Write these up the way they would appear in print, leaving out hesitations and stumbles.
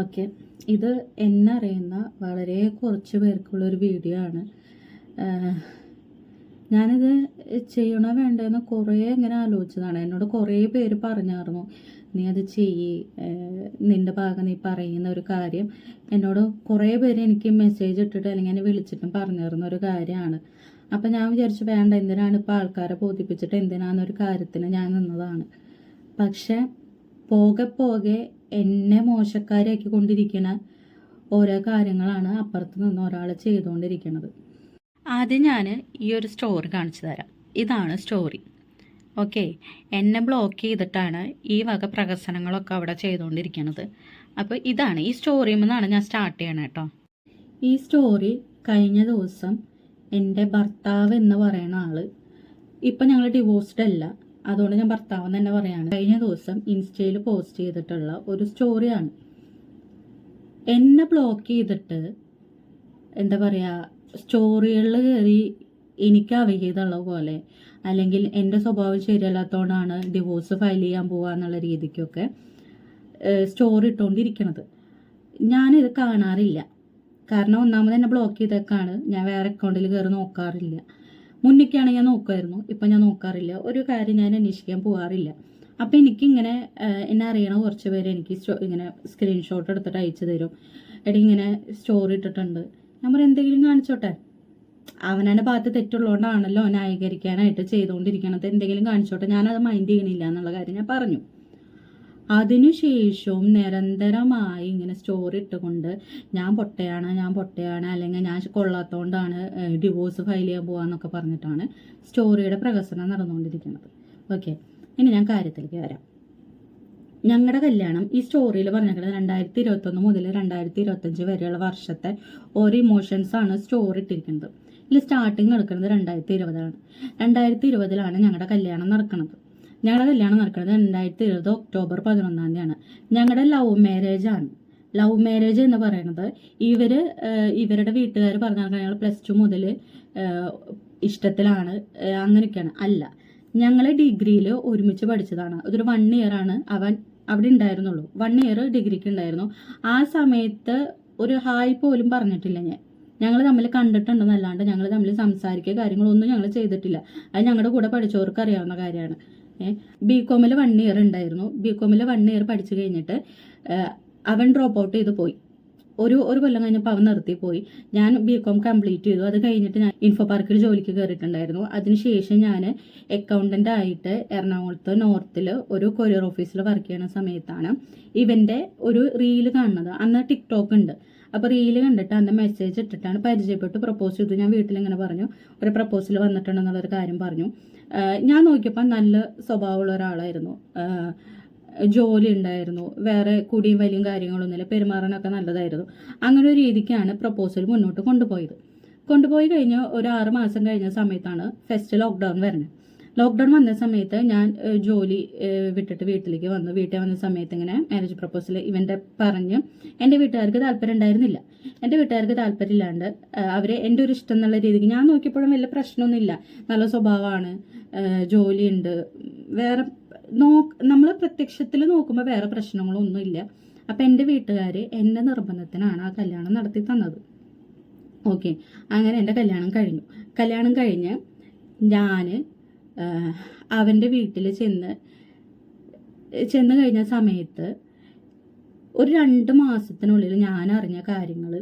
Okay, ഇത് എന്നറിയുന്ന വളരെ കുറച്ച് പേർക്കുള്ളൊരു വീഡിയോ ആണ്. ഞാനിത് ചെയ്യണോ വേണ്ടതെന്ന് കുറേ ഇങ്ങനെ ആലോചിച്ചതാണ്. എന്നോട് കുറേ പേര് പറഞ്ഞായിരുന്നു, നീ അത് ചെയ്യ്, നിൻ്റെ ഭാഗം നീ പറയുന്ന ഒരു കാര്യം എന്നോട് കുറേ പേര് എനിക്ക് മെസ്സേജ് ഇട്ടിട്ട് അല്ലെങ്കിൽ എന്നെ വിളിച്ചിട്ടും പറഞ്ഞിരുന്ന ഒരു കാര്യമാണ്. അപ്പം ഞാൻ വിചാരിച്ചു വേണ്ട, എന്തിനാണ് ഇപ്പോൾ ആൾക്കാരെ ബോധിപ്പിച്ചിട്ട് എന്തിനാന്നൊരു കാര്യത്തിന് ഞാൻ നിന്നതാണ്. പക്ഷെ പോകെ പോകെ എന്നെ മോശക്കാരിയാക്കി കൊണ്ടിരിക്കുന്ന ഓരോ കാര്യങ്ങളാണ് അപ്പുറത്ത് നിന്ന് ഒരാൾ ചെയ്തുകൊണ്ടിരിക്കുന്നത്. ആദ്യം ഞാൻ ഈ ഒരു സ്റ്റോറി കാണിച്ചു തരാം. ഇതാണ് സ്റ്റോറി. ഓക്കെ, എന്നെ ബ്ലോക്ക് ചെയ്തിട്ടാണ് ഈ വക പ്രഹസനങ്ങളൊക്കെ അവിടെ ചെയ്തുകൊണ്ടിരിക്കുന്നത്. അപ്പോൾ ഇതാണ് ഈ സ്റ്റോറിയിൽ നിന്നാണ് ഞാൻ സ്റ്റാർട്ട് ചെയ്യണം കേട്ടോ. ഈ സ്റ്റോറി കഴിഞ്ഞ ദിവസം എൻ്റെ ഭർത്താവ് എന്ന് പറയുന്ന ആൾ, ഇപ്പം ഞങ്ങൾ ഡിവോഴ്സ്ഡ് അല്ല, അതുകൊണ്ട് ഞാൻ ഭർത്താവ് തന്നെ പറയാണ്, കഴിഞ്ഞ ദിവസം ഇൻസ്റ്റയിൽ പോസ്റ്റ് ചെയ്തിട്ടുള്ള ഒരു സ്റ്റോറിയാണ്. എന്നെ ബ്ലോക്ക് ചെയ്തിട്ട് എന്താ പറയുക, സ്റ്റോറികളിൽ കയറി എനിക്ക് അവിഹിതമുള്ള പോലെ അല്ലെങ്കിൽ എൻ്റെ സ്വഭാവം ശരിയല്ലാത്തതുകൊണ്ടാണ് ഡിവോഴ്സ് ഫയൽ ചെയ്യാൻ പോവുക എന്നുള്ള രീതിക്കൊക്കെ സ്റ്റോറി ഇട്ടുകൊണ്ടിരിക്കണത്. ഞാനിത് കാണാറില്ല. കാരണം ഒന്നാമത് എന്നെ ബ്ലോക്ക് ചെയ്തേക്കാണ്. ഞാൻ വേറെ അക്കൗണ്ടിൽ കയറി നോക്കാറില്ല. മുന്നിക്കാണെങ്കിൽ ഞാൻ നോക്കുമായിരുന്നു, ഇപ്പം ഞാൻ നോക്കാറില്ല. ഒരു കാര്യം ഞാൻ അന്വേഷിക്കാൻ പോകാറില്ല. അപ്പം എനിക്കിങ്ങനെ എന്നെ അറിയണ കുറച്ച് പേര് എനിക്ക് ഇങ്ങനെ സ്ക്രീൻഷോട്ട് എടുത്തിട്ട് അയച്ചു തരും. എടി ഇങ്ങനെ സ്റ്റോറി ഇട്ടിട്ടുണ്ട്. ഞാൻ പറയും എന്തെങ്കിലും കാണിച്ചോട്ടെ, അവനെ ഭാഗത്ത് തെറ്റുള്ളതുകൊണ്ടാണല്ലോ ന്യായീകരിക്കാനായിട്ട് ചെയ്തുകൊണ്ടിരിക്കണത്, എന്തെങ്കിലും കാണിച്ചോട്ടെ, ഞാനത് മൈൻഡ് ചെയ്യണില്ല എന്നുള്ള കാര്യം ഞാൻ പറഞ്ഞു. അതിനുശേഷവും നിരന്തരമായി ഇങ്ങനെ സ്റ്റോറി ഇട്ടുകൊണ്ട് ഞാൻ പൊട്ടയാണ് അല്ലെങ്കിൽ ഞാൻ കൊള്ളാത്തതുകൊണ്ടാണ് ഡിവോഴ്സ് ഫയൽ ചെയ്യാൻ പോകാന്നൊക്കെ പറഞ്ഞിട്ടാണ് സ്റ്റോറിയുടെ പ്രഹസനം നടന്നുകൊണ്ടിരിക്കുന്നത്. ഓക്കെ, ഇനി ഞാൻ കാര്യത്തിലേക്ക് വരാം. ഞങ്ങളുടെ കല്യാണം ഈ സ്റ്റോറിയിൽ പറഞ്ഞിട്ടുള്ളത് 2021 മുതൽ 2025 വരെയുള്ള വർഷത്തെ ഓരോ ഇമോഷൻസാണ് സ്റ്റോറി ഇട്ടിരിക്കുന്നത്. ഇതിൽ സ്റ്റാർട്ടിങ് നടക്കുന്നത് 2020 2020 ഞങ്ങളുടെ കല്യാണം നടക്കുന്നത്. ഞങ്ങളുടെ കല്യാണം നടക്കുന്നത് 2020 ഒക്ടോബർ 11 ഞങ്ങളുടെ ലവ് മാരേജ് ആണ്. ലവ് മാരേജ് എന്ന് പറയുന്നത് ഇവരുടെ വീട്ടുകാർ പറഞ്ഞാൽ ഞങ്ങൾ +2 മുതൽ ഇഷ്ടത്തിലാണ്, അങ്ങനെയൊക്കെയാണ്. അല്ല, ഞങ്ങൾ ഡിഗ്രിയിൽ ഒരുമിച്ച് പഠിച്ചതാണ്. അതൊരു 1 ഇയർ ആണ് അവൻ അവിടെ ഉണ്ടായിരുന്നുള്ളൂ. 1 ഇയർ ഡിഗ്രിക്ക് ഉണ്ടായിരുന്നു. ആ സമയത്ത് ഒരു ഹായ് പോലും പറഞ്ഞിട്ടില്ല. ഞങ്ങൾ തമ്മിൽ കണ്ടിട്ടുണ്ടെന്നല്ലാണ്ട് ഞങ്ങൾ തമ്മിൽ സംസാരിക്കുക കാര്യങ്ങളൊന്നും ഞങ്ങൾ ചെയ്തിട്ടില്ല. അത് ഞങ്ങളുടെ കൂടെ പഠിച്ചവർക്ക് അറിയാവുന്ന കാര്യമാണ്. ബികോമിൽ 1 ഇയർ ഉണ്ടായിരുന്നു. ബികോമിൽ 1 ഇയർ പഠിച്ചു കഴിഞ്ഞിട്ട് അവൻ ഡ്രോപ്പ് ഔട്ട് ചെയ്ത് പോയി. ഒരു കൊല്ലം കഴിഞ്ഞപ്പോൾ അവൻ നിർത്തിപ്പോയി. ഞാൻ ബികോം കംപ്ലീറ്റ് ചെയ്തു. അത് കഴിഞ്ഞിട്ട് ഞാൻ ഇൻഫോ പാർക്കിൽ ജോലിക്ക് കയറിയിട്ടുണ്ടായിരുന്നു. അതിനുശേഷം ഞാൻ അക്കൗണ്ടൻ്റ് ആയിട്ട് എറണാകുളത്ത് നോർത്തിൽ ഒരു കൊറിയർ ഓഫീസിൽ വർക്ക് ചെയ്യുന്ന സമയത്താണ് ഇവൻ്റെ ഒരു റീല് കാണുന്നത്. അന്ന് ടിക്ടോക്ക് ഉണ്ട്. അപ്പോൾ റീല് കണ്ടിട്ട് അന്ന് മെസ്സേജ് ഇട്ടിട്ടാണ് പരിചയപ്പെട്ട് പ്രപ്പോസ് ചെയ്തു. ഞാൻ വീട്ടിലിങ്ങനെ പറഞ്ഞു, ഒരു പ്രപ്പോസൽ വന്നിട്ടുണ്ടെന്നുള്ളൊരു കാര്യം പറഞ്ഞു. ഞാൻ നോക്കിയപ്പോൾ നല്ല സ്വഭാവമുള്ള ഒരാളായിരുന്നു. ജോലി ഉണ്ടായിരുന്നു, വേറെ കുടിയും വലിയും കാര്യങ്ങളൊന്നുമില്ല, പെരുമാറാനൊക്കെ നല്ലതായിരുന്നു. അങ്ങനെ ഒരു രീതിക്കാണ് പ്രപ്പോസൽ മുന്നോട്ട് കൊണ്ടുപോയി കഴിഞ്ഞ് ഒരു 6 മാസം കഴിഞ്ഞ സമയത്താണ് ഫസ്റ്റ് ലോക്ക്ഡൗൺ വരുന്നത്. ലോക്ക്ഡൗൺ വന്ന സമയത്ത് ഞാൻ ജോലി വിട്ടിട്ട് വീട്ടിലേക്ക് വന്നു. വീട്ടിൽ വന്ന സമയത്ത് ഇങ്ങനെ മാരേജ് പ്രപ്പോസൽ ഇവൻ്റെ പറഞ്ഞ് എൻ്റെ വീട്ടുകാർക്ക് താല്പര്യം ഉണ്ടായിരുന്നില്ല. എൻ്റെ വീട്ടുകാർക്ക് താല്പര്യമില്ലാണ്ട് അവർ എൻ്റെ ഒരു ഇഷ്ടം എന്നുള്ള രീതിക്ക്, ഞാൻ നോക്കിയപ്പോഴും വലിയ പ്രശ്നമൊന്നുമില്ല, നല്ല സ്വഭാവമാണ്, ജോലിയുണ്ട്, വേറെ നമ്മൾ പ്രത്യക്ഷത്തിൽ നോക്കുമ്പോൾ വേറെ പ്രശ്നങ്ങളൊന്നുമില്ല. അപ്പം എൻ്റെ വീട്ടുകാർ എൻ്റെ നിർബന്ധത്തിനാണ് ആ കല്യാണം നടത്തി തന്നത്. ഓക്കെ, അങ്ങനെ എൻ്റെ കല്യാണം കഴിഞ്ഞ് ഞാൻ അവൻ്റെ വീട്ടിൽ ചെന്ന് കഴിഞ്ഞ സമയത്ത് ഒരു 2 മാസത്തിനുള്ളിൽ ഞാൻ അറിഞ്ഞ കാര്യങ്ങൾ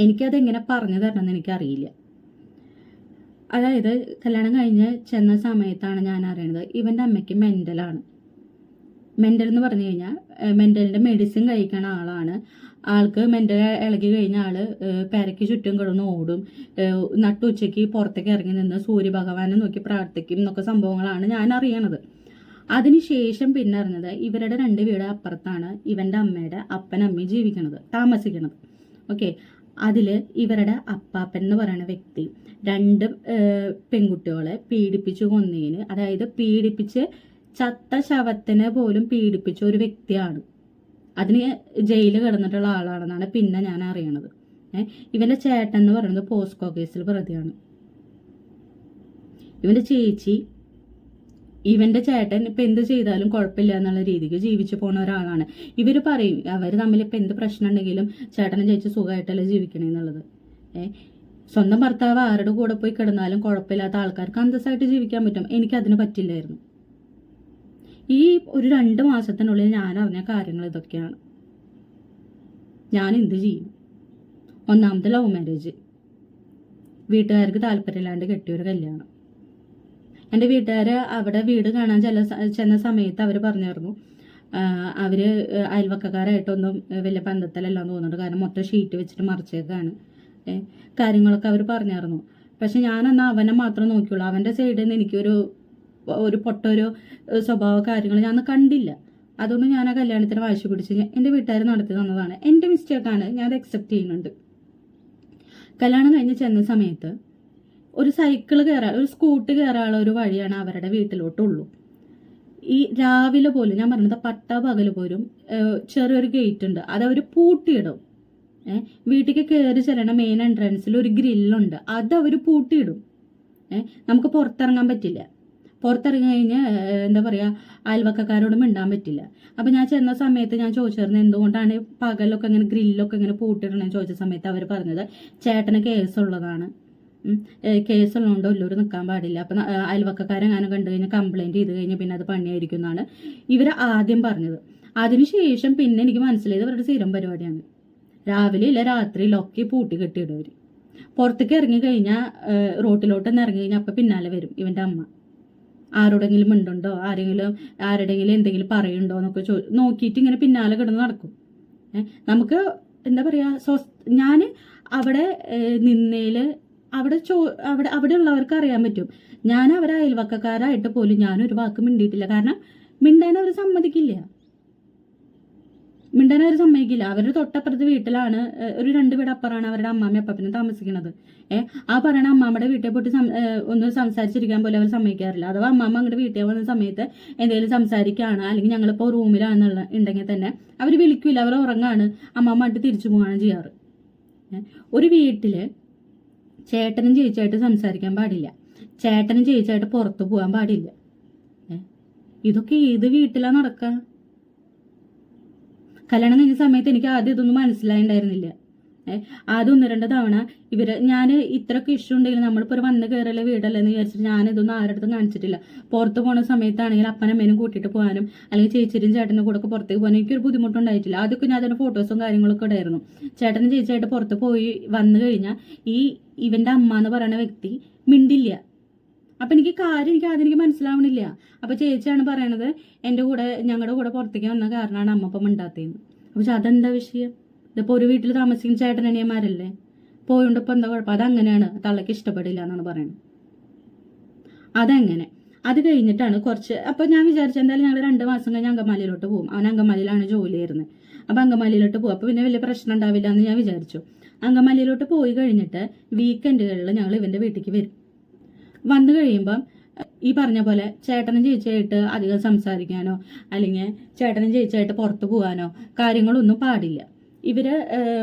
എനിക്കതെങ്ങനെ പറഞ്ഞു തരണമെന്ന് എനിക്കറിയില്ല. അതായത് കല്യാണം കഴിഞ്ഞ് ചെന്ന സമയത്താണ് ഞാൻ അറിയണത് ഇവൻ്റെ അമ്മയ്ക്ക് മെൻ്റലാണ്. മെൻ്റൽ എന്ന് പറഞ്ഞു കഴിഞ്ഞാൽ മെൻ്റലിൻ്റെ മെഡിസിൻ കഴിക്കണ ആളാണ്. ആൾക്ക് മെൻ്റൽ ഇളകി കഴിഞ്ഞ ആൾ പെരയ്ക്ക് ചുറ്റും കിടന്ന് ഓടും, നട്ടുച്ചയ്ക്ക് പുറത്തേക്ക് ഇറങ്ങി നിന്ന് സൂര്യഭഗവാനെ നോക്കി പ്രാർത്ഥിക്കും എന്നൊക്കെ സംഭവങ്ങളാണ് ഞാൻ അറിയണത്. അതിനുശേഷം പിന്നെ അറിഞ്ഞത് ഇവരുടെ 2 വീട് അപ്പുറത്താണ് ഇവൻ്റെ അമ്മയുടെ അപ്പനമ്മയും താമസിക്കണത്. ഓക്കെ, അതിൽ ഇവരുടെ അപ്പാപ്പൻ എന്ന് പറയുന്ന വ്യക്തി 2 പെൺകുട്ടികളെ പീഡിപ്പിച്ചു കൊന്നതിന്, അതായത് പീഡിപ്പിച്ച് ചത്ത ശവത്തിനെ പോലും പീഡിപ്പിച്ച ഒരു വ്യക്തിയാണ്. അതിന് ജയിലിൽ കിടന്നിട്ടുള്ള ആളാണെന്നാണ് പിന്നെ ഞാൻ അറിയണത്. ഇവൻ്റെ ചേട്ടൻ എന്ന് പറയുന്നത് പോസ്കോ കേസിൽ പ്രതിയാണ്. ഇവൻ്റെ ചേച്ചി ഇവന്റെ ചേട്ടൻ ഇപ്പം എന്ത് ചെയ്താലും കുഴപ്പമില്ല എന്നുള്ള രീതിക്ക് ജീവിച്ചു പോണ ഒരാളാണ്. ഇവർ പറയും അവർ തമ്മിൽ ഇപ്പം എന്ത് പ്രശ്നം ഉണ്ടെങ്കിലും ചേട്ടനും ചേച്ചി സുഖമായിട്ടല്ലേ ജീവിക്കണേ എന്നുള്ളത്. സ്വന്തം ഭർത്താവ് ആരുടെ കൂടെ പോയി കിടന്നാലും കുഴപ്പമില്ലാത്ത ആൾക്കാർക്ക് അന്തസ്സായിട്ട് ജീവിക്കാൻ പറ്റും. എനിക്കതിന് പറ്റില്ലായിരുന്നു. ഈ ഒരു 2 മാസത്തിനുള്ളിൽ ഞാൻ അറിഞ്ഞ കാര്യങ്ങൾ ഇതൊക്കെയാണ്. ഞാൻ എന്ത് ചെയ്യും? ഒന്നാമത്തെ ലവ് മാരേജ്, വീട്ടുകാർക്ക് താല്പര്യമില്ലാണ്ട് കെട്ടിയൊരു കല്യാണം. എൻ്റെ വീട്ടുകാർ അവിടെ വീട് കാണാൻ ചെന്ന സമയത്ത് അവർ പറഞ്ഞായിരുന്നു അവർ അയൽവക്കക്കാരായിട്ടൊന്നും വലിയ ബന്ധത്തിലല്ലാന്ന് തോന്നുന്നുണ്ട്, കാരണം മൊത്തം ഷീറ്റ് വെച്ചിട്ട് മറിച്ചേക്കാണ് കാര്യങ്ങളൊക്കെ അവർ പറഞ്ഞായിരുന്നു. പക്ഷെ ഞാനെന്നാൽ അവനെ മാത്രം നോക്കിയുള്ളൂ. അവൻ്റെ സൈഡിൽ നിന്ന് എനിക്കൊരു പൊട്ടൊരു സ്വഭാവ കാര്യങ്ങൾ ഞാൻ കണ്ടില്ല. അതുകൊണ്ട് ഞാൻ ആ കല്യാണത്തിന് വാശി പിടിച്ച് എൻ്റെ വീട്ടുകാർ നടത്തി തന്നതാണ്. എൻ്റെ മിസ്റ്റേക്കാണ്, ഞാൻ അത് അക്സെപ്റ്റ് ചെയ്യുന്നുണ്ട്. കല്യാണം കഴിഞ്ഞ് ചെന്ന സമയത്ത് ഒരു സൈക്കിൾ കയറാൻ, ഒരു സ്കൂട്ടി കയറാനുള്ള ഒരു വഴിയാണ് അവരുടെ വീട്ടിലോട്ടുള്ളൂ. ഈ രാവിലെ പോലും, ഞാൻ പറഞ്ഞത് പട്ടാപകൽ പോലും ചെറിയൊരു ഗേറ്റ് ഉണ്ട്, അതവർ പൂട്ടിയിടും. വീട്ടിലേക്ക് കയറി ചെല്ലണ മെയിൻ എൻട്രൻസിൽ ഒരു ഗ്രില്ലുണ്ട്, അതവർ പൂട്ടിയിടും. നമുക്ക് പുറത്തിറങ്ങാൻ പറ്റില്ല. പുറത്തിറങ്ങി കഴിഞ്ഞ് എന്താ പറയുക, അയൽവക്കക്കാരോട് മിണ്ടാൻ പറ്റില്ല. അപ്പം ഞാൻ ചെന്ന സമയത്ത് ഞാൻ ചോദിച്ചിരുന്നു എന്തുകൊണ്ടാണ് പകലൊക്കെ ഇങ്ങനെ ഗ്രില്ലൊക്കെ ഇങ്ങനെ പൂട്ടിയിടണമെന്ന് ചോദിച്ച സമയത്ത് അവർ പറഞ്ഞത് ചേട്ടന് കേസുള്ളതാണ്, കേസുള്ളതുകൊണ്ട് എല്ലാവരും നിൽക്കാൻ പാടില്ല, അപ്പം അയൽവക്കക്കാരെങ്ങാനും കണ്ടു കഴിഞ്ഞാൽ കംപ്ലൈൻറ്റ് ചെയ്ത് കഴിഞ്ഞാൽ പിന്നെ അത് പണിയായിരിക്കും എന്നാണ് ഇവർ ആദ്യം പറഞ്ഞത്. അതിനുശേഷം പിന്നെ എനിക്ക് മനസ്സിലായത് ഇവരുടെ സ്ഥിരം പരിപാടിയാണ്. രാവിലെ ഇല്ല രാത്രിയിലൊക്കെ പൂട്ടി കെട്ടിയിടും. പുറത്തേക്ക് ഇറങ്ങി കഴിഞ്ഞാൽ റോട്ടിലോട്ടൊന്ന് ഇറങ്ങി കഴിഞ്ഞാൽ അപ്പം പിന്നാലെ വരും ഇവൻ്റെ അമ്മ. ആരോടെങ്കിലും മിണ്ടുണ്ടോ, ആരുടെങ്കിലും എന്തെങ്കിലും പറയുണ്ടോ എന്നൊക്കെ നോക്കിയിട്ട് ഇങ്ങനെ പിന്നാലെ കിടന്ന് നടക്കും. നമുക്ക് എന്താ പറയുക, ഞാൻ അവിടെ നിന്നേൽ അവിടെ ഉള്ളവർക്ക് അറിയാൻ പറ്റും. ഞാൻ അവരെ അയൽവക്കക്കാരായിട്ട് പോലും ഞാനൊരു വാക്ക് മിണ്ടിയിട്ടില്ല. കാരണം മിണ്ടാൻ അവർ സമ്മതിക്കില്ല. അവരുടെ തൊട്ടപ്പുറത്ത് വീട്ടിലാണ്, ഒരു 2 വീട് അപ്പുറമാണ് അവരുടെ അമ്മാമ്മയും അപ്പനും താമസിക്കുന്നത്. ആ പറയണ അമ്മാമ്മയുടെ വീട്ടിൽ പോയിട്ട് ഒന്ന് സംസാരിച്ചിരിക്കാൻ പോലും അവർ സമ്മതിക്കാറില്ല. അഥവാ അമ്മാമ്മ അങ്ങോട്ട് വീട്ടിൽ വന്ന സമയത്ത് എന്തെങ്കിലും സംസാരിക്കുകയാണ്, അല്ലെങ്കിൽ ഞങ്ങളിപ്പോൾ റൂമിലാണെന്നുള്ള ഉണ്ടെങ്കിൽ തന്നെ അവർ വിളിക്കില്ല, അവർ ഉറങ്ങാണ്, അമ്മാമ്മ ആയിട്ട് തിരിച്ചു പോവുകയാണ് ചെയ്യാറ്. ഒരു വീട്ടിൽ ചേട്ടനും ചേച്ചിയായിട്ട് സംസാരിക്കാൻ പാടില്ല, ചേട്ടനും ചേച്ചിയായിട്ട് പുറത്ത് പോകാൻ പാടില്ല. ഇതൊക്കെ ഏത് വീട്ടിലാണ് നടക്കുക? കല്യാണം കഴിഞ്ഞ സമയത്ത് എനിക്ക് ആദ്യം ഇതൊന്നും മനസ്സിലായിട്ടുണ്ടായിരുന്നില്ല. ആദ്യം 1-2 തവണ ഞാൻ ഇത്രയൊക്കെ ഇഷ്യൂ ഉണ്ടെങ്കിൽ നമ്മളിപ്പോൾ ഒരു വന്ന് കയറല്ലേ വീടല്ലേ എന്ന് വിചാരിച്ചിട്ട് ഞാനിതൊന്നും ആരുടെ അടുത്തും കാണിച്ചിട്ടില്ല. പുറത്ത് പോകുന്ന സമയത്താണെങ്കിൽ അപ്പനമ്മേനും കൂട്ടിയിട്ട് പോകാനും അല്ലെങ്കിൽ ചേച്ചിയും ചേട്ടനും കൂടെ ഒക്കെ പുറത്തേക്ക് പോകാനും എനിക്കൊരു ബുദ്ധിമുട്ടുണ്ടായിട്ടില്ല. ആദ്യമൊക്കെ ഞാൻ അതിൻ്റെ ഫോട്ടോസും കാര്യങ്ങളൊക്കെ ഇടായിരുന്നു. ചേട്ടനും ചേച്ചിയായിട്ട് പുറത്ത് പോയി വന്നു കഴിഞ്ഞാൽ ഇവൻ്റെ അമ്മ എന്ന് പറയുന്ന വ്യക്തി മിണ്ടില്ല. അപ്പം എനിക്ക് ആദ്യം മനസ്സിലാവണില്ല. അപ്പോൾ ചേച്ചിയാണ് പറയണത് ഞങ്ങളുടെ കൂടെ പുറത്തേക്ക് വന്ന കാരണമാണ് അമ്മ അപ്പം മിണ്ടാത്തതെന്ന്. പക്ഷെ അതെന്താ വിഷയം? ഇതിപ്പോൾ ഒരു വീട്ടിൽ താമസിക്കുന്ന ചേട്ടനനിയന്മാരല്ലേ, പോയോണ്ട് ഇപ്പം എന്താ കുഴപ്പം? അതങ്ങനെയാണ്, തള്ളക്ക് ഇഷ്ടപ്പെടില്ല എന്നാണ് പറയുന്നത്. അതെങ്ങനെ? അത് കഴിഞ്ഞിട്ടാണ് അപ്പോൾ ഞാൻ വിചാരിച്ചു എന്തായാലും ഞങ്ങൾ 2 മാസം കഴിഞ്ഞ് അങ്കമാലിയിലോട്ട് പോകും. അവൻ അങ്കമാലിയിലാണ് ജോലി ചെയ്യുന്നത്. അപ്പോൾ അങ്കമാലിയിലോട്ട് പോകും, അപ്പോൾ പിന്നെ വലിയ പ്രശ്നം ഉണ്ടാവില്ല എന്ന് ഞാൻ വിചാരിച്ചു. അങ്കമാലിയിലോട്ട് പോയി കഴിഞ്ഞിട്ട് വീക്കെൻഡുകളിൽ ഞങ്ങൾ ഇവൻ്റെ വീട്ടിലേക്ക് വരും. വന്നു കഴിയുമ്പം ഈ പറഞ്ഞ പോലെ ചേട്ടനും ചേച്ചിയായിട്ട് അധികം സംസാരിക്കാനോ അല്ലെങ്കിൽ ചേട്ടനും ചേച്ചിയായിട്ട് പുറത്ത് പോകാനോ കാര്യങ്ങളൊന്നും പാടില്ല. ഇവർ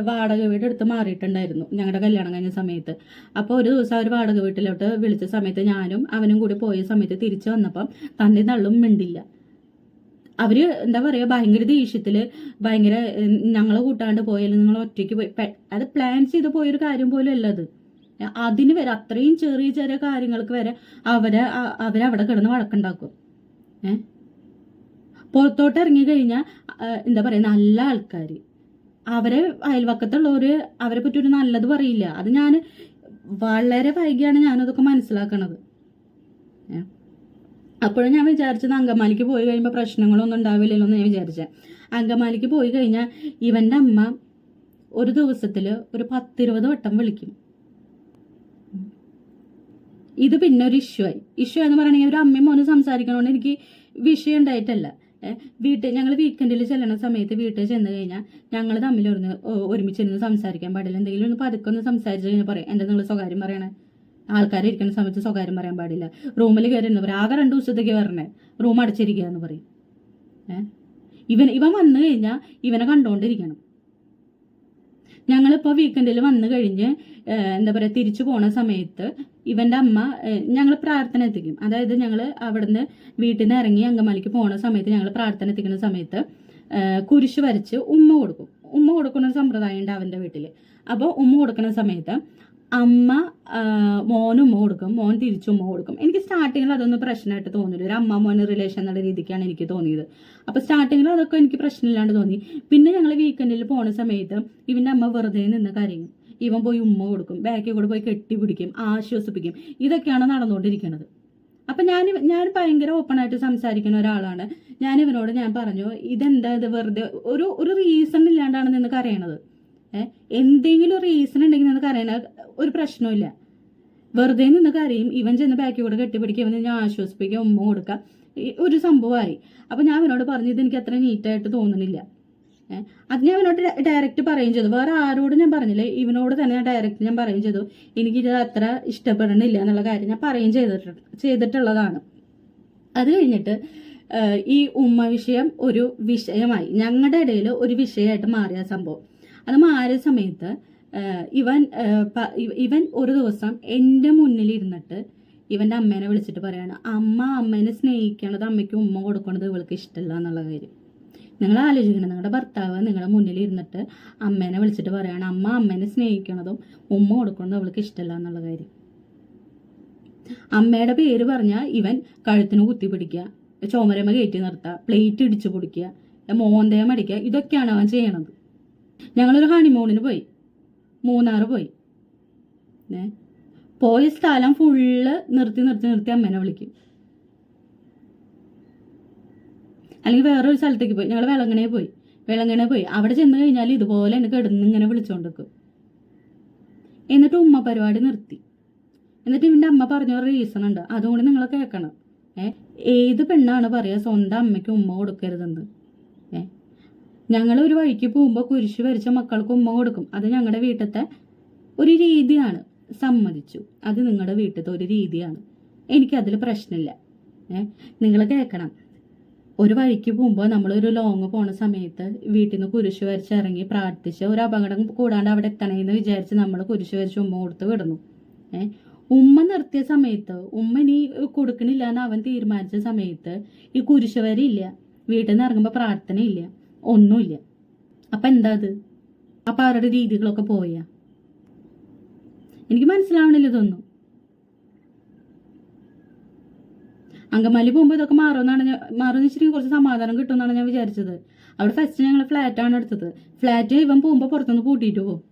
വാടക വീട് എടുത്ത് മാറിയിട്ടുണ്ടായിരുന്നു ഞങ്ങളുടെ കല്യാണം കഴിഞ്ഞ സമയത്ത്. അപ്പോൾ ഒരു ദിവസം അവർ വാടക വീട്ടിലോട്ട് വിളിച്ച സമയത്ത് ഞാനും അവനും കൂടി പോയ സമയത്ത് തിരിച്ചു വന്നപ്പം തന്നി തള്ളും മിണ്ടില്ല. അവർ എന്താ പറയുക, ഭയങ്കര ദേഷ്യത്തിൽ ഭയങ്കര ഞങ്ങൾ കൂട്ടാണ്ട് പോയാലും നിങ്ങൾ ഒറ്റയ്ക്ക് പോയി, അത് പ്ലാൻ ചെയ്ത് പോയൊരു കാര്യം പോലും അല്ല അത്. അതിന് വരെ അത്രയും ചെറിയ ചെറിയ കാര്യങ്ങൾക്ക് വരെ അവരവിടെ കിടന്ന് വഴക്കുണ്ടാക്കും. പുറത്തോട്ട് ഇറങ്ങി കഴിഞ്ഞാൽ എന്താ പറയുക, നല്ല ആൾക്കാർ അവരെ അയൽവക്കത്തുള്ളവർ അവരെ പറ്റി ഒരു നല്ലത് പറയില്ല. അത് ഞാൻ വളരെ വൈകിയാണ് ഞാനതൊക്കെ മനസ്സിലാക്കണത്. അപ്പോഴും ഞാൻ വിചാരിച്ചത് അങ്കമാലിക്ക് പോയി കഴിയുമ്പോൾ പ്രശ്നങ്ങളൊന്നും ഉണ്ടാവില്ലല്ലോ എന്ന് ഞാൻ വിചാരിച്ചത്. അങ്കമാലിക്ക് പോയി കഴിഞ്ഞാൽ ഇവൻ്റെ അമ്മ ഒരു ദിവസത്തിൽ ഒരു 10-20 വട്ടം വിളിക്കും. ഇത് പിന്നെ ഒരു ഇഷ്യൂ എന്ന് പറയണമെങ്കിൽ ഒരു അമ്മയും മോനും സംസാരിക്കണോണ്ട് എനിക്ക് വിഷയം ഉണ്ടായിട്ടല്ല. ഞങ്ങൾ വീക്കെൻഡിൽ ചെല്ലണ സമയത്ത് വീട്ടിൽ ചെന്ന് കഴിഞ്ഞാൽ ഞങ്ങൾ തമ്മിൽ ഒരുമിച്ചിരുന്ന് സംസാരിക്കാൻ പാടില്ല. എന്തെങ്കിലും ഒന്ന് പതുക്കെ ഒന്ന് സംസാരിച്ച് കഴിഞ്ഞാൽ പറയും എന്താ നിങ്ങൾ സ്വകാര്യം പറയണേ, ആൾക്കാരിരിക്കുന്ന സമയത്ത് സ്വകാര്യം പറയാൻ പാടില്ല, റൂമിൽ കയറി എന്ന് പറയും, ആകെ 2 ദിവസത്തേക്ക് വരണേ, റൂം അടച്ചിരിക്കുക എന്ന് പറയും. ഇവൻ വന്നു കഴിഞ്ഞാൽ ഇവനെ കണ്ടുകൊണ്ടിരിക്കണം. ഞങ്ങളിപ്പോൾ വീക്കെൻഡിൽ വന്നു കഴിഞ്ഞ് എന്താ പറയുക തിരിച്ചു പോണ സമയത്ത് ഇവൻ്റെ അമ്മ ഞങ്ങൾ പ്രാർത്ഥന എത്തിക്കും. അതായത് ഞങ്ങൾ അവിടുന്ന് വീട്ടിൽ നിന്ന് ഇറങ്ങി അങ്കമാലിക്ക് പോണ സമയത്ത് ഞങ്ങൾ പ്രാർത്ഥന എത്തിക്കുന്ന സമയത്ത് കുരിശ് വരച്ച് ഉമ്മ കൊടുക്കും. ഉമ്മ കൊടുക്കുന്ന ഒരു സമ്പ്രദായം ഉണ്ട് അവൻ്റെ വീട്ടിൽ. അപ്പോൾ ഉമ്മ കൊടുക്കുന്ന സമയത്ത് അമ്മ മോനും ഉമ്മ കൊടുക്കും, മോൻ തിരിച്ചു ഉമ്മ കൊടുക്കും. എനിക്ക് സ്റ്റാർട്ടിങ്ങിൽ അതൊന്നും പ്രശ്നമായിട്ട് തോന്നില്ല. ഒരു അമ്മ മോന് റിലേഷൻ എന്നുള്ള രീതിക്കാണ് എനിക്ക് തോന്നിയത്. അപ്പോൾ സ്റ്റാർട്ടിങ്ങിൽ അതൊക്കെ എനിക്ക് പ്രശ്നമില്ലാണ്ട് തോന്നി. പിന്നെ ഞങ്ങൾ വീക്കെൻഡിൽ പോണ സമയത്ത് ഇവൻ്റെ അമ്മ വെറുതെ നിന്ന് കരയും. ഇവൻ പോയി ഉമ്മ കൊടുക്കും, ബാക്കിൽ കൂടെ പോയി കെട്ടിപ്പിടിക്കും, ആശ്വസിപ്പിക്കും. ഇതൊക്കെയാണ് നടന്നുകൊണ്ടിരിക്കുന്നത്. അപ്പം ഞാൻ ഭയങ്കര ഓപ്പണായിട്ട് സംസാരിക്കുന്ന ഒരാളാണ്. ഞാൻ പറഞ്ഞു ഇതെന്താ ഇത് വെറുതെ ഒരു റീസൺ ഇല്ലാണ്ടാണ് നിന്ന് കരയണത്. എന്തെങ്കിലും റീസൺ ഉണ്ടെങ്കിൽ നിന്ന് കരയണ ഒരു പ്രശ്നമില്ല. വെറുതെ നിന്ന് കരയും. ഇവൻ ചെന്ന് ബാക്കിൽ കൂടെ കെട്ടിപ്പിടിക്കുക, ഇവൻ ഞാൻ ആശ്വസിപ്പിക്കുക, ഉമ്മ കൊടുക്കുക, ഒരു സംഭവമായി. അപ്പം ഞാൻ അവനോട് പറഞ്ഞു ഇതെനിക്ക് അത്ര നീറ്റായിട്ട് തോന്നുന്നില്ല. അത് ഞാൻ ഇവനോട് ഡയറക്റ്റ് പറയുകയും ചെയ്തു. വേറെ ആരോടും ഞാൻ പറഞ്ഞില്ല, ഇവനോട് തന്നെ ഞാൻ ഡയറക്റ്റ് ഞാൻ പറയുകയും ചെയ്തു എനിക്കിത് അത്ര ഇഷ്ടപ്പെടണില്ല എന്നുള്ള കാര്യം ഞാൻ പറയുകയും ചെയ്തിട്ടുള്ളതാണ്. അത് കഴിഞ്ഞിട്ട് ഈ ഉമ്മ വിഷയം ഒരു വിഷയമായി, ഞങ്ങളുടെ ഇടയിൽ ഒരു വിഷയമായിട്ട് മാറിയ സംഭവം. അത് മാറിയ സമയത്ത് ഇവൻ ഒരു ദിവസം എൻ്റെ മുന്നിൽ ഇരുന്നിട്ട് ഇവൻ്റെ അമ്മേനെ വിളിച്ചിട്ട് പറയാണ് അമ്മേനെ സ്നേഹിക്കണത് അമ്മയ്ക്ക് ഉമ്മ കൊടുക്കണത് ഇവൾക്ക് ഇഷ്ടമല്ല എന്നുള്ള കാര്യം. നിങ്ങൾ ആലോചിക്കണം, നിങ്ങളുടെ ഭർത്താവ് നിങ്ങളുടെ മുന്നിൽ ഇരുന്നിട്ട് അമ്മേനെ വിളിച്ചിട്ട് പറയാണ് അമ്മേനെ സ്നേഹിക്കണതും ഉമ്മ കൊടുക്കണതും അവൾക്ക് ഇഷ്ടമല്ല എന്നുള്ള കാര്യം. അമ്മയുടെ പേര് പറഞ്ഞാൽ ഇവൻ കഴുത്തിന് കുത്തി പിടിക്കുക, ചുമരമ കയറ്റി നിർത്തുക, പ്ലേറ്റ് ഇടിച്ചു പൊടിക്കുക, മോന്തയം അടിക്കുക, ഇതൊക്കെയാണ് അവൻ ചെയ്യണത്. ഞങ്ങളൊരു ഹണിമൂണിന് പോയി, മൂന്നാർ പോയി. പോയ സ്ഥലം ഫുള്ള് നിർത്തി അമ്മേനെ വിളിക്കും. അല്ലെങ്കിൽ വേറൊരു സ്ഥലത്തേക്ക് പോയി, ഞങ്ങൾ വെളങ്ങണേ പോയി. അവിടെ ചെന്ന് കഴിഞ്ഞാൽ ഇതുപോലെ എനിക്ക് കിടന്ന് ഇങ്ങനെ വിളിച്ചോണ്ടിരിക്കും. എന്നിട്ട് ഉമ്മ പരിപാടി നിർത്തി. എന്നിട്ട് ഇവൻ്റെ അമ്മ പറഞ്ഞൊരു റീസൺ ഉണ്ട്, അതുകൊണ്ട് നിങ്ങൾ കേൾക്കണം. ഏത് പെണ്ണാണ് പറയുക സ്വന്തം അമ്മയ്ക്ക് ഉമ്മ കൊടുക്കരുതെന്ന്? ഞങ്ങൾ ഒരു വഴിക്ക് പോകുമ്പോൾ കുരിശ് വരച്ച മക്കൾക്ക് ഉമ്മ കൊടുക്കും. അത് ഞങ്ങളുടെ വീട്ടിലത്തെ ഒരു രീതിയാണ്, സമ്മതിച്ചു. അത് നിങ്ങളുടെ വീട്ടിലത്തെ ഒരു രീതിയാണ്, എനിക്കതിൽ പ്രശ്നമില്ല. നിങ്ങൾ കേൾക്കണം. ഒരു വഴിക്ക് പോകുമ്പോൾ നമ്മളൊരു ലോങ് പോണ സമയത്ത് വീട്ടിൽ നിന്ന് കുരിശ് വരച്ച് ഇറങ്ങി പ്രാർത്ഥിച്ച് ഒരു അപകടം കൂടാണ്ട് അവിടെ എത്തണേന്ന് വിചാരിച്ച് നമ്മൾ കുരിശ് വരച്ച് ഉമ്മ കൊടുത്ത് വിടുന്നു. ഉമ്മ നിർത്തിയ സമയത്ത്, ഉമ്മ ഇനി കൊടുക്കണില്ല എന്ന് അവൻ തീരുമാനിച്ച സമയത്ത് ഈ കുരിശ് വരെ ഇല്ല, വീട്ടിൽ നിന്ന് ഇറങ്ങുമ്പോൾ പ്രാർത്ഥനയില്ല, ഒന്നുമില്ല. അപ്പം എന്താ അത്? അപ്പം അവരുടെ രീതികളൊക്കെ പോയാ? എനിക്ക് മനസ്സിലാവണില്ല ഇതൊന്നും. അങ്കമാലി പോകുമ്പോൾ ഇതൊക്കെ മാറുമെന്ന് വെച്ചിട്ടുണ്ടെങ്കിൽ കുറച്ച് സമാധാനം കിട്ടുമെന്നാണ് ഞാൻ വിചാരിച്ചത്. അവിടെ ഫസ്റ്റ് ഞങ്ങൾ ഫ്ലാറ്റാണ് എടുത്തത്. ഫ്ലാറ്റ് ഇവൻ പോകുമ്പോൾ പുറത്തുനിന്ന് പൂട്ടിയിട്ട് പോകും.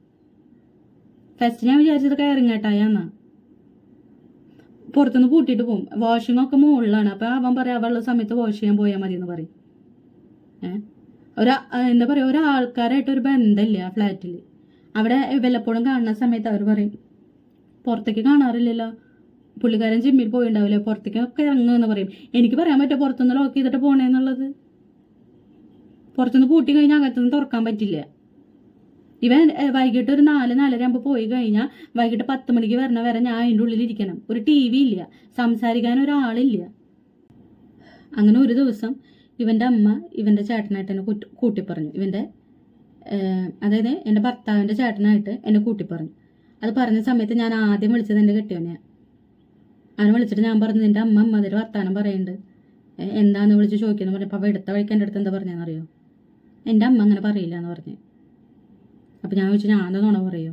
ഫസ്റ്റ് ഞാൻ വിചാരിച്ചത് കയറിങ്ങേട്ടായെന്നാ, പുറത്തുനിന്ന് പൂട്ടിയിട്ട് പോകും. വാഷിംഗ് ഒക്കെ മുകളിലാണ്. അപ്പം അവൻ പറയാം അവളുള്ള സമയത്ത് വാഷ് ചെയ്യാൻ പോയാൽ മതി എന്ന് പറയും. എന്താ പറയുക, ഒരാൾക്കാരായിട്ട് ഒരു ബന്ധമില്ല ആ ഫ്ലാറ്റിൽ. അവിടെ വല്ലപ്പോഴും കാണുന്ന സമയത്ത് അവർ പറയും പുറത്തേക്ക് കാണാറില്ലല്ലോ, പുള്ളിക്കാരൻ ജിമ്മിൽ പോയിണ്ടാവില്ലേ, പുറത്തേക്കൊക്കെ ഇറങ്ങുമെന്ന് പറയും. എനിക്ക് പറയാൻ പറ്റുമോ പുറത്തുനിന്ന് ലോക്ക് ചെയ്തിട്ട് പോണേന്നുള്ളത്? പുറത്തുനിന്ന് പൂട്ടി കഴിഞ്ഞാൽ അകത്തുനിന്ന് തുറക്കാൻ പറ്റില്ല. ഇവൻ വൈകിട്ട് ഒരു 4-4:30 ആകുമ്പോൾ പോയി കഴിഞ്ഞാൽ വൈകിട്ട് 10 മണിക്ക് വരെ ഞാൻ അതിൻ്റെ ഉള്ളിൽ ഇരിക്കണം. ഒരു TV ഇല്ല, സംസാരിക്കാൻ ഒരാളില്ല. അങ്ങനെ ഒരു ദിവസം ഇവൻ്റെ അമ്മ ഇവൻ്റെ ചേട്ടനായിട്ട് എന്നെ കൂട്ടി പറഞ്ഞു. അതായത് എൻ്റെ ഭർത്താവിൻ്റെ ചേട്ടനായിട്ട് എന്നെ കൂട്ടി പറഞ്ഞു. അത് പറഞ്ഞ സമയത്ത് ഞാൻ ആദ്യം വിളിച്ചത് എൻ്റെ കെട്ടിയവനെയാണ്. അവനെ വിളിച്ചിട്ട് ഞാൻ പറഞ്ഞു നിൻ്റെ അമ്മ അതിൽ വർത്താനം പറയുന്നുണ്ട്, എന്താന്ന് വിളിച്ച് ചോദിക്കുന്നു പറഞ്ഞു. അപ്പോൾ എടുത്ത വഴിക്ക് എൻ്റെ അടുത്ത് എന്താ പറഞ്ഞതെന്നറിയോ? എൻ്റെ അമ്മ അങ്ങനെ പറയില്ല എന്ന് പറഞ്ഞു. അപ്പം ഞാൻ ചോദിച്ചു ഞാനെന്താ നുണ പറയോ?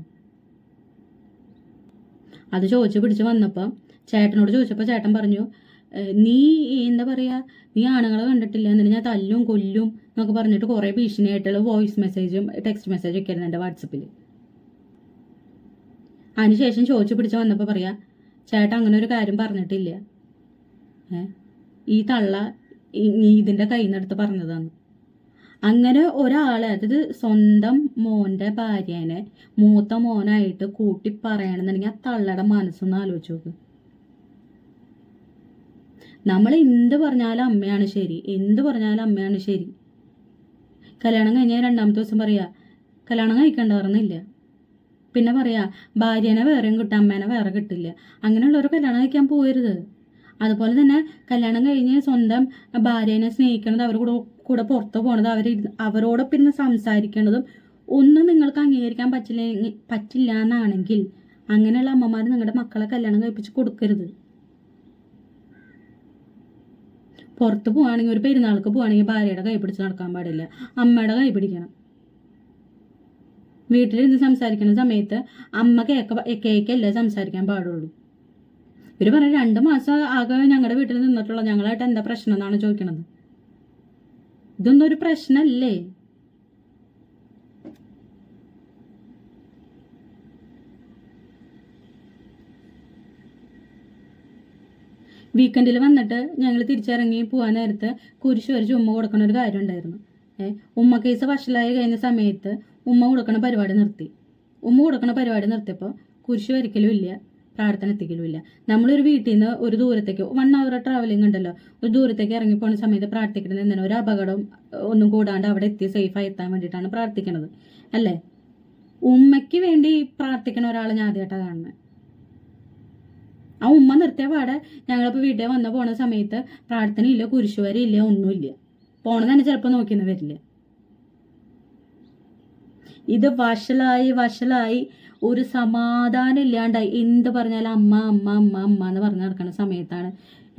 അത് ചോദിച്ച് പിടിച്ച് വന്നപ്പോൾ ചേട്ടനോട് ചോദിച്ചപ്പോൾ ചേട്ടൻ പറഞ്ഞു നീ എന്താ പറയുക, നീ ആണുങ്ങളെ കണ്ടിട്ടില്ല, എന്നിട്ട് ഞാൻ തല്ലും കൊല്ലും എന്നൊക്കെ പറഞ്ഞിട്ട് കുറേ ഭീഷണിയായിട്ടുള്ള വോയിസ് മെസ്സേജും ടെക്സ്റ്റ് മെസ്സേജും ഒക്കെ ആയിരുന്നു എൻ്റെ വാട്സപ്പിൽ. അതിനുശേഷം ചോദിച്ചു പിടിച്ച് വന്നപ്പോൾ പറയാ ചേട്ടൻ അങ്ങനെ ഒരു കാര്യം പറഞ്ഞിട്ടില്ല, ഈ തള്ള നീ ഇതിൻ്റെ കയ്യിൽ നിന്നെടുത്ത് പറഞ്ഞതാണ്. അങ്ങനെ ഒരാളെ, അതായത് സ്വന്തം മോൻ്റെ ഭാര്യേനെ മൂത്ത മോനായിട്ട് കൂട്ടി പറയണമെന്നുണ്ടെങ്കിൽ ആ തള്ളയുടെ മനസ്സൊന്ന് ആലോചിച്ച് നോക്ക്. നമ്മൾ എന്ത് പറഞ്ഞാലും അമ്മയാണ് ശരി, എന്ത് പറഞ്ഞാലും അമ്മയാണ് ശരി. കല്യാണം കഴിഞ്ഞാൽ 2ാമത്തെ ദിവസം പറയാ കല്യാണം കഴിക്കണ്ടായിരുന്നില്ല, പിന്നെ പറയാ ഭാര്യേനെ വേറെയും കിട്ടും, അമ്മേനെ വേറെ കിട്ടില്ല. അങ്ങനെയുള്ളവർ കല്യാണം കഴിക്കാൻ പോകരുത്. അതുപോലെ തന്നെ കല്യാണം കഴിഞ്ഞ് സ്വന്തം ഭാര്യേനെ സ്നേഹിക്കണത്, അവരുടെ കൂടെ പുറത്ത് പോകണത്, അവരോടൊപ്പം ഇരുന്ന് സംസാരിക്കേണ്ടതും ഒന്നും നിങ്ങൾക്ക് അംഗീകരിക്കാൻ പറ്റില്ല എന്നാണെങ്കിൽ അങ്ങനെയുള്ള അമ്മമാർ നിങ്ങളുടെ മക്കളെ കല്യാണം കഴിപ്പിച്ച് കൊടുക്കരുത്. പുറത്ത് പോവാണെങ്കിൽ, ഒരു പെരുന്നാൾക്ക് പോവാണെങ്കിൽ ഭാര്യയുടെ കൈ പിടിച്ച് നടക്കാൻ പാടില്ല, അമ്മയുടെ കൈ പിടിക്കണം. വീട്ടിലിരുന്ന് സംസാരിക്കുന്ന സമയത്ത് അമ്മ കേക്കല്ലേ സംസാരിക്കാൻ പാടുള്ളൂ. ഇവർ പറഞ്ഞ 2 മാസം ആകെ ഞങ്ങളുടെ വീട്ടിൽ നിന്നിട്ടുള്ള, ഞങ്ങളായിട്ട് എന്താ പ്രശ്നം എന്നാണ് ചോദിക്കണത്. ഇതൊന്നും ഒരു പ്രശ്നമല്ലേ? വീക്കെൻഡിൽ വന്നിട്ട് ഞങ്ങൾ തിരിച്ചിറങ്ങി പോകാൻ നേരത്ത് കുരിശ് വരച്ച് ഉമ്മ കൊടുക്കണ ഒരു കാര്യം ഉണ്ടായിരുന്നു. ഉമ്മ കേസ് വഷളായി കഴിഞ്ഞ സമയത്ത് ഉമ്മ കൊടുക്കണ പരിപാടി നിർത്തി. ഉമ്മ കൊടുക്കണ പരിപാടി നിർത്തിയപ്പോൾ കുരിശ് വരയ്ക്കലും ഇല്ല, പ്രാർത്ഥന എത്തിക്കലും ഇല്ല. നമ്മളൊരു വീട്ടിൽ നിന്ന് ഒരു ദൂരത്തേക്ക് 1 hour ട്രാവലിംഗ് ഉണ്ടല്ലോ, ഒരു ദൂരത്തേക്ക് ഇറങ്ങി പോകുന്ന സമയത്ത് പ്രാർത്ഥിക്കുന്നത് എന്തിനാ? ഒരു അപകടം ഒന്നും കൂടാണ്ട് അവിടെ എത്തി സേഫായി എത്താൻ വേണ്ടിയിട്ടാണ് പ്രാർത്ഥിക്കണത് അല്ലേ? ഉമ്മയ്ക്ക് വേണ്ടി പ്രാർത്ഥിക്കണ ഒരാളെ ഞാൻ ആദ്യമായിട്ടാണ് കാണുന്നത്. ആ ഉമ്മ നിർത്തിയ പാടെ ഞങ്ങളിപ്പോൾ വീട്ടിൽ പോണ സമയത്ത് പ്രാർത്ഥനയില്ല, കുരിശുവരയില്ല, ഒന്നുമില്ല. പോണത് തന്നെ ചിലപ്പോൾ നോക്കിയെന്ന് വരില്ല. ഇത് വഷളായി ഒരു സമാധാനം ഇല്ലാണ്ടായി. എന്ത് പറഞ്ഞാലും അമ്മ അമ്മ അമ്മ അമ്മ എന്ന് പറഞ്ഞ് നടക്കുന്ന സമയത്താണ്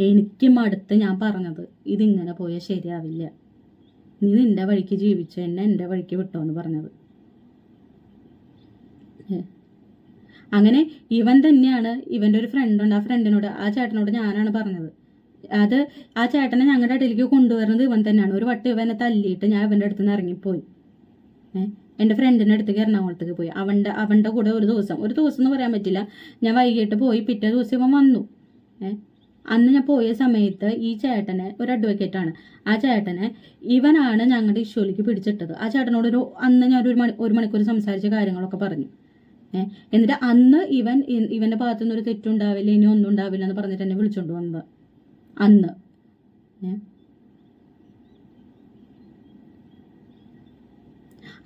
എനിക്ക് മടുത്ത് ഞാൻ പറഞ്ഞത്, ഇതിങ്ങനെ പോയാൽ ശരിയാവില്ല, നീ നിന്റെ വഴിക്ക് ജീവിച്ചു, എന്നെ എൻ്റെ വഴിക്ക് വിട്ടോ എന്ന് പറഞ്ഞത്. അങ്ങനെ ഇവൻ തന്നെയാണ്, ഇവൻ്റെ ഒരു ഫ്രണ്ടുണ്ട്, ആ ഫ്രണ്ടിനോട്, ആ ചേട്ടനോട് ഞാനാണ് പറഞ്ഞത്. അത് ആ ചേട്ടനെ ഞങ്ങളുടെ ഇടയിലേക്ക് കൊണ്ടുവരുന്നത് ഇവൻ തന്നെയാണ്. ഒരു വട്ടം ഇവനെ തല്ലിയിട്ട് ഞാൻ ഇവൻ്റെ അടുത്ത് നിന്ന് ഇറങ്ങിപ്പോയി. എൻ്റെ ഫ്രണ്ടിൻ്റെ അടുത്തേക്ക് എറണാകുളത്തേക്ക് പോയി. അവൻ്റെ കൂടെ ഒരു ദിവസം എന്ന് പറയാൻ പറ്റില്ല, ഞാൻ വൈകിട്ട് പോയി. പിറ്റേ ദിവസം ഇവൻ വന്നു. അന്ന് ഞാൻ പോയ സമയത്ത് ഈ ചേട്ടനെ, ഒരു അഡ്വക്കേറ്റാണ്, ആ ചേട്ടനെ ഇവനാണ് ഞങ്ങളുടെ ഇഷ്യൂലേക്ക് പിടിച്ചിട്ടത്. ആ ചേട്ടനോട് അന്ന് ഞാൻ ഒരു മണിക്കൂർ സംസാരിച്ച കാര്യങ്ങളൊക്കെ പറഞ്ഞു. എന്നിട്ട് അന്ന് ഇവൻ്റെ ഭാഗത്തുനിന്ന് ഒരു തെറ്റുണ്ടാവില്ല, ഇനി ഒന്നും ഉണ്ടാവില്ല എന്ന് പറഞ്ഞിട്ട് എന്നെ വിളിച്ചോണ്ട് വന്നത് അന്ന്.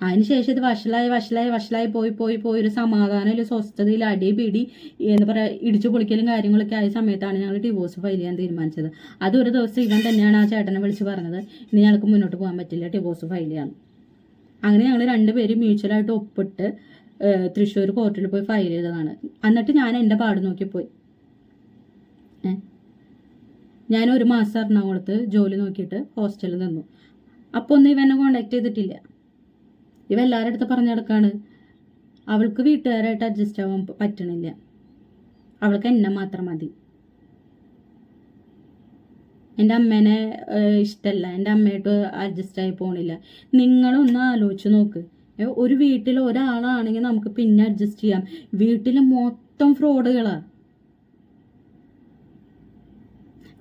അതിനുശേഷം ഇത് വഷളായി പോയി ഒരു സമാധാനമില്ല, സ്വസ്ഥതയിൽ അടിപിടി എന്താ പറയുക, ഇടിച്ചു പൊളിക്കലും കാര്യങ്ങളൊക്കെ ആയ സമയത്താണ് ഞങ്ങൾ ഡിവോഴ്സ് ഫയൽ ചെയ്യാൻ തീരുമാനിച്ചത്. അതൊരു ദിവസം ഇവൻ തന്നെയാണ് ആ ചേട്ടനെ വിളിച്ച് പറഞ്ഞത്, ഇനി ഞങ്ങൾക്ക് മുന്നോട്ട് പോകാൻ പറ്റില്ല, ഡിവോഴ്സ് ഫയൽ ചെയ്യാൻ. അങ്ങനെ ഞങ്ങൾ 2 പേരും മ്യൂച്വലായിട്ട് ഒപ്പിട്ട് തൃശ്ശൂർ കോർട്ടിൽ പോയി ഫയൽ ചെയ്തതാണ്. എന്നിട്ട് ഞാൻ എൻ്റെ പാട് നോക്കിപ്പോയി. ഞാൻ 1 മാസം എറണാകുളത്ത് ജോലി നോക്കിയിട്ട് ഹോസ്റ്റലിൽ നിന്നു. അപ്പോൾ ഒന്നും ഇവനെ കോണ്ടാക്ട് ചെയ്തിട്ടില്ല. ഇവ എല്ലാവരുടെ അടുത്ത് പറഞ്ഞു നടക്കാണ്, അവൾക്ക് വീട്ടുകാരായിട്ട് അഡ്ജസ്റ്റ് ആവാൻ പറ്റണില്ല, അവൾക്ക് എന്നെ മാത്രം മതി, എൻ്റെ അമ്മേനെ ഇഷ്ടമല്ല, എൻ്റെ അമ്മയായിട്ട് അഡ്ജസ്റ്റ് ആയി പോകണില്ല. നിങ്ങളൊന്ന് ആലോചിച്ച് നോക്ക്, ഒരു വീട്ടിൽ ഒരാളാണെങ്കിൽ നമുക്ക് പിന്നെ അഡ്ജസ്റ്റ് ചെയ്യാം, വീട്ടിൽ മൊത്തം ഫ്രോഡുകളാണ്.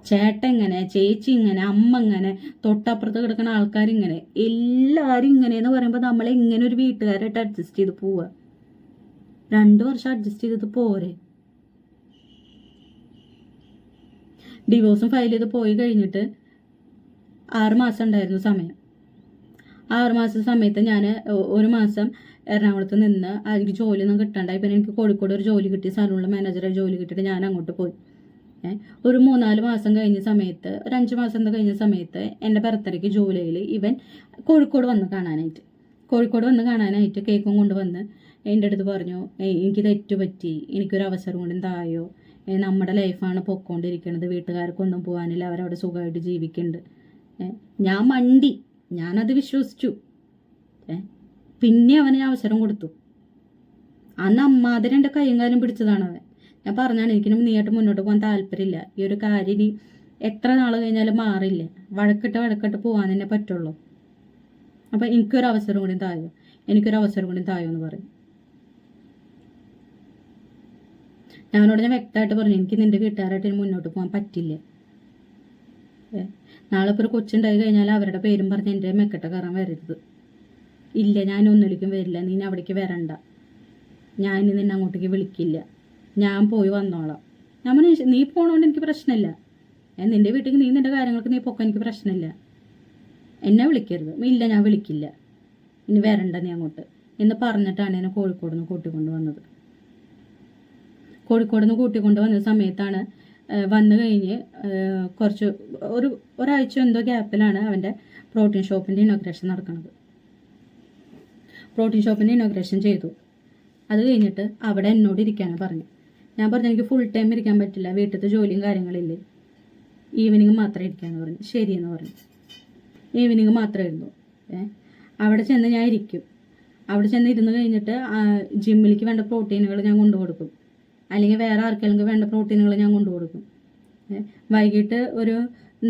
ചേട്ടൻ ഇങ്ങനെ, ചേച്ചി ഇങ്ങനെ, അമ്മ ഇങ്ങനെ, തൊട്ടപ്പുറത്ത് കിടക്കുന്ന ആൾക്കാരിങ്ങനെ, എല്ലാവരും ഇങ്ങനെയെന്ന് പറയുമ്പോൾ നമ്മളെങ്ങനെ ഒരു വീട്ടുകാരായിട്ട് അഡ്ജസ്റ്റ് ചെയ്ത് പോവുക? 2 വർഷം അഡ്ജസ്റ്റ് ചെയ്തത് പോരെ? ഡിവോഴ്സും ഫയൽ ചെയ്ത് പോയി കഴിഞ്ഞിട്ട് 6 മാസം ഉണ്ടായിരുന്നു സമയം. ആ 6 മാസം സമയത്ത് ഞാൻ 1 മാസം എറണാകുളത്ത് നിന്ന് എനിക്ക് ജോലിയൊന്നും കിട്ടണ്ടായി. പിന്നെ എനിക്ക് കോഴിക്കോട് ഒരു ജോലി കിട്ടി, സലൂണിലെ മാനേജറെ ജോലി കിട്ടിയിട്ട് ഞാൻ അങ്ങോട്ട് പോയി. ഒരു 3-4 മാസം കഴിഞ്ഞ സമയത്ത്, ഒരു 5 മാസം കഴിഞ്ഞ സമയത്ത് എൻ്റെ ബർത്ത്ഡേക്ക് ജൂലൈയിൽ ഇവൻ കോഴിക്കോട് വന്ന് കാണാനായിട്ട് കേക്കും കൊണ്ടുവന്ന് എൻ്റെ അടുത്ത് പറഞ്ഞു, എനിക്ക് തെറ്റുപറ്റി, എനിക്കൊരു അവസരം കൊണ്ടും തായോ, നമ്മുടെ ലൈഫാണ് പൊക്കോണ്ടിരിക്കുന്നത്, വീട്ടുകാർക്കൊന്നും പോകാനില്ല, അവരവിടെ സുഖമായിട്ട് ജീവിക്കുന്നുണ്ട്. ഞാൻ മണ്ടി, ഞാനത് വിശ്വസിച്ചു. പിന്നെ അവന് അവസരം കൊടുത്തു. അന്ന് അമ്മാതിരെ എൻ്റെ കൈയും കാലും പിടിച്ചതാണ് അവൻ. ഞാൻ പറഞ്ഞാണ്, എനിക്കിനും നീയായിട്ട് മുന്നോട്ട് പോകാൻ താല്പര്യമില്ല, ഈ ഒരു കാര്യം ഇനി എത്ര നാൾ കഴിഞ്ഞാലും മാറില്ല, വഴക്കിട്ട് പോകാൻ തന്നെ പറ്റുള്ളൂ, അപ്പം എനിക്കൊരു അവസരം കൂടി തായോ എന്ന് പറയും. ഞാൻ വ്യക്തമായിട്ട് പറഞ്ഞു, എനിക്ക് നിൻ്റെ വീട്ടുകാരായിട്ട് മുന്നോട്ട് പോകാൻ പറ്റില്ല. നാളെ ഇപ്പോൾ ഒരു കൊച്ചുണ്ടായി കഴിഞ്ഞാൽ അവരുടെ പേരും പറഞ്ഞ് എൻ്റെ മെക്കെട്ട കയറാൻ വരരുത്. ഇല്ല, ഞാൻ ഒന്നിലേക്കും വരില്ല, നീ അവിടേക്ക് വരണ്ട, ഞാൻ നിന്നെ അങ്ങോട്ടേക്ക് വിളിക്കില്ല, ഞാൻ പോയി വന്നോളാം. ഞാൻ പറഞ്ഞു, നീ പോകണോണ്ട് എനിക്ക് പ്രശ്നമില്ല, നിൻ്റെ വീട്ടിൽ നീ നിൻ്റെ കാര്യങ്ങൾക്ക് നീ പൊക്കാൻ എനിക്ക് പ്രശ്നമില്ല, എന്നെ വിളിക്കരുത്. ഇല്ല, ഞാൻ വിളിക്കില്ല, ഇനി വരണ്ട നീ അങ്ങോട്ട് എന്ന് പറഞ്ഞിട്ടാണ് എന്നെ കോഴിക്കോട് നിന്ന് കൂട്ടിക്കൊണ്ട് വന്ന സമയത്താണ് വന്നു കഴിഞ്ഞ് കുറച്ച് ഒരാഴ്ച എന്തോ ഗ്യാപ്പിലാണ് അവൻ്റെ പ്രോട്ടീൻ ഷോപ്പിൻ്റെ ഇനോഗ്രേഷൻ നടക്കുന്നത്. പ്രോട്ടീൻ ഷോപ്പിൻ്റെ ഇനോഗ്രേഷൻ ചെയ്തു. അത് കഴിഞ്ഞിട്ട് അവിടെ എന്നോട് ഇരിക്കാനാണ് പറഞ്ഞു. ഞാൻ പറഞ്ഞു എനിക്ക് ഫുൾ ടൈം ഇരിക്കാൻ പറ്റില്ല, വീട്ടിലത്തെ ജോലിയും കാര്യങ്ങളില്ലേ, ഈവനിങ് മാത്രമേ ഇരിക്കാമെന്ന് പറഞ്ഞു. ശരിയെന്ന് പറഞ്ഞു. ഈവനിങ് മാത്രമേ ഇരുന്നു. അവിടെ ചെന്ന് ഞാൻ ഇരിക്കും. അവിടെ ചെന്ന് ഇരുന്ന് കഴിഞ്ഞിട്ട് ജിമ്മിലേക്ക് വേണ്ട പ്രോട്ടീനുകൾ ഞാൻ കൊണ്ടുകൊടുക്കും, അല്ലെങ്കിൽ വേറെ ആർക്കെങ്കിലും വേണ്ട പ്രോട്ടീനുകൾ ഞാൻ കൊണ്ടുകൊടുക്കും. വൈകിട്ട് ഒരു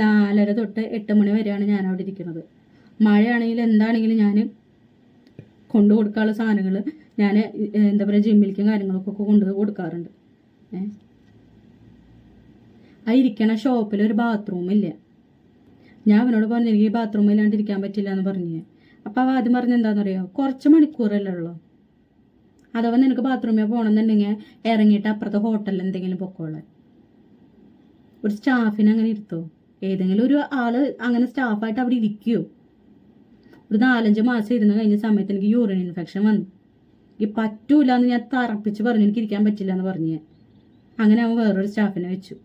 4:30 തൊട്ട് 8 മണി വരെയാണ് ഞാൻ അവിടെ ഇരിക്കുന്നത്. മഴയാണെങ്കിലും എന്താണെങ്കിലും ഞാൻ കൊണ്ടു കൊടുക്കാനുള്ള സാധനങ്ങൾ ഞാൻ എന്താ പറയുക ജിമ്മിലേക്കും കാര്യങ്ങളൊക്കെ കൊണ്ടു കൊടുക്കാറുണ്ട്. ആ ഇരിക്കണ ഷോപ്പിൽ ഒരു ബാത്റൂമില്ല. ഞാൻ അവനോട് പറഞ്ഞു എനിക്ക് ഈ ബാത്റൂമില്ലാണ്ട് ഇരിക്കാൻ പറ്റില്ല എന്ന് പറഞ്ഞു. അപ്പോൾ അവ ആദ്യം പറഞ്ഞ എന്താണെന്നറിയോ, കുറച്ച് മണിക്കൂറല്ലേ ഉള്ളൂ, അഥവാ നിനക്ക് ബാത്റൂമിൽ പോകണമെന്നുണ്ടെങ്കിൽ ഇറങ്ങിയിട്ട് അപ്പുറത്തെ ഹോട്ടലിൽ എന്തെങ്കിലും പൊക്കോളാം. ഒരു സ്റ്റാഫിനെ അങ്ങനെ ഇരുത്തോ? ഏതെങ്കിലും ഒരു ആള് അങ്ങനെ സ്റ്റാഫായിട്ട് അവിടെ ഇരിക്കുമോ? ഒരു 4-5 മാസം ഇരുന്ന് കഴിഞ്ഞ സമയത്ത് എനിക്ക് യൂറിൻ ഇൻഫെക്ഷൻ വന്നു. എനിക്ക് പറ്റൂല എന്ന് ഞാൻ തറപ്പിച്ച് പറഞ്ഞു, എനിക്ക് ഇരിക്കാൻ പറ്റില്ല എന്ന് പറഞ്ഞു. അങ്ങനെ അവൻ വേറൊരു സ്റ്റാഫിനെ വെച്ചു.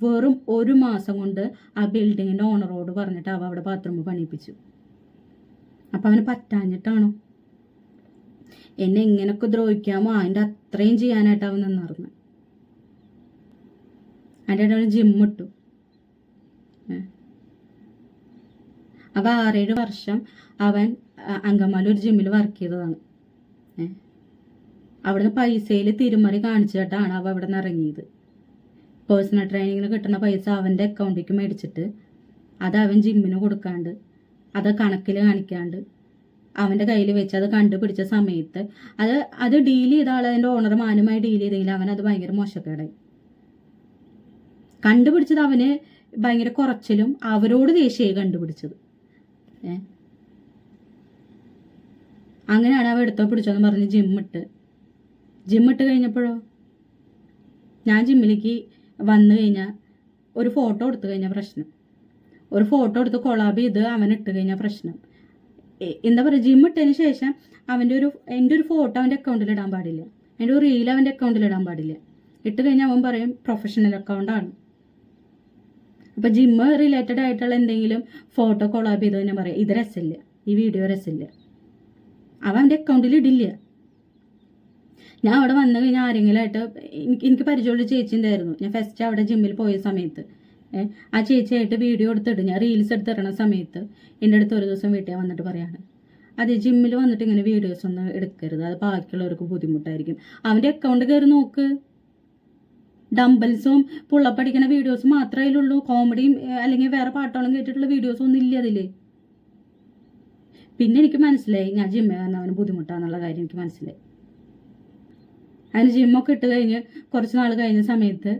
വെറും ഒരു മാസം കൊണ്ട് ആ ബിൽഡിങ്ങിൻ്റെ ഓണറോട് പറഞ്ഞിട്ട് അവ അവിടെ ബാത്റൂം പണിയിപ്പിച്ചു. അപ്പം അവന് പറ്റാഞ്ഞിട്ടാണോ? എന്നെ എങ്ങനെയൊക്കെ ദ്രോഹിക്കാമോ അതിൻ്റെ അത്രയും ചെയ്യാനായിട്ട് അവൻ നിന്നിറങ്ങി. അതിൻ്റെ ഇടയിൽ ജിമ്മിട്ടു. അപ്പോൾ 6-7 വർഷം അവൻ അങ്കമാലി ഒരു ജിമ്മിൽ വർക്ക് ചെയ്തതാണ്. അവിടുന്ന് പൈസയിൽ തിരുമറി കാണിച്ചിട്ടാണ് അവ അവിടെ നിന്ന് ഇറങ്ങിയത്. പേഴ്സണൽ ട്രെയിനിങ്ങിന് കിട്ടുന്ന പൈസ അവൻ്റെ അക്കൗണ്ടിലേക്ക് മേടിച്ചിട്ട് അത് അവൻ ജിമ്മിന് കൊടുക്കാണ്ട്, അത് കണക്കിൽ കാണിക്കാണ്ട് അവൻ്റെ കയ്യിൽ വെച്ച് അത് കണ്ടുപിടിച്ച സമയത്ത് അത് ഡീൽ ചെയ്ത ആൾ അതിൻ്റെ ഓണർ മാനുമായി ഡീൽ ചെയ്തെങ്കിൽ അവൻ അത് ഭയങ്കര മോശക്കേടായി. കണ്ടുപിടിച്ചത് അവന് ഭയങ്കര കുറച്ചിലും അവരോട് ദേഷ്യമായി കണ്ടുപിടിച്ചത്. അങ്ങനെയാണ് അവ എടുത്തോ പിടിച്ചോന്ന് പറഞ്ഞ് ജിമ്മിട്ട് കഴിഞ്ഞപ്പോഴോ ഞാൻ ജിമ്മിലേക്ക് വന്നു കഴിഞ്ഞാൽ ഒരു ഫോട്ടോ എടുത്തു കഴിഞ്ഞാൽ പ്രശ്നം, ഒരു ഫോട്ടോ എടുത്ത് കൊളാബ് ചെയ്ത് അവനിട്ട് കഴിഞ്ഞാൽ പ്രശ്നം. എന്താ പറയുക, ജിമ്മിട്ടതിന് ശേഷം എൻ്റെ ഒരു ഫോട്ടോ അവൻ്റെ അക്കൗണ്ടിൽ ഇടാൻ പാടില്ല, എൻ്റെ ഒരു റീൽ അവൻ്റെ അക്കൗണ്ടിൽ ഇടാൻ പാടില്ല. ഇട്ട് കഴിഞ്ഞാൽ അവൻ പറയും പ്രൊഫഷണൽ അക്കൗണ്ടാണ്. അപ്പോൾ ജിമ്മ് റിലേറ്റഡ് ആയിട്ടുള്ള എന്തെങ്കിലും ഫോട്ടോ കൊളാബ് ചെയ്ത് ഞാൻ പറയാം ഇത് രസമില്ല, ഈ വീഡിയോ രസമില്ല, അവൻ്റെ അക്കൗണ്ടിൽ ഇടില്ല. ഞാൻ അവിടെ വന്നു കഴിഞ്ഞാൽ ആരെങ്കിലും ആയിട്ട് എനിക്ക് പരിചയമുള്ള ചേച്ചി ഉണ്ടായിരുന്നു. ഞാൻ ഫസ്റ്റ് അവിടെ ജിമ്മിൽ പോയ സമയത്ത് ആ ചേച്ചിയായിട്ട് വീഡിയോ എടുത്തിട്ട് ഞാൻ റീൽസ് എടുത്തിടണ സമയത്ത് എൻ്റെ അടുത്ത് ഒരു ദിവസം വീട്ടിൽ വന്നിട്ട് പറയാണ്, അതെ ജിമ്മിൽ വന്നിട്ട് ഇങ്ങനെ വീഡിയോസ് ഒന്നും എടുക്കരുത്, അത് ബാക്കിയുള്ളവർക്ക് ബുദ്ധിമുട്ടായിരിക്കും. അവൻ്റെ അക്കൗണ്ട് കയറി നോക്ക്, ഡംബൽസും പുള്ളപ്പടിക്കണ വീഡിയോസ് മാത്രമേ അതിലുള്ളൂ, കോമഡിയും അല്ലെങ്കിൽ വേറെ പാട്ടോളം കേട്ടിട്ടുള്ള വീഡിയോസ് ഒന്നും ഇല്ല അതിൽ. പിന്നെ എനിക്ക് മനസ്സിലായി ഞാൻ ജിമ്മിൽ വന്ന അവന് ബുദ്ധിമുട്ടാന്നുള്ള കാര്യം എനിക്ക് മനസ്സിലായി. അതിന് ജിമ്മൊക്കെ ഇട്ട് കഴിഞ്ഞ് കുറച്ച് നാൾ കഴിഞ്ഞ സമയത്ത്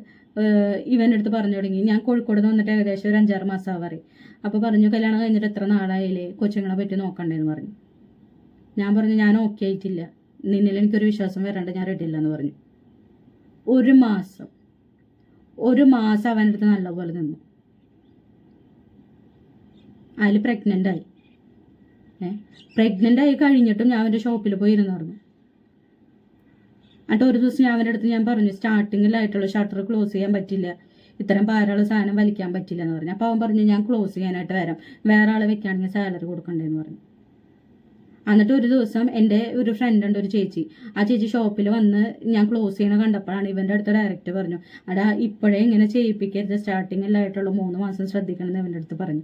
ഇവൻ്റെ അടുത്ത് പറഞ്ഞു തുടങ്ങി. ഞാൻ കോഴിക്കോട് നിന്ന് വന്നിട്ട് ഏകദേശം ഒരു 5-6 മാസം ആവാറി. അപ്പോൾ പറഞ്ഞു കല്യാണം കഴിഞ്ഞിട്ട് എത്ര നാളായാലേ, കൊച്ചുങ്ങളെ പറ്റി നോക്കണ്ടേന്ന് പറഞ്ഞു. ഞാൻ പറഞ്ഞു ഞാൻ ഓക്കെ ആയിട്ടില്ല, നിന്നിൽ എനിക്കൊരു വിശ്വാസം വരാണ്ട് ഞാൻ റെഡി ഇല്ലെന്ന് പറഞ്ഞു. ഒരു മാസം അവൻ്റെ അടുത്ത് നല്ലപോലെ നിന്നു. അതിൽ പ്രഗ്നൻ്റ് ആയി കഴിഞ്ഞിട്ടും ഞാൻ അവൻ്റെ ഷോപ്പിൽ പോയി ഇരുന്നായിരുന്നു. എന്നിട്ട് ഒരു ദിവസം ഞാൻ അവൻ്റെ അടുത്ത് ഞാൻ പറഞ്ഞു സ്റ്റാർട്ടിങ്ങിലായിട്ടുള്ള ഷട്ടർ ക്ലോസ് ചെയ്യാൻ പറ്റില്ല, ഇത്തരം ഭാരമുള്ള സാധനം വലിക്കാൻ പറ്റില്ല എന്ന് പറഞ്ഞു. അപ്പോൾ അവൻ പറഞ്ഞു ഞാൻ ക്ലോസ് ചെയ്യാനായിട്ട് വരാം, വേറെ ആളെ വെക്കുകയാണെങ്കിൽ സാലറി കൊടുക്കണ്ടേന്ന് പറഞ്ഞു. എന്നിട്ട് ഒരു ദിവസം എൻ്റെ ഒരു ഫ്രണ്ട് ഉണ്ട്, ഒരു ചേച്ചി, ആ ചേച്ചി ഷോപ്പിൽ വന്ന് ഞാൻ ക്ലോസ് ചെയ്യണ കണ്ടപ്പോഴാണ് ഇവൻ്റെ അടുത്ത് ഡയറക്റ്റ് പറഞ്ഞു അടാ ഇപ്പോഴേ ഇങ്ങനെ ചെയ്യിപ്പിക്കരുത്, സ്റ്റാർട്ടിങ്ങിലായിട്ടുള്ള 3 മാസം ശ്രദ്ധിക്കണം എന്ന് ഇവൻ്റെ അടുത്ത് പറഞ്ഞു.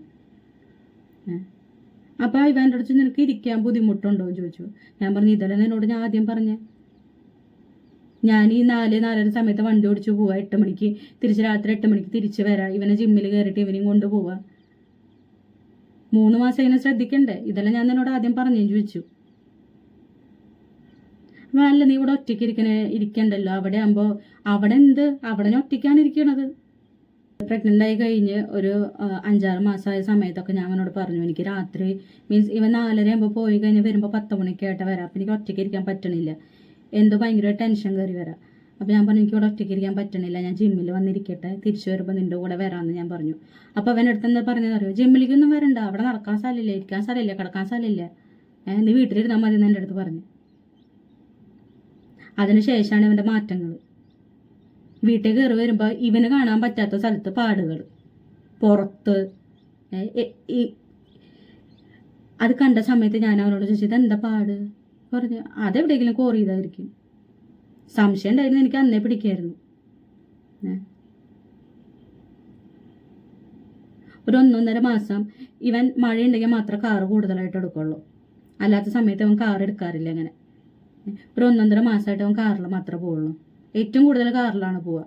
അപ്പോൾ ഇവൻ്റെ അടുത്ത് നിനക്ക് ഇരിക്കാൻ ബുദ്ധിമുട്ടുണ്ടോ എന്ന് ചോദിച്ചു. ഞാൻ പറഞ്ഞു ഇതല്ലേ എന്നോട് ഞാൻ ആദ്യം പറഞ്ഞേ, ഞാൻ ഈ 4-4:30 സമയത്ത് വണ്ടി ഓടിച്ച് പോവാ, 8 മണിക്ക് തിരിച്ച് രാത്രി 8 മണിക്ക് തിരിച്ച് വരാം, ഇവനെ ജിമ്മിൽ കയറിയിട്ട് ഇവനെയും കൊണ്ട് പോവാ, 3 മാസം ഇങ്ങനെ ശ്രദ്ധിക്കണ്ടേ, ഇതെല്ലാം ഞാൻ എന്നോട് ആദ്യം പറഞ്ഞു ചോദിച്ചു. അപ്പം അല്ല നീ ഇവിടെ ഒറ്റയ്ക്ക് ഇരിക്കണ്ടല്ലോ, അവിടെ ആകുമ്പോൾ അവിടെ ഞാൻ ഒറ്റയ്ക്കാണ് ഇരിക്കണത്. പ്രഗ്നൻ്റ് ആയി കഴിഞ്ഞ് ഒരു 5-6 മാസമായ സമയത്തൊക്കെ ഞാൻ അവനോട് പറഞ്ഞു എനിക്ക് രാത്രി മീൻസ് ഇവൻ 4:30 ആകുമ്പോൾ പോയി കഴിഞ്ഞ് വരുമ്പോൾ 10 മണിക്കായിട്ട് വരാം, അപ്പം എനിക്ക് ഒറ്റയ്ക്ക് ഇരിക്കാൻ പറ്റണില്ല, എന്തോ ഭയങ്കര ടെൻഷൻ കയറി വരാം. അപ്പോൾ ഞാൻ പറഞ്ഞു എനിക്ക് ഇവിടെ ഒറ്റയ്ക്ക് ഇരിക്കാൻ പറ്റണില്ല, ഞാൻ ജിമ്മിൽ വന്നിരിക്കട്ടെ, തിരിച്ചു വരുമ്പോൾ നിൻ്റെ കൂടെ വരാമെന്ന് ഞാൻ പറഞ്ഞു. അപ്പോൾ അവനടുത്ത് എന്താ പറഞ്ഞതെന്ന് അറിയോ, ജിമ്മിലേക്കൊന്നും വരണ്ട, അവിടെ നടക്കാൻ സ്ഥലമില്ല, ഇരിക്കാൻ സ്ഥലമില്ല, കിടക്കാൻ സ്ഥലമില്ല, നീ വീട്ടിലിരുന്നാൽ മതി എന്ന് എൻ്റെ അടുത്ത് പറഞ്ഞു. അതിനുശേഷമാണ് ഇവൻ്റെ മാറ്റങ്ങൾ. വീട്ടിൽ കയറി വരുമ്പോൾ ഇവന് കാണാൻ പറ്റാത്ത സ്ഥലത്ത് പാടുകൾ, പുറത്ത് അത് കണ്ട സമയത്ത് ഞാൻ അവനോട് ചോദിച്ചത് എന്താ പാട് പറഞ്ഞു, അതെവിടെയെങ്കിലും കോറി ചെയ്തായിരിക്കും. സംശയം ഉണ്ടായിരുന്നു, എനിക്ക് അന്നേ പിടിക്കായിരുന്നു. ഒരു 1.5 മാസം ഇവൻ മഴയുണ്ടെങ്കിൽ മാത്രമേ കാറ് കൂടുതലായിട്ട് എടുക്കുള്ളൂ, അല്ലാത്ത സമയത്ത് അവൻ കാർ എടുക്കാറില്ല. അങ്ങനെ ഒരു 1.5 മാസമായിട്ട് അവൻ കാറിൽ മാത്രമേ പോവുള്ളൂ. ഏറ്റവും കൂടുതൽ കാറിലാണ് പോവുക.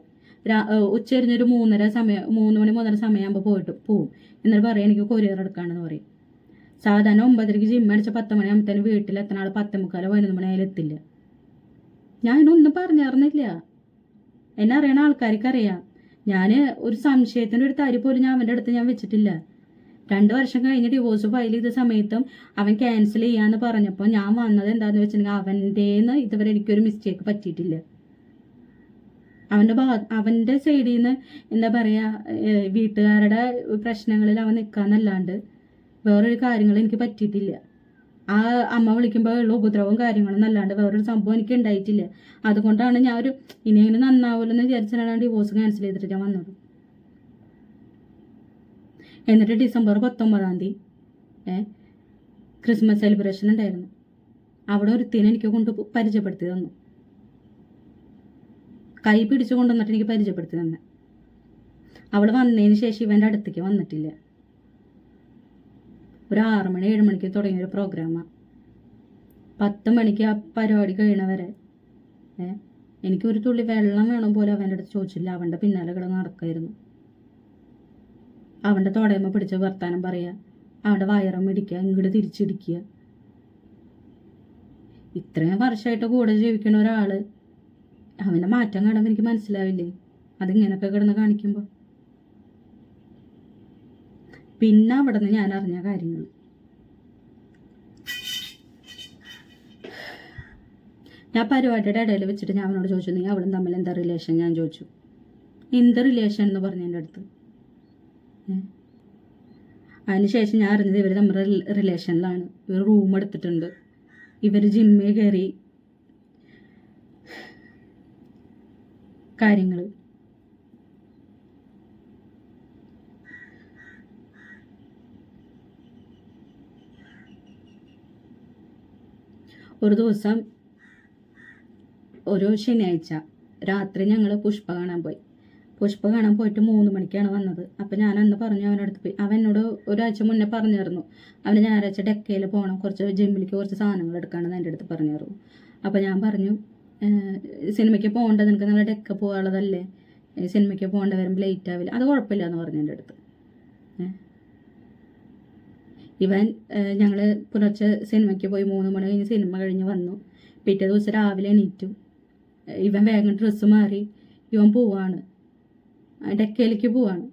ഉച്ചരിഞ്ഞൊരു 3 മണി 3:30 സമയമാകുമ്പോൾ പോവും. എന്നിട്ട് പറയാം എനിക്ക് കൊറിയർ എടുക്കാണെന്ന് പറയും. സാധാരണ 9:30 ജിമ്മ് അടിച്ച 10 മണിയാകുമ്പോഴത്തേനും വീട്ടിലെത്തണ ആൾ 10:45 11 മണിയായാലും എത്തില്ല. ഞാൻ ഇതിനൊന്നും പറഞ്ഞറിഞ്ഞില്ല. എന്നെ അറിയണ ആൾക്കാർക്ക് അറിയാം. ഞാൻ ഒരു സംശയത്തിൻ്റെ ഒരു തരി പോലും ഞാൻ അവൻ്റെ അടുത്ത് ഞാൻ വെച്ചിട്ടില്ല. 2 വർഷം കഴിഞ്ഞ് ഡിവോഴ്സ് ഫയൽ ചെയ്ത സമയത്തും അവൻ ക്യാൻസൽ ചെയ്യാന്ന് പറഞ്ഞപ്പോൾ ഞാൻ വന്നത് എന്താണെന്ന് വെച്ചിട്ടുണ്ടെങ്കിൽ അവൻ്റെന്ന് ഇതുവരെ എനിക്കൊരു മിസ്റ്റേക്ക് പറ്റിയിട്ടില്ല. അവൻ്റെ സൈഡിൽ നിന്ന് എന്താ പറയുക, വീട്ടുകാരുടെ പ്രശ്നങ്ങളിൽ അവൻ നിൽക്കാന്നല്ലാണ്ട് വേറൊരു കാര്യങ്ങൾ എനിക്ക് പറ്റിയിട്ടില്ല. ആ അമ്മ വിളിക്കുമ്പോൾ ഉള്ള ഉപദ്രവവും കാര്യങ്ങളും അല്ലാണ്ട് വേറൊരു സംഭവം എനിക്ക് ഉണ്ടായിട്ടില്ല. അതുകൊണ്ടാണ് ഞാൻ ഇനിയെങ്കിലും നന്നാവുമല്ലോ വിചാരിച്ചാണ് ഡിവോഴ്സ് ക്യാൻസൽ ചെയ്തിട്ട് ഞാൻ വന്നത്. എന്നിട്ട് ഡിസംബർ 19 ക്രിസ്മസ് സെലിബ്രേഷൻ ഉണ്ടായിരുന്നു. അവിടെ ഒരുത്തിനെ എനിക്ക് കൊണ്ട് പരിചയപ്പെടുത്തി തന്നു. കൈ പിടിച്ചു കൊണ്ടുവന്നിട്ട് എനിക്ക് പരിചയപ്പെടുത്തി തന്നെ. അവൾ വന്നതിന് ശേഷം ഇവൻ്റെ അടുത്തേക്ക് വന്നിട്ടില്ല. ഒരു 6 മണി 7 മണിക്ക് തുടങ്ങിയൊരു പ്രോഗ്രാമാണ്. 10 മണിക്ക് ആ പരിപാടി കഴിയണവരെ എനിക്കൊരു തുള്ളി വെള്ളം വേണം പോലെ അവൻ്റെ അടുത്ത് ചോദിച്ചില്ല. അവൻ്റെ പിന്നാലെ കിടന്ന് നടക്കായിരുന്നു. അവൻ്റെ തോടയമ്മ പിടിച്ച് വർത്താനം പറയുക, അവൻ്റെ വയറും ഇടിക്കുക, ഇങ്ങോട്ട് തിരിച്ചിടിക്കുക. ഇത്രയും വർഷമായിട്ട് കൂടെ ജീവിക്കുന്ന ഒരാൾ അവൻ്റെ മാറ്റം കാണുമ്പോൾ എനിക്ക് മനസ്സിലാവില്ലേ അതിങ്ങനൊക്കെ കിടന്ന് കാണിക്കുമ്പോൾ. പിന്നെ അവിടെ നിന്ന് ഞാൻ അറിഞ്ഞ കാര്യങ്ങൾ ഞാൻ പരിപാടിയുടെ ഇടയിൽ വെച്ചിട്ട് ഞാൻ അവനോട് ചോദിച്ചു, നീ അവളും തമ്മിൽ എന്താ റിലേഷൻ? ഞാൻ ചോദിച്ചു, എന്ത് റിലേഷൻ എന്ന് പറഞ്ഞു എൻ്റെ അടുത്ത്. അതിനുശേഷം ഞാൻ അറിഞ്ഞത് ഇവർ നമ്മുടെ റിലേഷനിലാണ്. ഇവർ റൂം എടുത്തിട്ടുണ്ട്, ഇവർ ജിമ്മിൽ കയറി കാര്യങ്ങൾ. ഒരു ദിവസം ഒരു ശനിയാഴ്ച രാത്രി ഞങ്ങൾ പുഷ്പ കാണാൻ പോയി. പുഷ്പ കാണാൻ പോയിട്ട് 3 മണിക്കാണ് വന്നത്. അപ്പം ഞാൻ അന്ന് പറഞ്ഞു അവനടുത്ത് പോയി. അവൻ എന്നോട് ഒരാഴ്ച മുന്നേ പറഞ്ഞിരുന്നു അവന് ഞായറാഴ്ച ഡെക്കയിൽ പോകണം, കുറച്ച് ജിമ്മിലേക്ക് കുറച്ച് സാധനങ്ങൾ എടുക്കാണെന്ന് എൻ്റെ അടുത്ത് പറഞ്ഞിരുന്നു. അപ്പോൾ ഞാൻ പറഞ്ഞു, സിനിമയ്ക്ക് പോകേണ്ടത് നിനക്ക് നല്ല ഡെക്ക പോകാനുള്ളതല്ലേ, സിനിമയ്ക്ക് പോകേണ്ട വരുമ്പോൾ ലേറ്റ് ആവില്ല, അത് കുഴപ്പമില്ല എന്ന് പറഞ്ഞു എൻ്റെ അടുത്ത്. ഇവൻ ഞങ്ങൾ പുലർച്ചെ സിനിമയ്ക്ക് പോയി 3 മണി കഴിഞ്ഞ് സിനിമ കഴിഞ്ഞ് വന്നു. പിറ്റേ ദിവസം രാവിലെ എണീറ്റു. ഇവൻ വേഗം ഡ്രസ്സ് മാറി ഇവൻ പോവാണ്, ഡെക്കയിലേക്ക് പോവാണ്.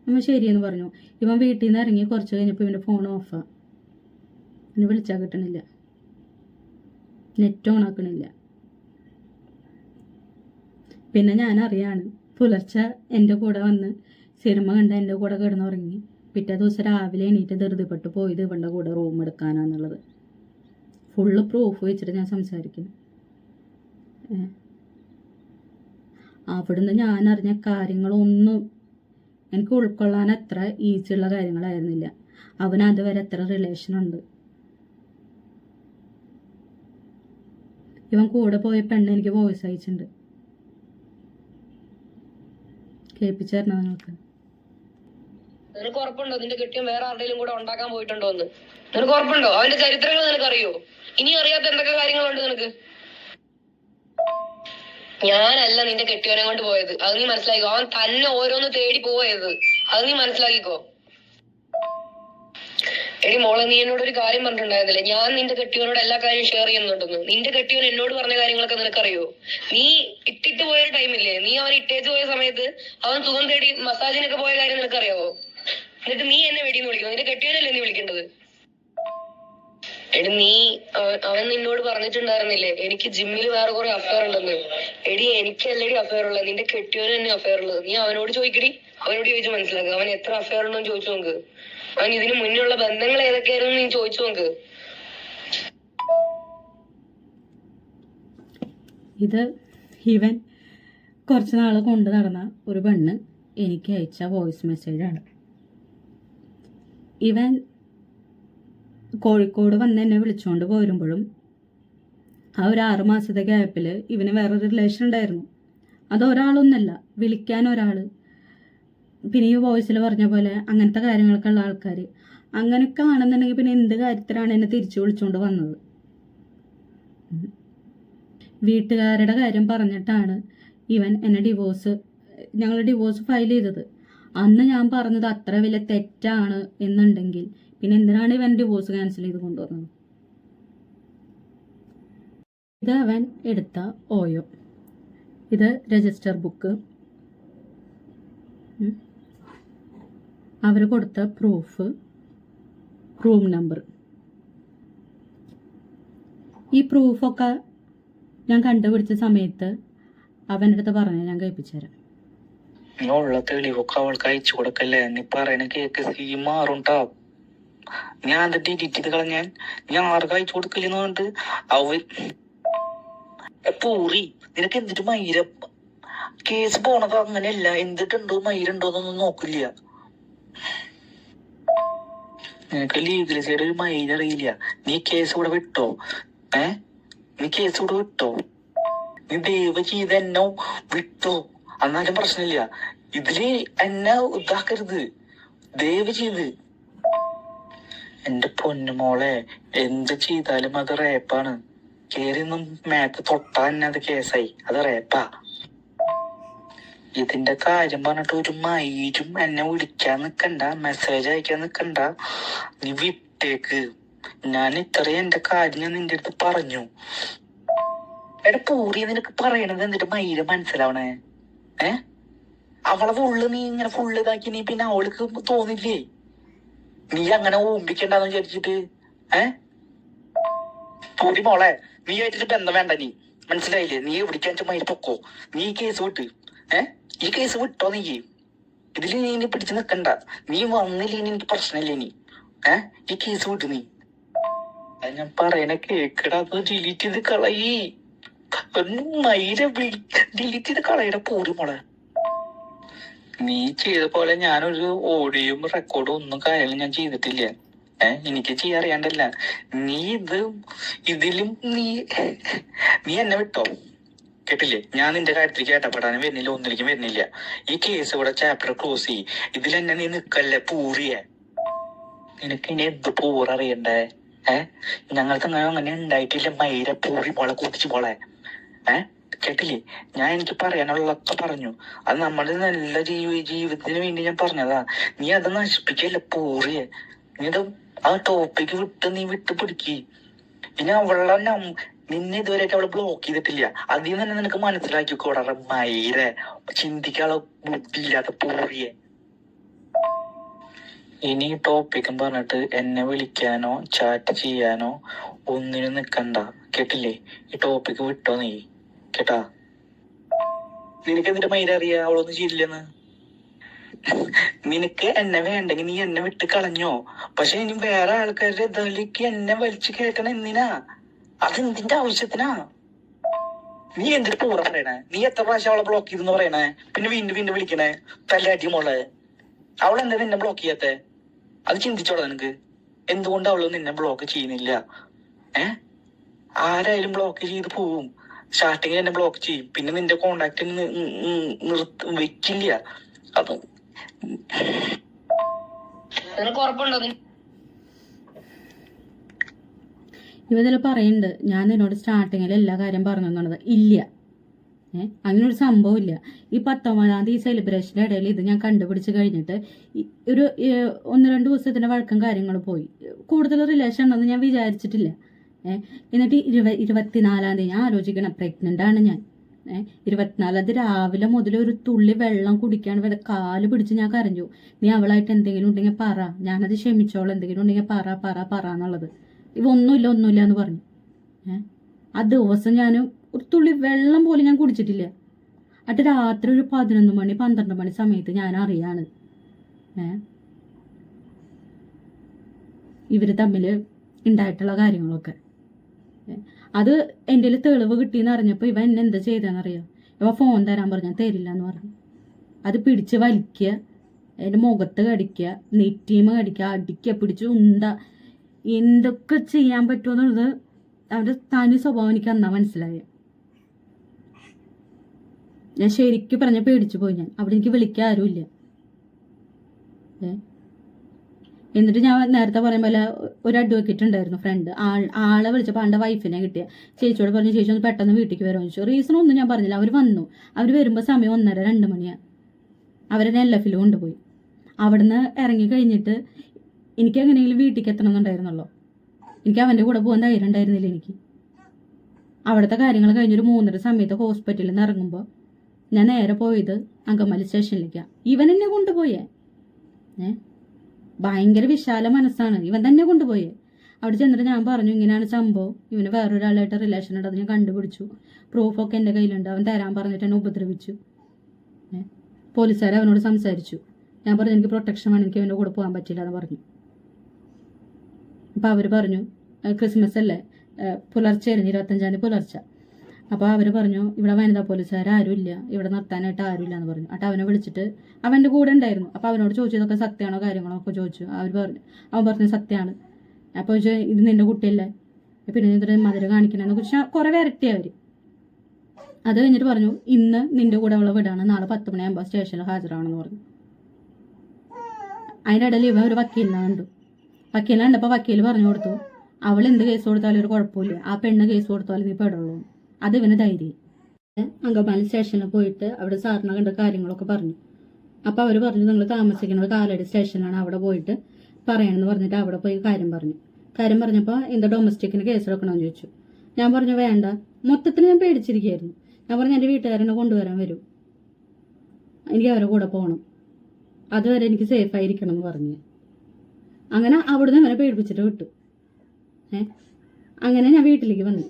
നമ്മൾ ശരിയെന്ന് പറഞ്ഞു. ഇവൻ വീട്ടിൽ നിന്ന് ഇറങ്ങി കുറച്ച് കഴിഞ്ഞപ്പോൾ ഇവൻ്റെ ഫോൺ ഓഫാണ്. എന്നെ വിളിച്ചാൽ കിട്ടണില്ല, നെറ്റ് ഓൺ ആക്കണില്ല. പിന്നെ ഞാൻ അറിയാണ് പുലർച്ചെ എൻ്റെ കൂടെ വന്ന് സിനിമ കണ്ട എൻ്റെ കൂടെ കിടന്നുറങ്ങി. പിറ്റേ ദിവസം രാവിലെ എണീറ്റ് ധൃതിപ്പെട്ട് പോയത് ഇവൻ്റെ കൂടെ റൂം എടുക്കാനാന്നുള്ളത് ഫുള്ള് പ്രൂഫ് വെച്ചിട്ട് ഞാൻ സംസാരിക്കുന്നു. അവിടുന്ന് ഞാൻ അറിഞ്ഞ കാര്യങ്ങളൊന്നും എനിക്ക് ഉൾക്കൊള്ളാൻ അത്ര ഈസിയുള്ള കാര്യങ്ങളായിരുന്നില്ല. അവന് അതുവരെ എത്ര റിലേഷനുണ്ട്. ഇവൻ കൂടെ പോയ പെണ്ണ് എനിക്ക് വോയിസ് അയച്ചിട്ടുണ്ട്, കേൾപ്പിച്ചായിരുന്നു നിങ്ങൾക്ക്. നിനക്ക് ഉറപ്പുണ്ടോ നിന്റെ കെട്ടിയും വേറെ ആരുടെയും കൂടെ ഉണ്ടാക്കാൻ പോയിട്ടുണ്ടോ എന്ന്? നിനക്ക് ഉറപ്പുണ്ടോ? അവന്റെ ചരിത്രങ്ങൾ നിനക്ക് അറിയോ? ഇനി അറിയാത്ത എന്തൊക്കെ കാര്യങ്ങളുണ്ട് നിനക്ക്? ഞാനല്ല നിന്റെ കെട്ടിയവനെ കൊണ്ട് പോയത്, അത് നീ മനസ്സിലാക്കിക്കോ. അവൻ തന്നെ ഓരോന്ന് തേടി പോയത്, അത് നീ മനസ്സിലാക്കിക്കോ. എടി മോളെ, നീ എന്നോട് ഒരു കാര്യം പറഞ്ഞിട്ടുണ്ടായിരുന്നില്ലേ, ഞാൻ നിന്റെ കെട്ടിയവനോട് എല്ലാ കാര്യവും ഷെയർ ചെയ്യുന്നുണ്ടെന്ന്. നിന്റെ കെട്ടിയവൻ എന്നോട് പറഞ്ഞ കാര്യങ്ങളൊക്കെ നിനക്കറിയോ? നീ ഇട്ടിട്ട് പോയൊരു ടൈമില്ലേ, നീ അവൻ ഇട്ടേച്ച് പോയ സമയത്ത് അവൻ സുഖം തേടി മസാജിനൊക്കെ പോയ കാര്യം നിനക്കറിയാവോ? എന്നിട്ട് നീ എന്നെ വെടിയെന്ന് വിളിക്കുന്നു. നിന്റെ കെട്ടിയവനല്ലേ നീ വിളിക്കേണ്ടത്? എടി അവൻ നിന്നോട് പറഞ്ഞിട്ടുണ്ടായിരുന്നില്ലേ എനിക്ക് ജിമ്മിൽ വേറെ കുറെ അഫയർ ഉണ്ടെന്ന്? എടി എനിക്കല്ലടി അഫയർ ഉള്ളത്, നിന്റെ കെട്ടിയവന് തന്നെ അഫയർ ഉള്ളത്. നീ അവനോട് ചോദിക്കടി, അവനോട് ചോദിച്ചു മനസ്സിലാക്കുക. അവൻ എത്ര അഫയർ ഉണ്ടെന്ന് ചോദിച്ചു നോക്ക്. അവൻ ഇതിന് മുന്നുള്ള ബന്ധങ്ങൾ ഏതൊക്കെയായിരുന്നു നീ ചോദിച്ചു നോക്ക്. ഇത് ഇവൻ കുറച്ച് നാൾ കൊണ്ട് നടന്ന ഒരു പെണ്ണ് എനിക്ക് അയച്ച വോയിസ് മെസ്സേജാണ്. ഇവൻ കോഴിക്കോട് വന്ന് എന്നെ വിളിച്ചുകൊണ്ട് പോരുമ്പോഴും ആ ഒരു 6 മാസത്തെ ഗ്യാപ്പിൽ ഇവന് വേറൊരു റിലേഷൻ ഉണ്ടായിരുന്നു. അത് ഒരാളൊന്നല്ല, വിളിക്കാൻ ഒരാൾ, പിന്നെ ഈ വോയിസിൽ പറഞ്ഞ പോലെ അങ്ങനത്തെ കാര്യങ്ങളൊക്കെ ഉള്ള ആൾക്കാർ. അങ്ങനെയൊക്കെ ആണെന്നുണ്ടെങ്കിൽ പിന്നെ എന്ത് കാര്യത്തിലാണ് എന്നെ തിരിച്ചു വിളിച്ചുകൊണ്ട് വന്നത്? വീട്ടുകാരുടെ കാര്യം പറഞ്ഞിട്ടാണ് ഇവൻ എന്നെ ഞങ്ങൾ ഡിവോഴ്സ് ഫയൽ ചെയ്തത്. അന്ന് ഞാൻ പറഞ്ഞത് അത്ര വലിയ തെറ്റാണ് എന്നുണ്ടെങ്കിൽ പിന്നെ എന്തിനാണ് ഇവൻ ഡിവോഴ്സ് ക്യാൻസൽ ചെയ്ത് കൊണ്ടുവന്നത്? ഇത് അവൻ എടുത്ത ഓയോ, ഇത് രജിസ്റ്റർ ബുക്ക്, അവർ കൊടുത്ത പ്രൂഫ്, റൂം നമ്പർ. ഈ പ്രൂഫൊക്കെ ഞാൻ കണ്ടുപിടിച്ച സമയത്ത് അവൻ്റെ അടുത്ത് പറഞ്ഞ ഞാൻ കേൾപ്പിച്ചു തരാം. നീ ഉള്ള തെളിവൊക്കെ അവൾക്ക് അയച്ചു കൊടുക്കല്ലേ? നീ പറയണ കേക്ക് സീ മാറുണ്ടാ. ഞാൻ അത് ഡിലീറ്റ് ചെയ്ത് കളഞ്ഞാൻ ഞാൻ ആർക്ക് അയച്ചു കൊടുക്കില്ലെന്ന് പറഞ്ഞിട്ട് അവൻ പൂറി. നിനക്ക് എന്തിട്ട് മയിര കേസ് പോണത് അങ്ങനെയല്ല. എന്തിട്ടുണ്ടോ മയിലുണ്ടോന്നൊന്നും നോക്കില്ല. നിനക്ക് ലീഗൽ സൈഡ് ഒരു മയിൽ അറിയില്ല. നീ കേസ് കൂടെ വിട്ടോ? നീ കേസ് കൂടെ വിട്ടോ? നീ ദയവ് ചെയ്ത് എന്നെ വിട്ടോ, എന്നാലും പ്രശ്നമില്ല. ഇതില് എന്നെ ഇതാക്കരുത് ദയവ് ചെയ്ത്. എന്റെ പൊന്നുമോളെ, എന്ത് ചെയ്താലും അത് റേപ്പാണ്. കേറിയൊന്നും മേത്ത് തൊട്ടാ തന്നെ അത് കേസായി, അത് റേപ്പാ. ഇതിന്റെ കാര്യം പറഞ്ഞിട്ട് ഒരു മയിലും എന്നെ വിളിക്കാൻ നിക്കണ്ട, മെസ്സേജ് അയക്കാൻ നിക്കണ്ട. നീ വിട്ടേക്ക്. ഞാൻ ഇത്രയും എന്റെ കാര്യം ഞാൻ നിന്റെ അടുത്ത് പറഞ്ഞു. എടാ പൂറി, നിനക്ക് പറയണത് എന്നിട്ട് മയില് മനസ്സിലാവണേ? അവളെ ഫുള്ള് നീ ഇങ്ങനെ ഫുള്ള് ഇതാക്കി നീ പിന്നെ അവൾക്ക് തോന്നില്ലേ നീ അങ്ങനെ ഓമ്പിക്കണ്ടെന്ന് വിചാരിച്ചിട്ട്? പൂരി മോളെ, നീ ആയിട്ട് ബന്ധം വേണ്ട. നീ മനസ്സിലായില്ലേ? നീ എവിടേക്കാ മയിൽ പൊക്കോ. നീ ഈ കേസ് വിട്ട് ഈ കേസ് വിട്ടോ. നീ ഇതില് നീ പിടിച്ചു നിക്കണ്ട. നീ വന്നില്ലേ എനിക്ക് പ്രശ്നമില്ലേ? നീ ഈ കേസ് വിട്ട്. നീ ഞാൻ പറയണ കേക്കടാ. അത് ഡിലീറ്റ് ചെയ്ത് കളയി. മയിലെ ഡിലീറ്റ് ചെയ്ത് കളയട പൂരി മോളെ. നീ ചെയ്ത പോലെ ഞാനൊരു ഓഡിയോയും റെക്കോർഡും ഒന്നും കാര്യങ്ങളും ഞാൻ ചെയ്തിട്ടില്ല. എനിക്ക് ചെയ്യാൻ അറിയാണ്ടല്ല. നീ ഇതിലും നീ എന്നെ വിട്ടോ, കേട്ടില്ലേ? ഞാൻ നിന്റെ കാര്യത്തിലേക്ക് ഏട്ടപ്പെടാനും വരുന്നില്ല, ഒന്നിലേക്കും വരുന്നില്ല. ഈ കേസ് ഇവിടെ ചാപ്റ്റർ ക്ലോസ് ചെയ്യ്. ഇതിലെന്നെ നീ നിക്കല്ലേ പൂറിയെ. നിനക്ക് ഇനി എന്ത് പൂററിയണ്ടേ? ഞങ്ങൾക്ക് അങ്ങനെ ഉണ്ടായിട്ടില്ല. മയിലെ പൂറി മോളെ കുതിച്ചു മോളെ. കേട്ടില്ലേ? ഞാൻ എനിക്ക് പറയാനുള്ളതൊക്കെ പറഞ്ഞു. അത് നമ്മുടെ നല്ല ജീവിതത്തിന് വേണ്ടി ഞാൻ പറഞ്ഞതാ. നീ അത് നശിപ്പിക്കല്ലേ പൂറിയെ. നീ ആ ടോപ്പിക്ക് നീ വിട്ട് പിടിക്ക്. പിന്നെ അവളെ നിന്നെ ഇതുവരെയൊക്കെ അവള് ബ്ലോക്ക് ചെയ്തിട്ടില്ല. അതിൽ നിന്ന് തന്നെ നിനക്ക് മനസ്സിലാക്കിക്കോടാ മയിരെ. ചിന്തിക്കാനുള്ള ബുദ്ധിയില്ലാത്ത പൂറിയെ. ഇനി ടോപ്പിക്കും പറഞ്ഞിട്ട് എന്നെ വിളിക്കാനോ ചാറ്റ് ചെയ്യാനോ ഒന്നിനും നിക്കണ്ട, കേട്ടില്ലേ? ഈ ടോപ്പിക്ക് വിട്ടോ നീ, കേട്ടാ? നിനക്ക് എന്നിട്ട് മയിര അറിയാ അവളൊന്നും ചെയ്തില്ലെന്ന്? നിനക്ക് എന്നെ വേണ്ടെങ്കിൽ നീ എന്നെ വിട്ട് കളഞ്ഞോ. പക്ഷെ ഇനി വേറെ ആൾക്കാരുടെ ഇതിലേക്ക് എന്നെ വലിച്ചു കേട്ടണ എന്തിനാ? അതെന്തിന്റെ ആവശ്യത്തിനാ? നീ എന്തിട്ട് പൂറ പറയണേ? നീ എത്ര പ്രാവശ്യം അവളെ ബ്ലോക്ക് ചെയ്തെന്ന് പറയണേ? പിന്നെ വീണ്ടും വിളിക്കണേ തല്ലാറ്റി മോളെ. അവളെന്താ നിന്നെ ബ്ലോക്ക് ചെയ്യാത്തെ? അത് ചിന്തിച്ചോളാം നിനക്ക്. എന്തുകൊണ്ട് അവള് നിന്നെ ബ്ലോക്ക് ചെയ്യുന്നില്ല? ആരായാലും ബ്ലോക്ക് ചെയ്ത് പോവും. സ്റ്റാർട്ടിങ്ങിൽ എന്നെ ബ്ലോക്ക് ചെയ്യും, പിന്നെ നിന്റെ കോണ്ടാക്ട് വെക്കില്ല. അത് ഇവതിൽ പറയുന്നുണ്ട് ഞാൻ നിന്നോട് സ്റ്റാർട്ടിങ്ങിൽ എല്ലാ കാര്യം പറഞ്ഞു എന്നുള്ളത്. ഇല്ല, അങ്ങനൊരു സംഭവം ഇല്ല. ഈ 19-ാം തീയതി സെലിബ്രേഷൻ്റെ ഇടയിൽ ഇത് ഞാൻ കണ്ടുപിടിച്ച് കഴിഞ്ഞിട്ട് ഒരു 1-2 ദിവസത്തിൻ്റെ വഴക്കം കാര്യങ്ങൾ പോയി. കൂടുതൽ റിലേഷൻ ഉണ്ടെന്ന് ഞാൻ വിചാരിച്ചിട്ടില്ല. എന്നിട്ട് 24-ാം തീയതി ഞാൻ ആലോചിക്കണം, പ്രഗ്നൻ്റ് ആണ് ഞാൻ. 24-ാം തീയതി രാവിലെ മുതൽ ഒരു തുള്ളി വെള്ളം കുടിക്കാൻ വരെ കാല് പിടിച്ച് ഞാൻ കരഞ്ഞു. നീ അവളായിട്ട് എന്തെങ്കിലും ഉണ്ടെങ്കിൽ പറ, ഞാനത് ക്ഷമിച്ചോളാം, എന്തെങ്കിലും ഉണ്ടെങ്കിൽ പറ എന്നുള്ളത്. ഒന്നുമില്ല എന്ന് പറഞ്ഞു. ആ ദിവസം ഞാൻ ഒരു തുള്ളി വെള്ളം പോലും ഞാൻ കുടിച്ചിട്ടില്ല. എന്നിട്ട് രാത്രി ഒരു 11 മണി 12 മണി സമയത്ത് ഞാൻ അറിയാണ് ഇവർ തമ്മിൽ ഉണ്ടായിട്ടുള്ള കാര്യങ്ങളൊക്കെ. അത് എൻ്റെ തെളിവ് കിട്ടിയെന്ന് അറിഞ്ഞപ്പോൾ ഇവ എന്നെ എന്താ ചെയ്തതെന്നറിയാം? ഇവ ഫോൺ തരാൻ പറഞ്ഞാൽ തരില്ല എന്ന് പറഞ്ഞു. അത് പിടിച്ച് വലിക്കുക, എൻ്റെ മുഖത്ത് കടിക്കുക, നെറ്റീമ കടിക്കുക, അടിക്കുക, പിടിച്ച് എന്തൊക്കെ ചെയ്യാൻ പറ്റുമെന്നുള്ളത് അവൻ്റെ തനി സ്വഭാവം എനിക്ക് അന്നാ മനസ്സിലായി. ഞാൻ ശരിക്കും പറഞ്ഞ പേടിച്ചു പോയി. ഞാൻ അവിടെ എനിക്ക് വിളിക്കാൻ ആരുമില്ല. എന്നിട്ട് ഞാൻ നേരത്തെ പറയുമ്പോൾ പോലെ ഒരു അഡ്വക്കേറ്റ് ഉണ്ടായിരുന്നു ഫ്രണ്ട്, ആളെ വിളിച്ചപ്പോൾ ആളുടെ വൈഫിനെ കിട്ടിയ ചേച്ചിയോട് പറഞ്ഞു, ചേച്ചി ഒന്ന് പെട്ടെന്ന് വീട്ടിലേക്ക് വരാമെന്ന് ചോദിച്ചു. റീസണൊന്നും ഞാൻ പറഞ്ഞില്ല. അവർ വന്നു. അവർ വരുമ്പോൾ സമയം 1:30-2 മണിയാണ്. അവരെന്നെ LF കൊണ്ടുപോയി. അവിടുന്ന് ഇറങ്ങി കഴിഞ്ഞിട്ട് എനിക്ക് എങ്ങനെയെങ്കിലും വീട്ടിലേക്ക് എത്തണം എന്നുണ്ടായിരുന്നുള്ളൂ. എനിക്ക് അവൻ്റെ കൂടെ പോകാൻ ധൈര്യം ഉണ്ടായിരുന്നില്ല എനിക്ക്. അവിടുത്തെ കാര്യങ്ങൾ കഴിഞ്ഞൊരു 3:30 സമയത്ത് ഹോസ്പിറ്റലിൽ നിന്ന് ഇറങ്ങുമ്പോൾ ഞാൻ നേരെ പോയത് അങ്കമാലി സ്റ്റേഷനിലേക്കാണ്. ഇവൻ എന്നെ കൊണ്ടുപോയേ. ഭയങ്കര വിശാല മനസ്സാണ്. ഇവൻ തന്നെ കൊണ്ടുപോയേ. അവിടെ ചെന്നിട്ട് ഞാൻ പറഞ്ഞു, ഇങ്ങനെയാണ് സംഭവം, ഇവന് വേറൊരാളായിട്ട് റിലേഷൻ ഉണ്ട്, അത് ഞാൻ കണ്ടുപിടിച്ചു, പ്രൂഫൊക്കെ എൻ്റെ കയ്യിലുണ്ട്, അവൻ തരാൻ പറഞ്ഞിട്ട് എന്നെ ഉപദ്രവിച്ചു. പോലീസുകാർ അവനോട് സംസാരിച്ചു. ഞാൻ പറഞ്ഞു എനിക്ക് പ്രൊട്ടക്ഷൻ വേണം, എനിക്ക് അവൻ്റെ കൂടെ പോകാൻ പറ്റില്ല എന്ന് പറഞ്ഞു. അപ്പോൾ അവർ പറഞ്ഞു ക്രിസ്മസ് അല്ലേ, പുലർച്ചെയായിരുന്നു, 25-ാം തീയതി പുലർച്ചെ. അപ്പോൾ അവർ പറഞ്ഞു ഇവിടെ വനിതാ പോലീസുകാർ ആരുമില്ല, ഇവിടെ നിർത്താനായിട്ട് ആരുമില്ല എന്ന് പറഞ്ഞു. എന്നിട്ട് അവനെ വിളിച്ചിട്ട് അവൻ്റെ കൂടെ ഉണ്ടായിരുന്നു. അപ്പോൾ അവനോട് ചോദിച്ചു ഇതൊക്കെ സത്യമാണോ കാര്യങ്ങളോ ഒക്കെ ചോദിച്ചു. അവൻ പറഞ്ഞു സത്യമാണ്. അപ്പോൾ ചോദിച്ചു ഇത് നിൻ്റെ കുട്ടിയല്ലേ, പിന്നെ ഇതിൻ്റെ മധുരം കാണിക്കണമെന്ന് കുറിച്ച് കുറേ വരട്ടി അവർ. അത് കഴിഞ്ഞിട്ട് പറഞ്ഞു ഇന്ന് നിൻ്റെ കൂടെ അവളെ വിടാണ്, നാളെ 10 മണിയാകുമ്പോൾ സ്റ്റേഷനിൽ ഹാജരാണെന്ന് പറഞ്ഞു. അതിൻ്റെ ഇടയിൽ ഇവ ഒരു വക്കീലിനെ കണ്ടു. വക്കീലിനെ കണ്ടപ്പോൾ വക്കീൽ പറഞ്ഞു കൊടുത്തു അവൾ എന്ത് കേസ് കൊടുത്താലും ഒരു കുഴപ്പമില്ല, ആ പെണ്ണ് കേസ് കൊടുത്താലും നീ പെടുള്ളൂ. അത് ഇവന് ധൈര്യം. അങ്കമാലി സ്റ്റേഷനിൽ പോയിട്ട് അവിടെ സാറിനെ കണ്ട കാര്യങ്ങളൊക്കെ പറഞ്ഞു. അപ്പോൾ അവർ പറഞ്ഞു നിങ്ങൾ താമസിക്കുന്നത് കാലടി സ്റ്റേഷനിലാണ്, അവിടെ പോയിട്ട് പറയണമെന്ന് പറഞ്ഞിട്ട് അവിടെ പോയി കാര്യം പറഞ്ഞപ്പോൾ എന്താ ഡൊമസ്റ്റിക്കിന് കേസ് എടുക്കണമെന്ന് ചോദിച്ചു. ഞാൻ പറഞ്ഞു വേണ്ട. മൊത്തത്തിൽ ഞാൻ പേടിച്ചിരിക്കുകയായിരുന്നു. ഞാൻ പറഞ്ഞു എൻ്റെ വീട്ടുകാരനെ കൊണ്ടുവരാൻ വരും, എനിക്ക് അവരുടെ കൂടെ പോകണം, അതുവരെ എനിക്ക് സേഫായിരിക്കണം എന്ന് പറഞ്ഞു. അങ്ങനെ അവിടുന്ന് അങ്ങനെ പേടിപ്പിച്ചിട്ട് വിട്ടു. അങ്ങനെ ഞാൻ വീട്ടിലേക്ക് വന്നു.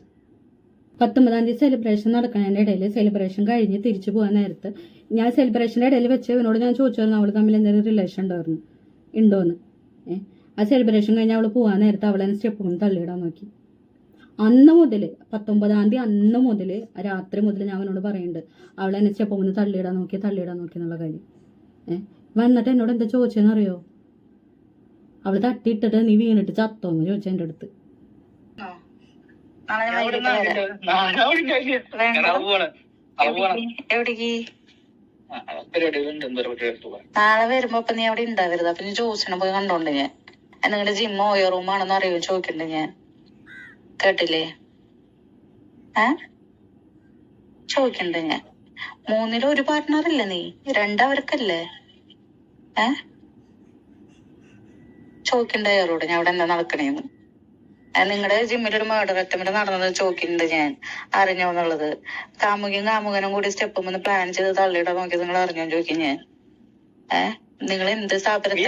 19-ാം തീയതി സെലിബ്രേഷൻ നടക്കുന്നതിൻ്റെ ഇടയിൽ സെലിബ്രേഷൻ കഴിഞ്ഞ് തിരിച്ചു പോകാൻ നേരത്ത് ഞാൻ സെലിബ്രേഷൻ്റെ ഇടയിൽ വെച്ച് ഇവനോട് ഞാൻ ചോദിച്ചായിരുന്നു അവൾ തമ്മിൽ എന്തെങ്കിലും റിലേഷൻ ഉണ്ടോയെന്ന്. ആ സെലിബ്രേഷൻ കഴിഞ്ഞ് അവൾ പോകാൻ നേരത്ത് അവളെന്നെ സ്റ്റെപ്പ് കൊണ്ട് തള്ളിയിടാൻ നോക്കി. അന്ന് മുതൽ 19-ാം തീയതി അന്ന് മുതൽ രാത്രി മുതൽ ഞാൻ അവനോട് പറയുന്നുണ്ട് അവളെന്നെ സ്റ്റെപ്പ് കൊണ്ട് തള്ളിയിടാൻ നോക്കി എന്നുള്ള കാര്യം. വന്നിട്ട് എന്നോട് എന്താ ചോദിച്ചതെന്നറിയോ, അവൾ തട്ടിയിട്ടിട്ട് നീ വീണിട്ട് ചത്തോന്ന് ചോദിച്ചു എൻ്റെ അടുത്ത്. നാളെ വരുമ്പോ നീ അവിടെ ഉണ്ടാവരുത്. അപ്പൊ നീ ജോസിനെ പോയി കണ്ടോണ്ട് ഞാൻ നിങ്ങളുടെ ജിമ്മോ ഓയോ റൂമാണെന്ന് അറിയോ ചോദിക്കണ്ട് ഞാൻ. കേട്ടില്ലേ? ചോദിക്കണ്ട് ഞാൻ. 3-ൽ 1 പാർട്ട്ണർ അല്ലേ നീ, 2 അവർക്കല്ലേ? ചോദിക്കണ്ട അയാളോട് ഞാൻ അവിടെ എന്താ നടക്കണേന്ന്. നിങ്ങളുടെ ജിമ്മിലൊരു മർഡർ അറ്റംപ്റ്റ് നടന്നത് ചോദിക്കുന്നുണ്ട് ഞാൻ, അറിഞ്ഞോന്നുള്ളത്. കാമുകനും കൂടി സ്റ്റെപ്പ് ഒന്ന് പ്ലാൻ ചെയ്ത് തള്ളിയിടാൻ നോക്കിയത് നിങ്ങൾ അറിഞ്ഞോ ചോദിക്കും ഞാൻ. നിങ്ങൾ എന്ത് സ്ഥാപനത്തിൽ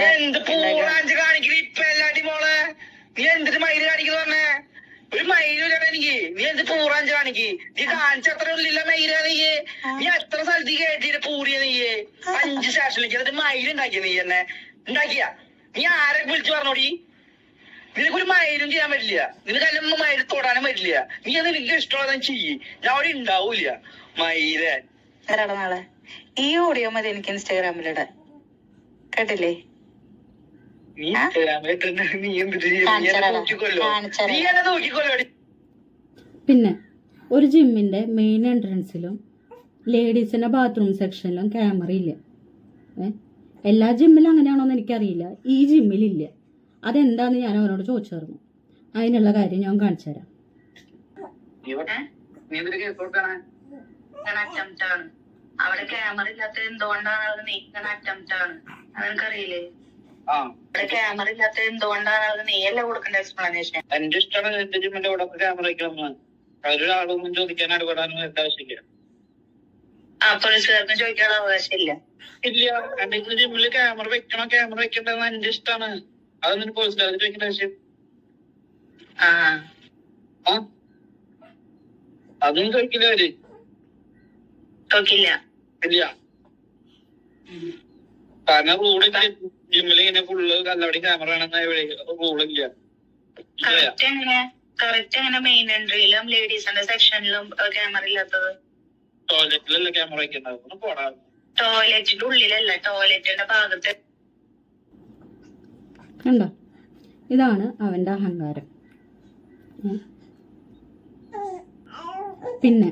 ഒരു മയിലും എനിക്ക് നീ എന്ത് പൂറാഞ്ച് കാണിക്ക്, നീ കാണിച്ചത്ര ഉള്ളില്ല മയില നീയേ. നീ എത്ര സ്ഥലത്ത് കേട്ടിട്ട് പൂറിയ നീയേ 5 സ്റ്റേഷനിലേക്ക് എന്നിട്ട് മയിലുണ്ടാക്കിയ നീ എന്നെ ഉണ്ടാക്കിയ. നീ ആരെ വിളിച്ചു പറഞ്ഞോടി? നിനക്കൊരു മയിലും ചെയ്യാൻ പറ്റില്ല, നിനക്ക് മയിൽ തൊടാനും പറ്റില്ല. നീ അത് നിനക്ക് ഇഷ്ടമുള്ളതും ചെയ്യ്, ഞാൻ അവിടെ ഉണ്ടാവൂല മയിലെ. നാളെ ഈ ഓഡിയോ മതി എനിക്ക് ഇൻസ്റ്റാഗ്രാമിലിടാൻ. കേട്ടില്ലേ? പിന്നെ ഒരു ജിമ്മിന്റെ മെയിൻ എൻട്രൻസിലും ലേഡീസിന്റെ ബാത്റൂം സെക്ഷനിലും ക്യാമറ ഇല്ല. എല്ലാ ജിമ്മിലും അങ്ങനെയാണോന്ന് എനിക്കറിയില്ല, ഈ ജിമ്മിലില്ല. അതെന്താന്ന് ഞാൻ അവനോട് ചോദിച്ചായിരുന്നു. അതിനുള്ള കാര്യം ഞാൻ കാണിച്ചു തരാം. അവിടെ ക്യാമറ ഇല്ലാത്ത എന്തുകൊണ്ടാണ് അത് നീക്കാൻ അറ്റംപ്റ്റ് ആണ്, അതെനിക്കറിയില്ലേ? അവിടെ ക്യാമറ ഇല്ലാത്ത എന്തുകൊണ്ടാണ് അത് നീയല്ലേ കൊടുക്കേണ്ട എക്സ്പ്ലനേഷൻ. എന്റെ ഇഷ്ടമാണ് എന്റെ ജിമ്മിന്റെ കൂടെ ക്യാമറ വയ്ക്കണം. ഒരാളൊന്നും ചോദിക്കാൻ ഇടപെടാനൊന്നും എന്റെ ആവശ്യമില്ല. പോലീസുകാർക്കും ചോദിക്കാനുള്ള അവകാശമില്ല. ഇല്ല, എന്റെ ജിമ്മില് ക്യാമറ വെക്കണ്ടെന്ന് എന്റെ ഇഷ്ടമാണ്. അതൊന്നും പോലീസുകാർക്ക് ചോദിക്കേണ്ട ആവശ്യം. അതൊന്നും ചോദിക്കില്ല അവര്. ചോദിക്കില്ല. ഇല്ല, കാരണം റൂളില്ല. ജിമ്മില് ഇങ്ങനെ ഫുള്ള് കല്ലവടി ക്യാമറ ആണെന്ന് റൂളില്ല. കറക്റ്റ് എങ്ങനെ മെയിൻ എൻട്രിയിലും ലേഡീസിന്റെ സെക്ഷനിലും ക്യാമറ ഇല്ലാത്തത്? ടോയ്ലറ്റിലല്ലേ ക്യാമറ വെക്കുന്നത്? പോടാ, ടോയ്ലറ്റിന്റെ ഉള്ളിലല്ല, ടോയ്ലറ്റിന്റെ ഭാഗത്ത്. കണ്ടോ, ഇതാണ് അവൻ്റെ അഹങ്കാരം. പിന്നെ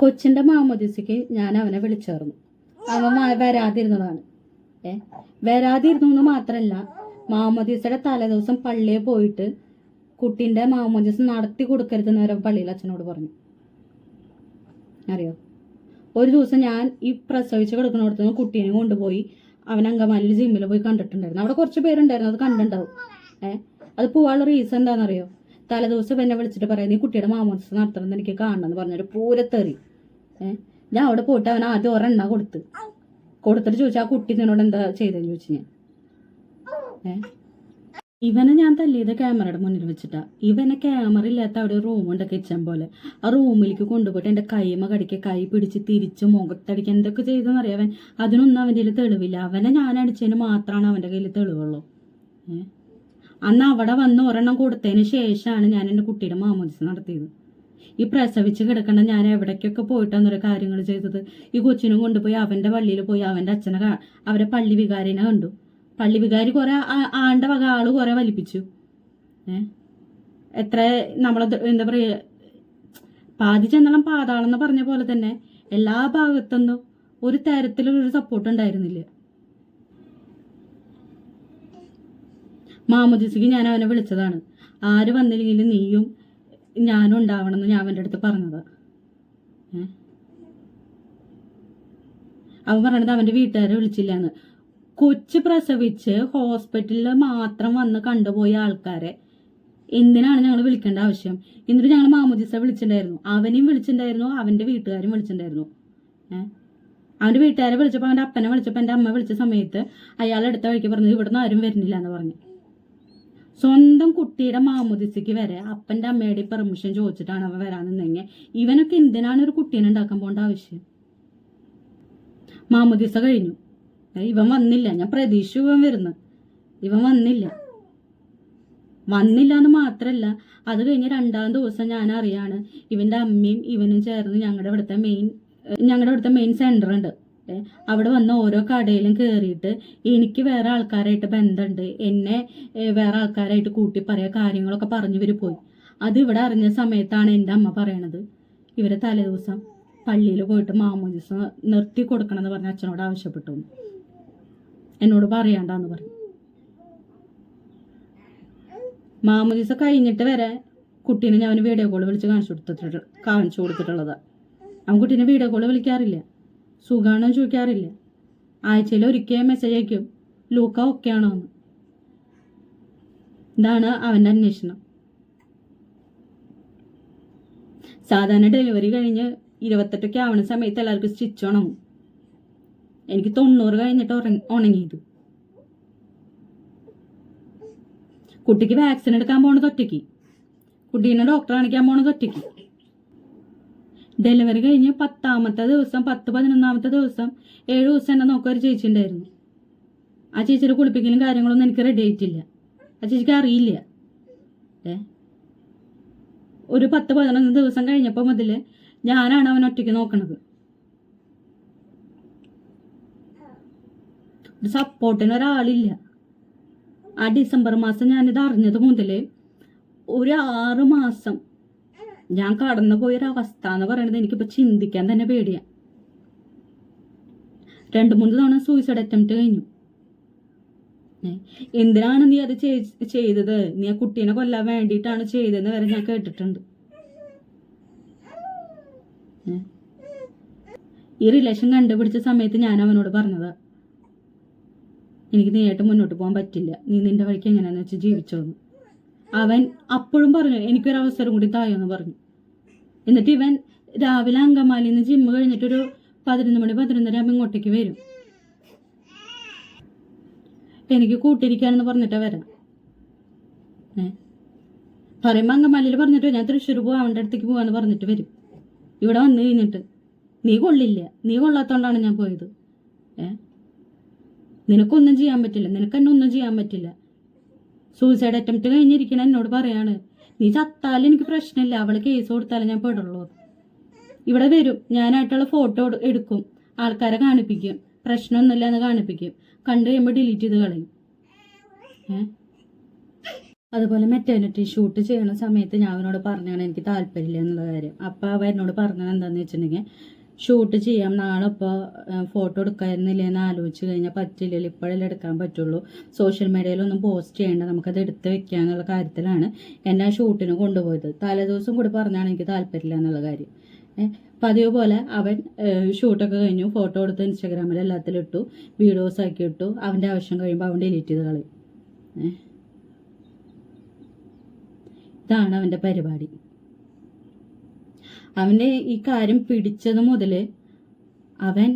കൊച്ചിൻ്റെ മാമോദിസയ്ക്ക് ഞാൻ അവനെ വിളിച്ചേർന്നു. അവൻ വരാതിരുന്നതാണ്. വരാതിരുന്നു എന്ന് മാത്രമല്ല, മാമോദിസയുടെ തലേദിവസം പള്ളിയിൽ പോയിട്ട് കുട്ടീൻ്റെ മാമോദിസ നടത്തി കൊടുക്കരുതെന്ന് വരെ പള്ളിയിൽ അച്ഛനോട് പറഞ്ഞു. അറിയോ, ഒരു ദിവസം ഞാൻ ഈ പ്രസവിച്ച് കിടക്കുന്നിടത്തുനിന്ന് കുട്ടീനെ കൊണ്ടുപോയി അവൻ അങ്കമാലിയിൽ ജിമ്മിൽ പോയി കണ്ടിട്ടുണ്ടായിരുന്നു. അവിടെ കുറച്ച് പേരുണ്ടായിരുന്നു, അത് കണ്ടിട്ടുണ്ടാവും. അത് പോവാനുള്ള റീസൺ എന്താണെന്നറിയോ? തലേദിവസം എന്നെ വിളിച്ചിട്ട് പറയാം, നീ കുട്ടിയുടെ മാമോദിസ നടത്തണമെന്ന് എനിക്ക് കാണണമെന്ന് പറഞ്ഞൊരു പൂരത്തെറി. ഞാൻ അവിടെ പോയിട്ട് അവൻ ആദ്യം ഒരെണ്ണ കൊടുത്തിട്ട് ചോദിച്ചു, ആ കുട്ടി നിന്നോട് എന്താ ചെയ്തതെന്ന് ചോദിച്ചു ഞാൻ. ഇവനെ ഞാൻ തല്ലിയത് ക്യാമറയുടെ മുന്നിൽ വെച്ചിട്ടാ. ഇവനെ ക്യാമറ ഇല്ലാത്ത അവിടെ ഒരു റൂമുണ്ട്, കിച്ചൺ പോലെ. ആ റൂമിലേക്ക് കൊണ്ടുപോയിട്ട് എൻ്റെ കൈമ കടിക്കുക, കൈ പിടിച്ച് തിരിച്ച് മുഖത്തടിക്കുക, എന്തൊക്കെ ചെയ്തെന്നറിയാവൻ. അതിനൊന്നും അവൻ്റെ കയ്യിൽ തെളിവില്ല. അവനെ ഞാൻ അടിച്ചതിന് മാത്രമാണ് അവൻ്റെ കയ്യിൽ തെളിവുള്ളൂ. അന്ന് അവിടെ വന്ന് ഒരെണ്ണം കൊടുത്തതിന് ശേഷമാണ് ഞാൻ എൻ്റെ കുട്ടിയുടെ മാമോദിസ നടത്തിയത്. ഈ പ്രസവിച്ച് കിടക്കേണ്ട ഞാൻ എവിടേക്കൊക്കെ പോയിട്ടാന്നൊരു കാര്യങ്ങൾ ചെയ്തത്. ഈ കൊച്ചിനും കൊണ്ടുപോയി അവൻ്റെ പള്ളിയിൽ പോയി അവൻ്റെ അച്ഛനെ അവരെ പള്ളി വികാരിനെ കണ്ടു. പള്ളി വികാരി കുറെ ആണ്ട വക ആള് കുറെ വലിപ്പിച്ചു. എത്ര നമ്മളെ എന്താ പറയുക, പാതി ചെന്നളം പാതാളെന്ന് പറഞ്ഞ പോലെ തന്നെ എല്ലാ ഭാഗത്തൊന്നും ഒരു തരത്തിലൊരു സപ്പോർട്ട് ഉണ്ടായിരുന്നില്ല. മാമോദിസയ്ക്ക് ഞാൻ അവനെ വിളിച്ചതാണ്. ആര് വന്നില്ലെങ്കിലും നീയും ഞാനും ഉണ്ടാവണമെന്ന് ഞാൻ അവൻ്റെ അടുത്ത് പറഞ്ഞത്. അവൻ പറയണത് അവൻ്റെ വീട്ടുകാരെ വിളിച്ചില്ലാന്ന്. കൊച്ചു പ്രസവിച്ച് ഹോസ്പിറ്റലിൽ മാത്രം വന്ന് കണ്ടുപോയ ആൾക്കാരെ എന്തിനാണ് ഞങ്ങൾ വിളിക്കേണ്ട ആവശ്യം? എന്നിട്ട് ഞങ്ങൾ മാമോദിസ വിളിച്ചിട്ടുണ്ടായിരുന്നു, അവനെയും വിളിച്ചിട്ടുണ്ടായിരുന്നു, അവൻ്റെ വീട്ടുകാരും വിളിച്ചിട്ടുണ്ടായിരുന്നു. അവൻ്റെ വീട്ടുകാരെ വിളിച്ചപ്പോൾ, അവൻ്റെ അപ്പനെ വിളിച്ചപ്പോൾ, എൻ്റെ അമ്മ വിളിച്ച സമയത്ത് അയാൾ അടുത്ത വഴിക്ക് പറഞ്ഞു ഇവിടുന്ന് ആരും വരുന്നില്ല എന്ന് പറഞ്ഞു. സ്വന്തം കുട്ടിയുടെ മാമോദിസയ്ക്ക് വരെ അപ്പൻ്റെ അമ്മയുടെ പെർമിഷൻ ചോദിച്ചിട്ടാണ് അവൻ വരാൻ നിന്നെങ്കിൽ ഇവനൊക്കെ എന്തിനാണ് ഒരു കുട്ടീനെ ഉണ്ടാക്കാൻ പോകേണ്ട ആവശ്യം? മാമോദിസ കഴിഞ്ഞു, ഇവൻ വന്നില്ല. ഞാൻ പ്രതീക്ഷ ഇവൻ വരുന്നു, ഇവൻ വന്നില്ല എന്ന് മാത്രമല്ല, അത് കഴിഞ്ഞ് 2-ാം ദിവസം ഞാൻ അറിയാണ് ഇവൻ്റെ അമ്മയും ഇവനും ചേർന്ന് ഞങ്ങളുടെ ഇവിടുത്തെ മെയിൻ സെന്റർ ഉണ്ട്, അവിടെ വന്ന് ഓരോ കടയിലും കയറിയിട്ട് എനിക്ക് വേറെ ആൾക്കാരായിട്ട് ബന്ധമുണ്ട്, എന്നെ വേറെ ആൾക്കാരായിട്ട് കൂട്ടി പറയാ കാര്യങ്ങളൊക്കെ പറഞ്ഞു ഇവർ പോയി. അത് ഇവിടെ അറിഞ്ഞ സമയത്താണ് എൻ്റെ അമ്മ പറയണത് ഇവരെ തലേദിവസം പള്ളിയിൽ പോയിട്ട് മാമോദിസ നിർത്തി കൊടുക്കണമെന്ന് പറഞ്ഞ് അച്ഛനോട് ആവശ്യപ്പെട്ടു. എന്നോട് പറയാണ്ടാന്ന് പറഞ്ഞു. മാമോദിസ കഴിഞ്ഞിട്ട് വരെ കുട്ടീനെ ഞാൻ വീഡിയോ കോൾ വിളിച്ച് കാണിച്ചു കൊടുത്തിട്ടുള്ളതാ. അവൻ കുട്ടീനെ വീഡിയോ കോൾ വിളിക്കാറില്ല, സുഖാണോ ചോദിക്കാറില്ല. ആഴ്ചയിൽ ഒരിക്കൽ മെസ്സേജ് അയക്കും, ലൂക്ക ഓക്കെ ആണോ എന്ന്. ഇതാണ് അവൻ്റെ അന്വേഷണം. സാധാരണ ഡെലിവറി കഴിഞ്ഞ് 28 ആവണ സമയത്ത് എല്ലാവർക്കും സ്റ്റിച്ച് ഉണങ്ങും. എനിക്ക് 90 കഴിഞ്ഞിട്ട് ഉണങ്ങിയത്. കുട്ടിക്ക് വാക്സിൻ എടുക്കാൻ പോണത് ഒറ്റയ്ക്ക്, കുട്ടീനെ ഡോക്ടറെ കാണിക്കാൻ പോണത് ഒറ്റയ്ക്ക്. ഡെലിവറി കഴിഞ്ഞ് 10-ാമത്തെ ദിവസം 10-11-ാമത്തെ ദിവസം 7 ദിവസം എന്നെ നോക്കാൻ ഒരു ചേച്ചി ഉണ്ടായിരുന്നു. ആ ചേച്ചിയുടെ കുളിപ്പിക്കലും കാര്യങ്ങളൊന്നും എനിക്ക് റെഡി ആയിട്ടില്ല. ആ ചേച്ചിക്ക് അറിയില്ല. ഒരു 10-11 ദിവസം കഴിഞ്ഞപ്പോൾ മുതൽ ഞാനാണ് അവൻ ഒറ്റയ്ക്ക് നോക്കണത്. സപ്പോർട്ടിന് ഒരാളില്ല. ആ ഡിസംബർ മാസം ഞാനിത് അറിഞ്ഞത് മുതൽ ഒരു 6 മാസം ഞാൻ കടന്നു പോയൊരവസ്ഥ എന്ന് പറയുന്നത് എനിക്കിപ്പോൾ ചിന്തിക്കാൻ തന്നെ പേടിയാണ്. 2-3 തവണ സൂയിസൈഡ് അറ്റംപ്റ്റ് കഴിഞ്ഞു. എന്തിനാണ് നീ അത് ചെയ്തത്, നീ ആ കുട്ടീനെ കൊല്ലാൻ വേണ്ടിയിട്ടാണ് ചെയ്തതെന്ന് വരെ ഞാൻ കേട്ടിട്ടുണ്ട്. ഈ റിലേഷൻ കണ്ടുപിടിച്ച സമയത്ത് ഞാൻ അവനോട് പറഞ്ഞതാ, എനിക്ക് നീയായിട്ട് മുന്നോട്ട് പോകാൻ പറ്റില്ല, നീ നിന്റെ വഴിക്ക് എങ്ങനെയാന്ന് വെച്ച് ജീവിച്ചോന്ന്. അവൻ അപ്പോഴും പറഞ്ഞു എനിക്കൊരവസരം കൂടി തായോന്ന് പറഞ്ഞു. എന്നിട്ട് ഇവൻ രാവിലെ അങ്കമാലിയിൽ നിന്ന് ജിമ്മ് കഴിഞ്ഞിട്ടൊരു 11 മണി 11:30 ആകുമ്പോൾ ഇങ്ങോട്ടേക്ക് വരും. എനിക്ക് കൂട്ടിരിക്കാനെന്ന് പറഞ്ഞിട്ടാ വരാം. പറയുമ്പോൾ അങ്കമാലിയിൽ പറഞ്ഞിട്ട് ഞാൻ തൃശ്ശൂർ പോവാൻ അവൻ്റെ അടുത്തേക്ക് പോവാന്ന് പറഞ്ഞിട്ട് വരും. ഇവിടെ വന്നു കഴിഞ്ഞിട്ട് നീ കൊള്ളില്ല, നീ കൊള്ളാത്തോണ്ടാണ് ഞാൻ പോയത്, നിനക്കൊന്നും ചെയ്യാൻ പറ്റില്ല, നിനക്ക് എന്നെ ഒന്നും ചെയ്യാൻ പറ്റില്ല. സൂയിസൈഡ് അറ്റംപ്റ്റ് കഴിഞ്ഞിരിക്കണ എന്നോട് പറയാണ് നീ ചത്താലും എനിക്ക് പ്രശ്നമില്ല, അവള് കേസ് കൊടുത്താലും ഞാൻ പെടുള്ളൂ. ഇവിടെ വരും, ഞാനായിട്ടുള്ള ഫോട്ടോ എടുക്കും, ആൾക്കാരെ കാണിപ്പിക്കും, പ്രശ്നമൊന്നുമില്ല എന്ന് കാണിപ്പിക്കും, കണ്ടു കഴിയുമ്പോൾ ഡിലീറ്റ് ചെയ്ത് കളയും. അതുപോലെ മെറ്റേണിറ്റി ഷൂട്ട് ചെയ്യണ സമയത്ത് ഞാൻ അവനോട് പറഞ്ഞാണ് എനിക്ക് താല്പര്യമില്ല എന്നുള്ള കാര്യം. അപ്പോൾ അവൻ എന്നോട് പറഞ്ഞത് എന്താണെന്ന് വെച്ചിട്ടുണ്ടെങ്കിൽ ഷൂട്ട് ചെയ്യാം, നാളെ ഇപ്പോൾ ഫോട്ടോ എടുക്കായിരുന്നില്ല എന്ന് ആലോചിച്ച് കഴിഞ്ഞാൽ പറ്റില്ലല്ലോ, ഇപ്പോഴല്ലേ എടുക്കാൻ പറ്റുള്ളൂ, സോഷ്യൽ മീഡിയയിലൊന്നും പോസ്റ്റ് ചെയ്യേണ്ട, നമുക്കത് എടുത്ത് വെക്കുക എന്നുള്ള കാര്യത്തിലാണ് എന്നെ ആ ഷൂട്ടിന് കൊണ്ടുപോയത്. തലേദിവസം കൂടി പറഞ്ഞാണ് എനിക്ക് താല്പര്യമില്ല എന്നുള്ള കാര്യം. പതിവ് പോലെ അവൻ ഷൂട്ടൊക്കെ കഴിഞ്ഞു, ഫോട്ടോ എടുത്ത് ഇൻസ്റ്റാഗ്രാമിൽ എല്ലാത്തിലും ഇട്ടു, വീഡിയോസ് ആക്കി ഇട്ടു. അവൻ്റെ ആവശ്യം കഴിയുമ്പോൾ അവൻ ഡിലീറ്റ് ചെയ്ത് കളയും. ഇതാണ് അവൻ്റെ പരിപാടി. അവൻ്റെ ഈ കാര്യം പിടിച്ചത് മുതൽ അവൻ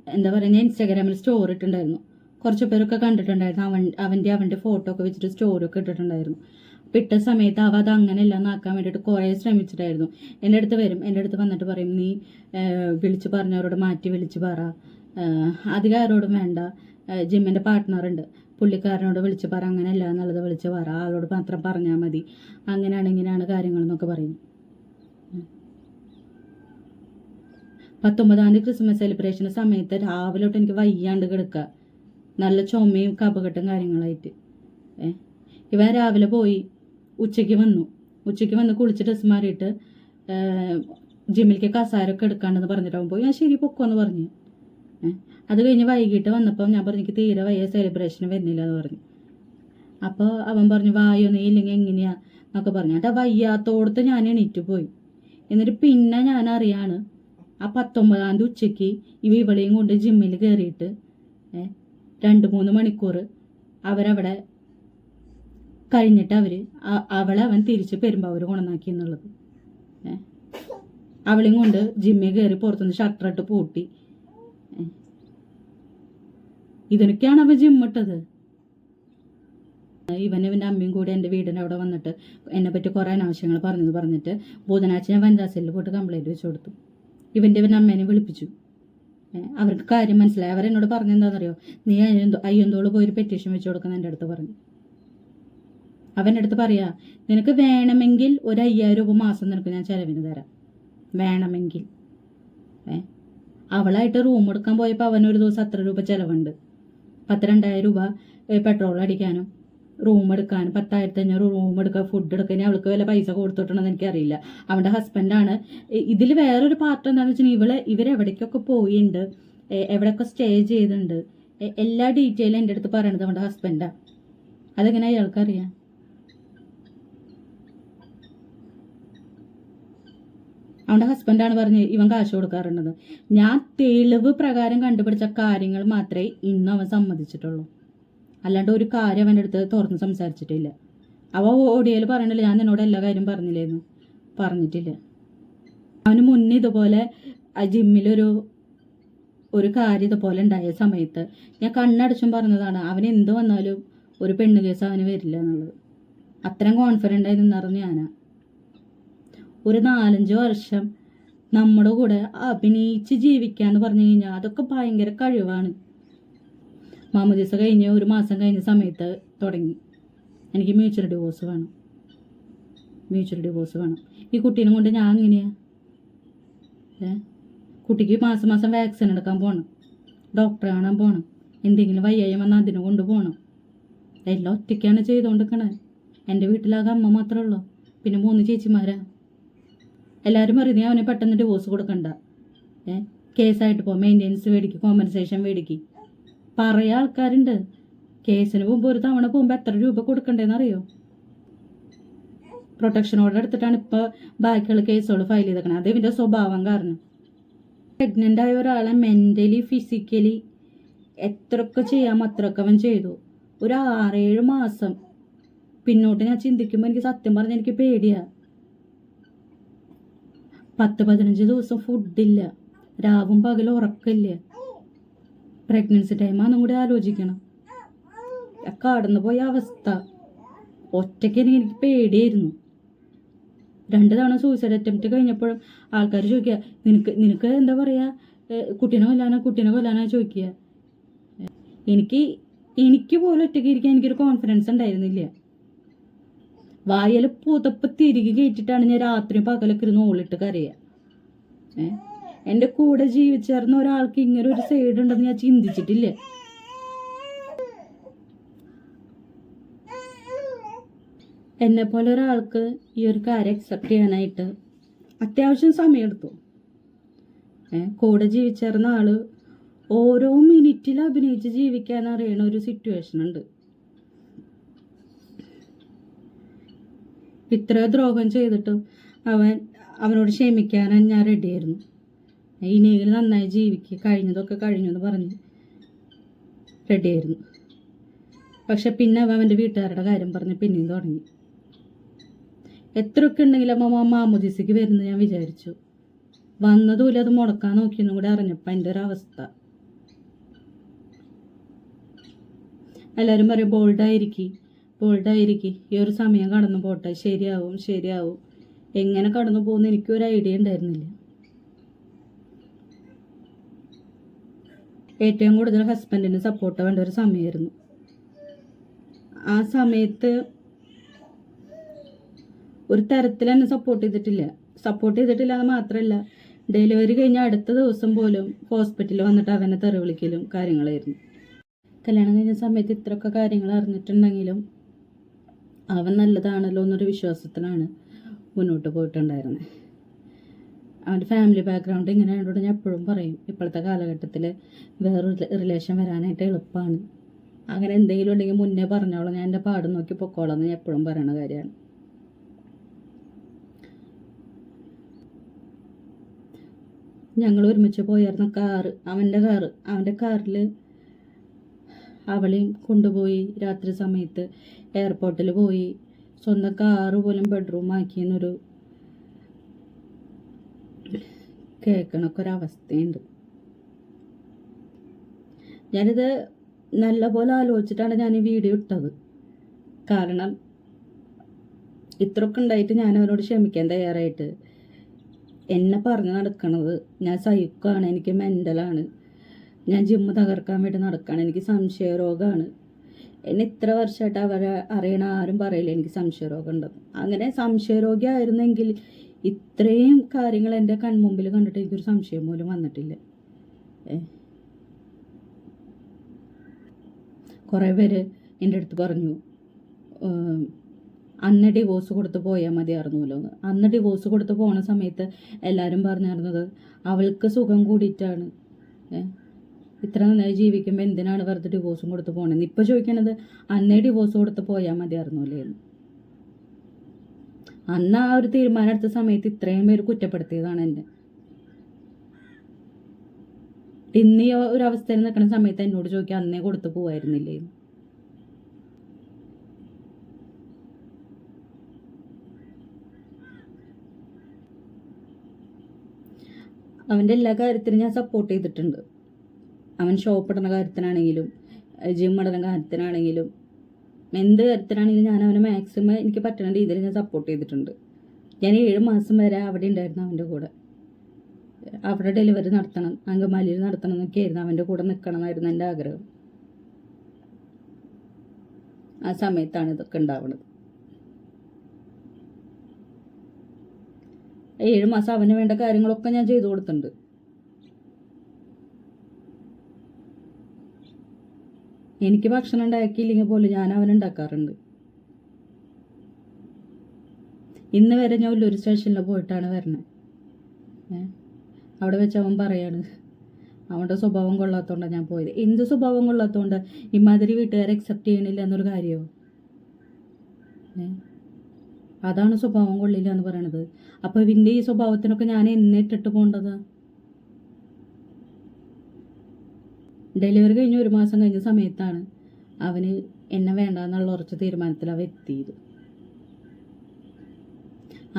എന്താ പറയുക, ഇൻസ്റ്റാഗ്രാമിൽ സ്റ്റോറി ഇട്ടിട്ടുണ്ടായിരുന്നു. കുറച്ച് പേരൊക്കെ കണ്ടിട്ടുണ്ടായിരുന്നു. അവൻ്റെ ഫോട്ടോ ഒക്കെ വെച്ചിട്ട് സ്റ്റോറി ഒക്കെ ഇട്ടിട്ടുണ്ടായിരുന്നു. അപ്പം ഇട്ട സമയത്ത് അവ അത് അങ്ങനെയല്ല എന്നാക്കാൻ വേണ്ടിയിട്ട് കുറേ ശ്രമിച്ചിട്ടായിരുന്നു. എൻ്റെ അടുത്ത് വരും, എൻ്റെ അടുത്ത് വന്നിട്ട് പറയും, നീ വിളിച്ച് പറഞ്ഞവരോട് മാറ്റി വിളിച്ച് പറ, അധികം ആരോടും വേണ്ട, ജിമ്മിൻ്റെ പാർട്ട്ണറുണ്ട്, പുള്ളിക്കാരനോട് വിളിച്ച് പറ, അങ്ങനെയല്ല എന്നുള്ളത് വിളിച്ച് പറ, ആളോട് മാത്രം പറഞ്ഞാൽ മതി, അങ്ങനെയാണ് ഇങ്ങനെയാണ് കാര്യങ്ങളെന്നൊക്കെ പറയും. 19-ാം തീയതി ക്രിസ്മസ് സെലിബ്രേഷൻ്റെ സമയത്ത് രാവിലെ തൊട്ട് എനിക്ക് വയ്യാണ്ട് കിടക്കുക, നല്ല ചുമയും കപകെട്ടും കാര്യങ്ങളായിട്ട്. ഇവൻ രാവിലെ പോയി, ഉച്ചയ്ക്ക് വന്ന് കുളിച്ച് ഡ്രസ്സ് മാറിയിട്ട് ജിമ്മിലേക്ക് കസാരമൊക്കെ എടുക്കാണ്ടെന്ന് പറഞ്ഞിട്ടാവും പോയി. ഞാൻ ശരി പൊക്കോന്ന് പറഞ്ഞു. അത് കഴിഞ്ഞ് വൈകിട്ട് വന്നപ്പോൾ ഞാൻ പറഞ്ഞു എനിക്ക് തീരെ വയ്യ, സെലിബ്രേഷന് വരുന്നില്ല എന്ന് പറഞ്ഞു. അപ്പോൾ അവൻ പറഞ്ഞു വായോ നീ ഇല്ലെങ്കിൽ എങ്ങനെയാ എന്നൊക്കെ പറഞ്ഞു. എന്നിട്ട് വയ്യാത്തോടത്ത് ഞാൻ എണീറ്റ് പോയി. എന്നിട്ട് പിന്നെ ഞാൻ അറിയാണ് ആ 19-ാം തീയതി ഉച്ചയ്ക്ക് ഇവളെയും കൊണ്ട് ജിമ്മിൽ കയറിയിട്ട് 2-3 മണിക്കൂർ അവരവിടെ കഴിഞ്ഞിട്ട് അവൻ തിരിച്ച് പെരുമ്പാവൂർ കൊണ്ടുവന്നാക്കി എന്നുള്ളത്. അവളെയും കൊണ്ട് ജിമ്മിൽ കയറി പുറത്തുനിന്ന് ഷട്ടറിട്ട് പൂട്ടി. ഇതിനൊക്കെയാണ് അവൻ ജിമ്മിട്ടത്. ഇവൻ്റെ അമ്മയും കൂടി എൻ്റെ വീടിൻ്റെ അവിടെ വന്നിട്ട് എന്നെ പറ്റി കുറേ അനാവശ്യങ്ങൾ പറഞ്ഞിട്ട് ബുധനാഴ്ച ഞാൻ വനിതാ സെല്ലിൽ പോയിട്ട് കംപ്ലൈൻറ്റ് വെച്ച് കൊടുത്തു. ഇവൻ്റെ അമ്മേനെ വിളിപ്പിച്ചു. അവർക്ക് കാര്യം മനസ്സിലായി. അവരെന്നോട് പറഞ്ഞെന്താണെന്നറിയോ, നീ അയ്യന്തോള് പോയി ഒരു പെറ്റീഷൻ വെച്ച് കൊടുക്കുന്ന എൻ്റെ അടുത്ത് പറഞ്ഞു. അവൻ്റെ അടുത്ത് പറയാ, നിനക്ക് വേണമെങ്കിൽ ഒരു 5,000 രൂപ മാസം നിനക്ക് ഞാൻ ചിലവിന് തരാം, വേണമെങ്കിൽ. അവളായിട്ട് റൂം എടുക്കാൻ പോയപ്പോൾ അവനൊരു ദിവസം അത്ര രൂപ ചിലവുണ്ട്. 10,000-2,000 രൂപ പെട്രോൾ അടിക്കാനും റൂം എടുക്കാനും 10,500 റൂം എടുക്കുക, ഫുഡ് എടുക്കാൻ അവൾക്ക് വല്ല പൈസ കൊടുത്തിട്ടുണ്ടെന്ന് എനിക്കറിയില്ല. അവൻ്റെ ഹസ്ബൻഡാണ്. ഇതിൽ വേറൊരു പാർട്ട് എന്താണെന്ന് വെച്ചിട്ടുണ്ടെങ്കിൽ ഇവരെവിടേക്കൊക്കെ പോയിട്ടുണ്ട്, എവിടെയൊക്കെ സ്റ്റേ ചെയ്തിട്ടുണ്ട്, എല്ലാ ഡീറ്റെയിലും എൻ്റെ അടുത്ത് പറയണത് അവൻ്റെ ഹസ്ബൻഡാണ്. അതെങ്ങനെ അയാൾക്കറിയാം? അവൻ്റെ ഹസ്ബൻഡാണ് പറഞ്ഞ് ഇവൻ കാശ് കൊടുക്കാറുണ്ടെന്ന്. ഞാൻ തെളിവ് പ്രകാരം കണ്ടുപിടിച്ച കാര്യങ്ങൾ മാത്രമേ ഇന്ന് അവൻ സമ്മതിച്ചിട്ടുള്ളൂ. അല്ലാണ്ട് ഒരു കാര്യം അവൻ്റെ അടുത്ത് തുറന്ന് സംസാരിച്ചിട്ടില്ല. അവ ഓഡിയോയിൽ പറയണില്ല ഞാൻ നിന്നോട് എല്ലാ കാര്യം പറഞ്ഞില്ലേന്ന്, പറഞ്ഞിട്ടില്ല. അവന് മുന്നേ ഇതുപോലെ ആ ജിമ്മിലൊരു കാര്യം ഇതുപോലെ ഉണ്ടായ സമയത്ത് ഞാൻ കണ്ണടച്ചും പറഞ്ഞതാണ് അവന് എന്ത് വന്നാലും ഒരു പെണ്ണ് കേസ് അവന് വരില്ല എന്നുള്ളത്. അത്രയും കോൺഫിഡൻ്റ് ആയി നിന്നറിഞ്ഞ് ഞാനാ. ഒരു 4-5 വർഷം നമ്മുടെ കൂടെ അഭിനയിച്ച് ജീവിക്കാന്ന് പറഞ്ഞു കഴിഞ്ഞാൽ അതൊക്കെ ഭയങ്കര കഴിവാണ്. മാമോദീസ കഴിഞ്ഞ് 1 മാസം കഴിഞ്ഞ സമയത്ത് തുടങ്ങി എനിക്ക് മ്യൂച്വൽ ഡിവോഴ്സ് വേണം. ഈ കുട്ടീനെ കൊണ്ട് ഞാൻ എങ്ങനെയാ? കുട്ടിക്ക് മാസം വാക്സിൻ എടുക്കാൻ പോകണം, ഡോക്ടറെ കാണാൻ പോകണം, എന്തെങ്കിലും വയ്യായ്മ വന്നാൽ അതിനെ കൊണ്ടുപോകണം. എല്ലാം ഒറ്റയ്ക്കാണ് ചെയ്തുകൊണ്ടിരിക്കണേ. എൻ്റെ വീട്ടിലാകെ അമ്മ മാത്രമേ ഉള്ളൂ, പിന്നെ 3 ചേച്ചിമാരാ. എല്ലാവരും പറയുന്നത് അവനെ പെട്ടെന്ന് ഡിവോഴ്സ് കൊടുക്കണ്ട, കേസായിട്ട് പോ, മെയിൻ്റെനൻസ് മേടിക്കും, കോമ്പൻസേഷൻ മേടിക്കും. പറയാ ആൾക്കാരുണ്ട്. കേസിന് പോകുമ്പോൾ ഒരു തവണ പോകുമ്പോൾ എത്ര രൂപ കൊടുക്കണ്ടേന്നറിയോ? പ്രൊട്ടക്ഷൻ ഓർഡർ എടുത്തിട്ടാണ് ഇപ്പോൾ ബാക്കിയുള്ള കേസുകൾ ഫയൽ ചെയ്തേക്കണത്. അത് ഇവൻ്റെ സ്വഭാവം കാരണം. പ്രഗ്നൻ്റ് ആയ ഒരാളെ മെൻ്റലി ഫിസിക്കലി എത്രയൊക്കെ ചെയ്യാമോ അത്രയൊക്കെ അവൻ ചെയ്തു. ഒരു 6-7 മാസം പിന്നോട്ട് ഞാൻ ചിന്തിക്കുമ്പോൾ എനിക്ക് സത്യം പറഞ്ഞാൽ എനിക്ക് പേടിയാണ്. 10-15 ദിവസം ഫുഡില്ല, രാവും പകലും ഉറക്കമില്ല. പ്രഗ്നൻസി ടൈമാണെന്നും കൂടി ആലോചിക്കണം. കടന്നു പോയ അവസ്ഥ ഒറ്റയ്ക്ക് എനിക്ക് പേടിയായിരുന്നു. 2 തവണ സൂയിസൈഡ് അറ്റംപ്റ്റ് കഴിഞ്ഞപ്പോഴും ആൾക്കാർ ചോദിക്കുക, നിനക്ക് എന്താ പറയുക, കുട്ടീനെ കൊല്ലാനാ ചോദിക്കുക. എനിക്ക് പോലും ഒറ്റയ്ക്ക് ഇരിക്കാൻ എനിക്കൊരു കോൺഫിഡൻസ് ഉണ്ടായിരുന്നില്ല. വായൽ പുതപ്പ് തിരികെ കയറ്റിട്ടാണ് ഞാൻ രാത്രി പകലൊക്കെ ഇരുന്ന് ഓളിട്ട് കരയുക. എൻ്റെ കൂടെ ജീവിച്ചേർന്ന ഒരാൾക്ക് ഇങ്ങനെ ഒരു സൈഡ് ഉണ്ടെന്ന് ഞാൻ ചിന്തിച്ചിട്ടില്ല. എന്നെപ്പോലെ ഒരാൾക്ക് ഈ ഒരു കാര്യം അക്സെപ്റ്റ് ചെയ്യാനായിട്ട് അത്യാവശ്യം സമയമെടുത്തു. കൂടെ ജീവിച്ചേർന്ന ആള് ഓരോ മിനിറ്റിൽ അഭിനയിച്ച് ജീവിക്കാൻ അറിയണ ഒരു സിറ്റുവേഷൻ ഉണ്ട്. ഇത്ര ദ്രോഹം ചെയ്തിട്ടും അവനോട് ക്ഷമിക്കാൻ ഞാൻ റെഡിയായിരുന്നു. ഇനിയെങ്കിലും നന്നായി ജീവിക്കുക, കഴിഞ്ഞതൊക്കെ കഴിഞ്ഞു എന്ന് പറഞ്ഞ് റെഡിയായിരുന്നു. പക്ഷെ പിന്നെ അവൻ്റെ വീട്ടുകാരുടെ കാര്യം പറഞ്ഞ് പിന്നെയും തുടങ്ങി. എത്രയൊക്കെ ഉണ്ടെങ്കിലും മാമോദിസയ്ക്ക് വരുന്നത് ഞാൻ വിചാരിച്ചു. വന്നതുമില്ല, അത് മുടക്കാൻ നോക്കിയെന്നും കൂടെ അറിഞ്ഞപ്പോൾ എൻ്റെ ഒരു അവസ്ഥ. എല്ലാവരും പറയും ബോൾഡായിരിക്കും, ഈ ഒരു സമയം കടന്നു പോട്ടെ, ശരിയാവും. എങ്ങനെ കടന്നു പോകുന്ന എനിക്കൊരു ഐഡിയ ഉണ്ടായിരുന്നില്ല. ഏറ്റവും കൂടുതൽ ഹസ്ബൻഡിന് സപ്പോർട്ട് വേണ്ട ഒരു സമയമായിരുന്നു. ആ സമയത്ത് ഒരു തരത്തിൽ എന്നെ സപ്പോർട്ട് ചെയ്തിട്ടില്ല എന്ന് മാത്രമല്ല, ഡെലിവറി കഴിഞ്ഞ അടുത്ത ദിവസം പോലും ഹോസ്പിറ്റലിൽ വന്നിട്ട് അവനെ തെറി വിളിക്കലും കാര്യങ്ങളായിരുന്നു. കല്യാണം കഴിഞ്ഞ സമയത്ത് ഇത്രയൊക്കെ കാര്യങ്ങൾ അറിഞ്ഞിട്ടുണ്ടെങ്കിലും അവൻ നല്ലതാണല്ലോ എന്നൊരു വിശ്വാസത്തിലാണ് മുന്നോട്ട് പോയിട്ടുണ്ടായിരുന്നത്. അവൻ്റെ ഫാമിലി ബാക്ക്ഗ്രൗണ്ട് ഇങ്ങനെ ആയതുകൊണ്ട് ഞാൻ എപ്പോഴും പറയും, ഇപ്പോഴത്തെ കാലഘട്ടത്തിൽ വേറൊരു റിലേഷൻ വരാനായിട്ട് എളുപ്പമാണ്. അങ്ങനെ എന്തെങ്കിലും ഉണ്ടെങ്കിൽ മുന്നേ പറഞ്ഞോളാം, ഞാൻ എൻ്റെ പാട് നോക്കി പൊക്കോളാം എന്ന് ഞാൻ എപ്പോഴും പറയണ കാര്യമാണ്. ഞങ്ങൾ ഒരുമിച്ച് പോയായിരുന്ന അവൻ്റെ കാറിൽ അവളെയും കൊണ്ടുപോയി രാത്രി സമയത്ത് എയർപോർട്ടിൽ പോയി സ്വന്തം കാറ് പോലും ബെഡ്റൂം ആക്കിയെന്നൊരു കേൾക്കണൊക്കെ ഒരവസ്ഥയുണ്ട്. ഞാനിത് നല്ലപോലെ ആലോചിച്ചിട്ടാണ് ഞാൻ ഈ വീഡിയോ ഇട്ടത്. കാരണം ഇത്രയൊക്കെ ഉണ്ടായിട്ട് ഞാൻ അവനോട് ക്ഷമിക്കാൻ തയ്യാറായിട്ട് എന്നെ പറഞ്ഞു നടക്കണത് ഞാൻ സൈക്കാണ്, എനിക്ക് മെൻ്റലാണ്, ഞാൻ ജിമ്മ് തകർക്കാൻ വേണ്ടി നടക്കുകയാണ്, എനിക്ക് സംശയരോഗമാണ്. എന്നെ ഇത്ര വർഷമായിട്ട് അവരെ അറിയണ ആരും പറയില്ല എനിക്ക് സംശയരോഗം ഉണ്ടെന്ന്. അങ്ങനെ സംശയരോഗി ആയിരുന്നെങ്കിൽ ഇത്രയും കാര്യങ്ങൾ എൻ്റെ കൺമുമ്പിൽ കണ്ടിട്ട് എനിക്കൊരു സംശയം പോലും വന്നിട്ടില്ല. കുറേ പേര് എൻ്റെ അടുത്ത് പറഞ്ഞു അന്ന് ഡിവോഴ്സ് കൊടുത്ത് പോയാൽ മതിയായിരുന്നല്ലോ എന്ന്. അന്ന് ഡിവോഴ്സ് കൊടുത്ത് പോണ സമയത്ത് എല്ലാവരും പറഞ്ഞിരുന്നത് അവൾക്ക് സുഖം കൂടിയിട്ടാണ്, ഇത്ര നന്നായി ജീവിക്കുമ്പോൾ എന്തിനാണ് വെറുതെ ഡിവോഴ്സും കൊടുത്ത് പോകണമെന്ന്. ഇപ്പോൾ ചോദിക്കണത് അന്നേ ഡിവോഴ്സ് കൊടുത്ത് പോയാൽ മതിയായിരുന്നല്ലേ എന്ന്. അന്ന് ആ ഒരു തീരുമാനം എടുത്ത സമയത്ത് ഇത്രയും പേര് കുറ്റപ്പെടുത്തിയതാണ് എന്നെ. ഇന്ന് ഈ ഒരു അവസ്ഥയിൽ നിൽക്കുന്ന സമയത്ത് എന്നോട് ചോദിക്കാൻ അന്നേ കൊടുത്ത് പോവായിരുന്നില്ലേ എന്ന്. അവൻ്റെ എല്ലാ കാര്യത്തിനും ഞാൻ സപ്പോർട്ട് ചെയ്തിട്ടുണ്ട്. അവൻ ഷോപ്പ് ഇടുന്ന കാര്യത്തിനാണെങ്കിലും ജിം ഇടുന്ന കാര്യത്തിനാണെങ്കിലും എന്ത് കാര്യത്തിനാണെങ്കിലും ഞാൻ അവനെ മാക്സിമം എനിക്ക് പറ്റുന്ന രീതിയിൽ ഞാൻ സപ്പോർട്ട് ചെയ്തിട്ടുണ്ട്. ഞാൻ 7 മാസം വരെ അവിടെ ഉണ്ടായിരുന്നു അവൻ്റെ കൂടെ. അവിടെ ഡെലിവറി നടത്തണം, അങ്കമാലിയിൽ നടത്തണം എന്നൊക്കെ ആയിരുന്നു, അവൻ്റെ കൂടെ നിൽക്കണം എന്നായിരുന്നു എൻ്റെ ആഗ്രഹം. ആ സമയത്താണ് ഇതൊക്കെ ഉണ്ടാവുന്നത്. 7 മാസം അവന് വേണ്ട കാര്യങ്ങളൊക്കെ ഞാൻ ചെയ്തു കൊടുത്തിട്ടുണ്ട്. എനിക്ക് ഭക്ഷണം ഉണ്ടാക്കിയില്ലെങ്കിൽ പോലും ഞാൻ അവനുണ്ടാക്കാറുണ്ട്. ഇന്ന് വരെ ഞാൻ ഒരു സ്റ്റേഷനിൽ പോയിട്ടാണ് വരണത്. അവിടെ വെച്ച് അവൻ പറയാണ് അവൻ്റെ സ്വഭാവം കൊള്ളാത്തതുകൊണ്ടാണ് ഞാൻ പോയത്. എന്ത് സ്വഭാവം കൊള്ളാത്തതുകൊണ്ട് ഇമാതിരി വീട്ടുകാരെ അക്സെപ്റ്റ് ചെയ്യണില്ല എന്നൊരു കാര്യമോ? അതാണ് സ്വഭാവം കൊള്ളില്ല എന്ന് പറയണത്. അപ്പോൾ ഇവൻ്റെ ഈ സ്വഭാവത്തിനൊക്കെ ഞാൻ എന്നെ ഇട്ടിട്ട് പോകേണ്ടത്? ഡെലിവറി കഴിഞ്ഞ് 1 മാസം കഴിഞ്ഞ സമയത്താണ് അവന് എന്നെ വേണ്ടെന്നുള്ള ഉറച്ച തീരുമാനത്തിൽ അവ എത്തിയത്.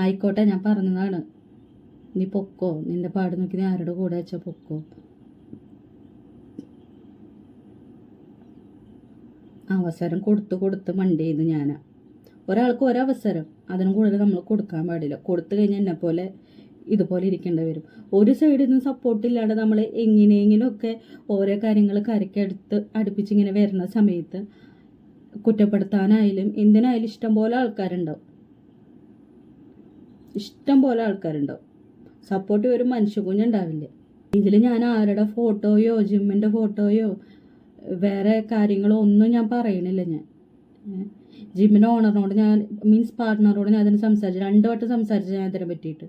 ആയിക്കോട്ടെ, ഞാൻ പറഞ്ഞതാണ്, നീ പൊക്കോ, നിന്റെ പാട് നോക്കി നീ ആരുടെ കൂടെ വെച്ചാൽ പൊക്കോ. അവസരം കൊടുത്ത് മണ്ടിയത് ഞാനാ. ഒരാൾക്ക് ഒരവസരം, അതിനും കൂടുതൽ നമ്മൾ കൊടുക്കാൻ പാടില്ല. കൊടുത്തു കഴിഞ്ഞാൽ എന്നെ പോലെ ഇതുപോലെ ഇരിക്കേണ്ടി വരും. ഒരു സൈഡിൽ നിന്ന് സപ്പോർട്ടില്ലാതെ നമ്മൾ എങ്ങനെയെങ്കിലുമൊക്കെ ഓരോ കാര്യങ്ങൾ കരക്കെടുത്ത് അടുപ്പിച്ചിങ്ങനെ വരുന്ന സമയത്ത് കുറ്റപ്പെടുത്താനായാലും എന്തിനായാലും ഇഷ്ടംപോലെ ആൾക്കാരുണ്ടാവും. സപ്പോർട്ട് ഒരു മനുഷ്യ കുഞ്ഞുണ്ടാവില്ല. ഇതിൽ ഞാൻ ആരുടെ ഫോട്ടോയോ ജിമ്മിൻ്റെ ഫോട്ടോയോ വേറെ കാര്യങ്ങളോ ഒന്നും ഞാൻ പറയണില്ല. ജിമ്മിൻ്റെ ഓണറിനോട് ഞാൻ മീൻസ് പാർട്ട്ണറോട് ഞാൻ അതിന് സംസാരിച്ചു, 2 വട്ടം സംസാരിച്ചു ഞാൻ അതിനെ പറ്റിയിട്ട്,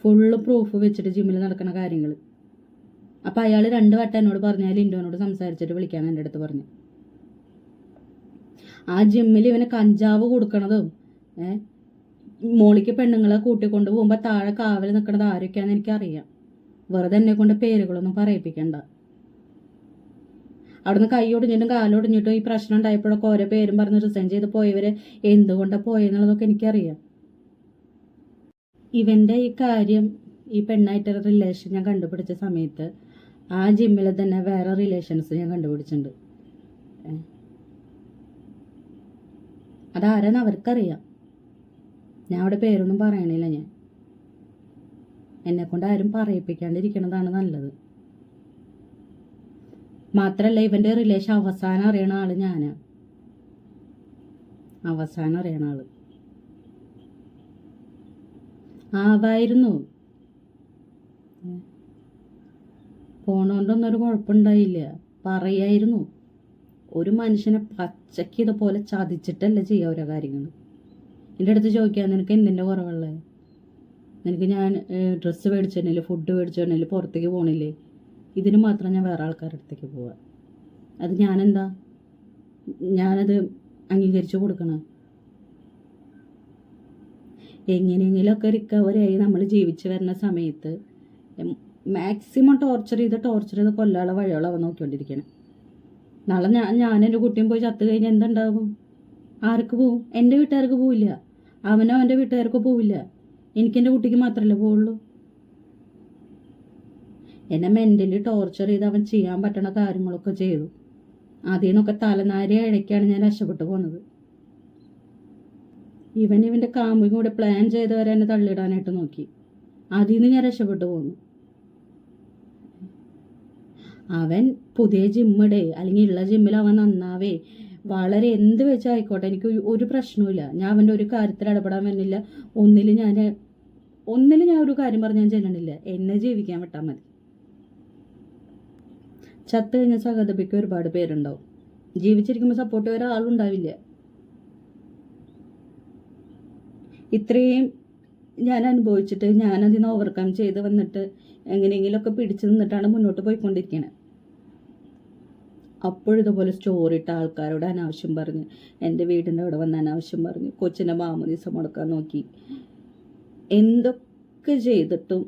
ഫുള്ള് പ്രൂഫ് വെച്ചിട്ട് ജിമ്മിൽ നടക്കുന്ന കാര്യങ്ങൾ. അപ്പം അയാൾ 2 വട്ടം എന്നോട് പറഞ്ഞു, ലിൻഡോനോട് സംസാരിച്ചിട്ട് വിളിക്കാൻ എൻ്റെ അടുത്ത് പറഞ്ഞു. ആ ജിമ്മിൽ ഇവന് കഞ്ചാവ് കൊടുക്കണതും മോളിക്ക് പെണ്ണുങ്ങളെ കൂട്ടിക്കൊണ്ട് പോകുമ്പോൾ താഴെ കാവൽ നിൽക്കണത് ആരൊക്കെയാണെന്ന് എനിക്കറിയാം. വെറുതെ എന്നെ കൊണ്ട് പേരുകളൊന്നും പറയിപ്പിക്കണ്ട. അവിടുന്ന് കൈ ഒടിഞ്ഞിട്ടും കാലൊടിഞ്ഞിട്ടും ഈ പ്രശ്നം ഉണ്ടായപ്പോഴൊക്കെ ഓരോ പേരും പറഞ്ഞ് റിസൈൻ ചെയ്ത് പോയവരെ എന്തുകൊണ്ടാണ് പോയെന്നുള്ളതൊക്കെ എനിക്കറിയാം. ഇവൻ്റെ ഈ കാര്യം, ഈ പെണ്ണായിട്ടൊരു റിലേഷൻ ഞാൻ കണ്ടുപിടിച്ച സമയത്ത് ആ ജിമ്മിൽ തന്നെ വേറെ റിലേഷൻസ് ഞാൻ കണ്ടുപിടിച്ചിട്ടുണ്ട്. അതാരെന്ന് അവർക്കറിയാം. ഞാൻ അവിടെ പേരൊന്നും പറയണില്ല. ഞാൻ എന്നെക്കൊണ്ട് ആരും പറയിപ്പിക്കാണ്ടിരിക്കണതാണ് നല്ലത്. മാത്രല്ല ഇവൻ്റെ റിലേഷൻ അവസാനം അറിയണ ആള് ഞാനാ. അവസാനം അറിയണ ആള് ആവായിരുന്നു. പോണോണ്ടൊന്നും ഒരു കുഴപ്പമുണ്ടായില്ല, പറയായിരുന്നു. ഒരു മനുഷ്യനെ പച്ചയ്ക്ക് ഇതുപോലെ ചതിച്ചിട്ടല്ല ചെയ്യുക ഓരോ കാര്യങ്ങൾ. എൻ്റെ അടുത്ത് ചോദിക്കാൻ, നിനക്ക് എന്തിൻ്റെ കുറവുള്ളത്? നിനക്ക് ഞാൻ ഡ്രസ്സ് മേടിച്ചിട്ടില്ല, ഫുഡ് മേടിച്ചിട്ടില്ല, പുറത്തേക്ക് പോകണില്ലേ? ഇതിന് മാത്രം ഞാൻ വേറെ ആൾക്കാരുടെ അടുത്തേക്ക് പോവാം. അത് ഞാനെന്താ, ഞാനത് അംഗീകരിച്ചു കൊടുക്കണം. എങ്ങനെയെങ്കിലുമൊക്കെ റിക്കവറിയായി നമ്മൾ ജീവിച്ചു വരുന്ന സമയത്ത് മാക്സിമം ടോർച്ചർ ചെയ്ത് കൊല്ലാനുള്ള വഴിയോളം അവൻ നോക്കിക്കൊണ്ടിരിക്കണം. നാളെ ഞാൻ എൻ്റെ കുട്ടിയും പോയി ചത്തു കഴിഞ്ഞാൽ എന്തുണ്ടാവും? ആർക്ക് പോവും? എൻ്റെ വീട്ടുകാർക്ക് പോവില്ല, അവനോ എൻ്റെ വീട്ടുകാർക്ക് പോവില്ല, എനിക്കെൻ്റെ കുട്ടിക്ക് മാത്രമല്ലേ പോവുള്ളൂ. എന്നെ മെൻ്റലി ടോർച്ചർ ചെയ്ത് അവൻ ചെയ്യാൻ പറ്റണ കാര്യങ്ങളൊക്കെ ചെയ്തു. അതിൽ നിന്നൊക്കെ തലനാരിയ ഇടയ്ക്കാണ് ഞാൻ രക്ഷപ്പെട്ടു പോകുന്നത്. ഇവൻ്റെ കാമുകി കൂടെ പ്ലാൻ ചെയ്ത് വരെ എന്നെ തള്ളിയിടാനായിട്ട് നോക്കി. അതിൽ നിന്ന് ഞാൻ രക്ഷപ്പെട്ടു പോന്നു. അവൻ പുതിയ ജിമ്മിടെ അല്ലെങ്കിൽ ഉള്ള ജിമ്മിൽ അവൻ നന്നാവേ, വളരെ എന്ത് വെച്ചായിക്കോട്ടെ, എനിക്ക് ഒരു പ്രശ്നവുമില്ല. ഞാൻ അവൻ്റെ ഒരു കാര്യത്തിൽ ഇടപെടാൻ വരുന്നില്ല. ഒന്നിലും ഞാൻ ഒരു കാര്യം പറഞ്ഞ് ഞാൻ ചെല്ലണില്ല. എന്നെ ജീവിക്കാൻ വിട്ടാൽ മതി. ചത്ത് കഴിഞ്ഞ സഹതപിക്ക് ഒരുപാട് പേരുണ്ടാവും. ജീവിച്ചിരിക്കുമ്പോൾ സപ്പോർട്ട് ചെയ്യാൻ ഒരാളുണ്ടാവില്ല. ഇത്രയും ഞാൻ അനുഭവിച്ചിട്ട് ഞാനതിന് ഓവർകം ചെയ്ത് വന്നിട്ട് എങ്ങനെയെങ്കിലുമൊക്കെ പിടിച്ചു നിന്നിട്ടാണ് മുന്നോട്ട് പോയിക്കൊണ്ടിരിക്കുന്നത്. അപ്പോഴിതുപോലെ സ്റ്റോറി ഇട്ട ആൾക്കാരോട് അനാവശ്യം പറഞ്ഞ്, എൻ്റെ വീടിൻ്റെ അവിടെ വന്ന് അനാവശ്യം പറഞ്ഞ്, കൊച്ചിൻ്റെ മാമോദീസ മുടക്കാൻ നോക്കി. എന്തൊക്കെ ചെയ്തിട്ടും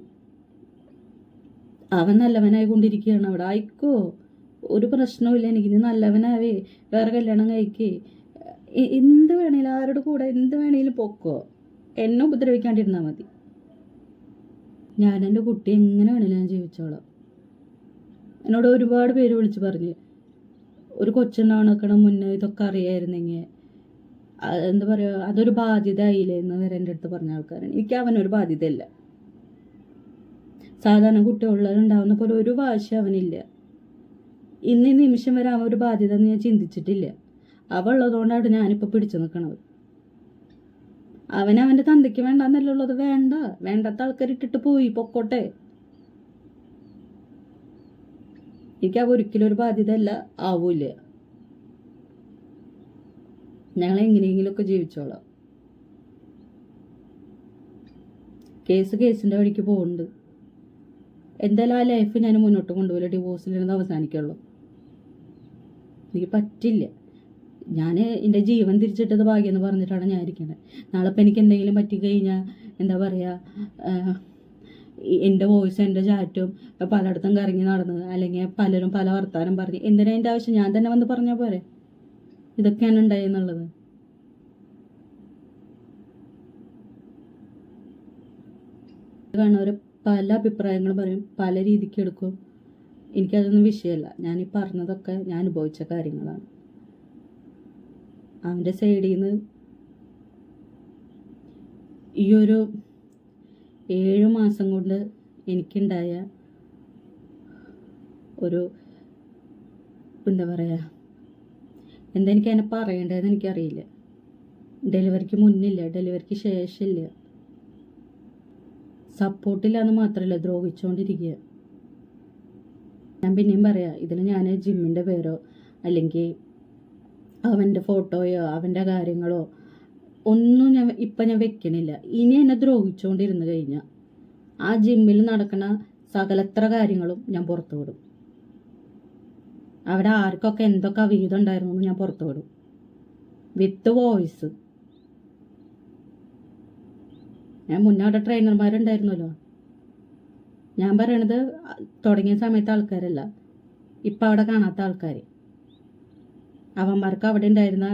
അവൻ നല്ലവനായി കൊണ്ടിരിക്കുകയാണ് അവിടെ. ആയിക്കോ, ഒരു പ്രശ്നവുമില്ല, എനിക്കിനി നല്ലവനാവേ, വേറെ കല്യാണം കഴിക്കേ, എന്ത് വേണേലും ആരുടെ കൂടെ എന്ത് വേണേലും പൊക്കോ, എന്നെ ഉപദ്രവിക്കാണ്ടിരുന്നാൽ മതി. ഞാൻ എൻ്റെ കുട്ടി എങ്ങനെ വേണേലും ഞാൻ ജീവിച്ചോളാം. എന്നോട് ഒരുപാട് പേര് വിളിച്ച് പറഞ്ഞ്, ഒരു കൊച്ചുണ്ടാവണക്കണം മുന്നേ ഇതൊക്കെ അറിയായിരുന്നെങ്കിൽ എന്താ പറയുക, അതൊരു ബാധ്യത ആയില്ലേ എന്ന് വരെ എൻ്റെ അടുത്ത് പറഞ്ഞ ആൾക്കാരാണ്. എനിക്ക് അവനൊരു ബാധ്യതയില്ല. സാധാരണ കുട്ടികളുണ്ടാവുന്ന പോലെ ഒരു വാശി അവനില്ല. ഇന്ന് ഈ നിമിഷം വരെ അവൻ ഒരു ബാധ്യത എന്ന് ഞാൻ ചിന്തിച്ചിട്ടില്ല. അവളുള്ളതുകൊണ്ടാണ് ഞാനിപ്പോൾ പിടിച്ചു നിൽക്കണത്. അവൻ്റെ തന്തയ്ക്ക് വേണ്ടെന്നല്ല ഉള്ളത്. വേണ്ടാത്ത ആൾക്കാർ ഇട്ടിട്ട് പോയി പൊക്കോട്ടെ. എനിക്ക് അവ ഒരിക്കലും ഒരു ബാധ്യത അല്ല, ആവൂല. ഞങ്ങൾ എങ്ങനെയെങ്കിലുമൊക്കെ ജീവിച്ചോളാം. കേസിൻ്റെ വഴിക്ക് പോകുന്നുണ്ട്. എന്തായാലും ആ ലൈഫ് ഞാൻ മുന്നോട്ട് കൊണ്ടുപോയില്ല. ഡിവോഴ്സിലിരുന്ന് അവസാനിക്കുള്ളൂ. എനിക്ക് പറ്റില്ല. ഞാൻ എൻ്റെ ജീവൻ തിരിച്ചിട്ടത് ഭാഗ്യമെന്ന് പറഞ്ഞിട്ടാണ് ഞാൻ ഇരിക്കുന്നത്. നാളെ ഇപ്പം എനിക്ക് എന്തെങ്കിലും പറ്റിക്കഴിഞ്ഞാൽ എന്താ പറയുക, എൻ്റെ വോയിസ് എൻ്റെ ചാറ്റും പലയിടത്തും കറങ്ങി നടന്ന് അല്ലെങ്കിൽ പലരും പല വർത്താനം പറഞ്ഞ് എന്തിനാ എൻ്റെ ആവശ്യം? ഞാൻ തന്നെ വന്ന് പറഞ്ഞാൽ പോരെ ഇതൊക്കെയാണ് ഉണ്ടായെന്നുള്ളത്. കാണുന്നവർ പല അഭിപ്രായങ്ങളും പറയും, പല രീതിക്ക് എടുക്കും. എനിക്കതൊന്നും വിഷയമല്ല. ഞാൻ ഈ പറഞ്ഞതൊക്കെ ഞാൻ അനുഭവിച്ച കാര്യങ്ങളാണ്. അവൻ്റെ സൈഡിൽ നിന്ന് ഈ ഒരു 7 മാസം കൊണ്ട് എനിക്കുണ്ടായ ഒരു എന്താ പറയുക, എന്താ എനിക്ക് അതിനെ പറയേണ്ടതെന്ന് എനിക്കറിയില്ല. ഡെലിവറിക്ക് മുന്നില്ല, ഡെലിവറിക്ക് ശേഷമില്ല, സപ്പോർട്ടില്ല എന്ന് മാത്രമല്ല, ദ്രോഹിച്ചുകൊണ്ടിരിക്കുക. ഞാൻ പിന്നെയും പറയാം, ഇതിന് ഞാൻ ജിമ്മിൻ്റെ പേരോ അല്ലെങ്കിൽ അവൻ്റെ ഫോട്ടോയോ അവൻ്റെ കാര്യങ്ങളോ ഒന്നും ഞാൻ വെക്കണില്ല. ഇനി എന്നെ ദ്രോഹിച്ചുകൊണ്ടിരുന്ന് കഴിഞ്ഞാൽ ആ ജിമ്മിൽ നടക്കണ സകലത്ര കാര്യങ്ങളും ഞാൻ പുറത്തു വിടും. അവിടെ ആർക്കൊക്കെ എന്തൊക്കെ അവീതം ഉണ്ടായിരുന്നു എന്ന് ഞാൻ പുറത്തു വിടും, വിത്ത് വോയിസ്. ഞാൻ മുന്നേ അവിടെ ട്രെയിനർമാരുണ്ടായിരുന്നല്ലോ. ഞാൻ പറയണത് തുടങ്ങിയ സമയത്ത് ആൾക്കാരല്ല, ഇപ്പം അവിടെ കാണാത്ത ആൾക്കാർ. അവന്മാർക്ക് അവിടെ ഉണ്ടായിരുന്ന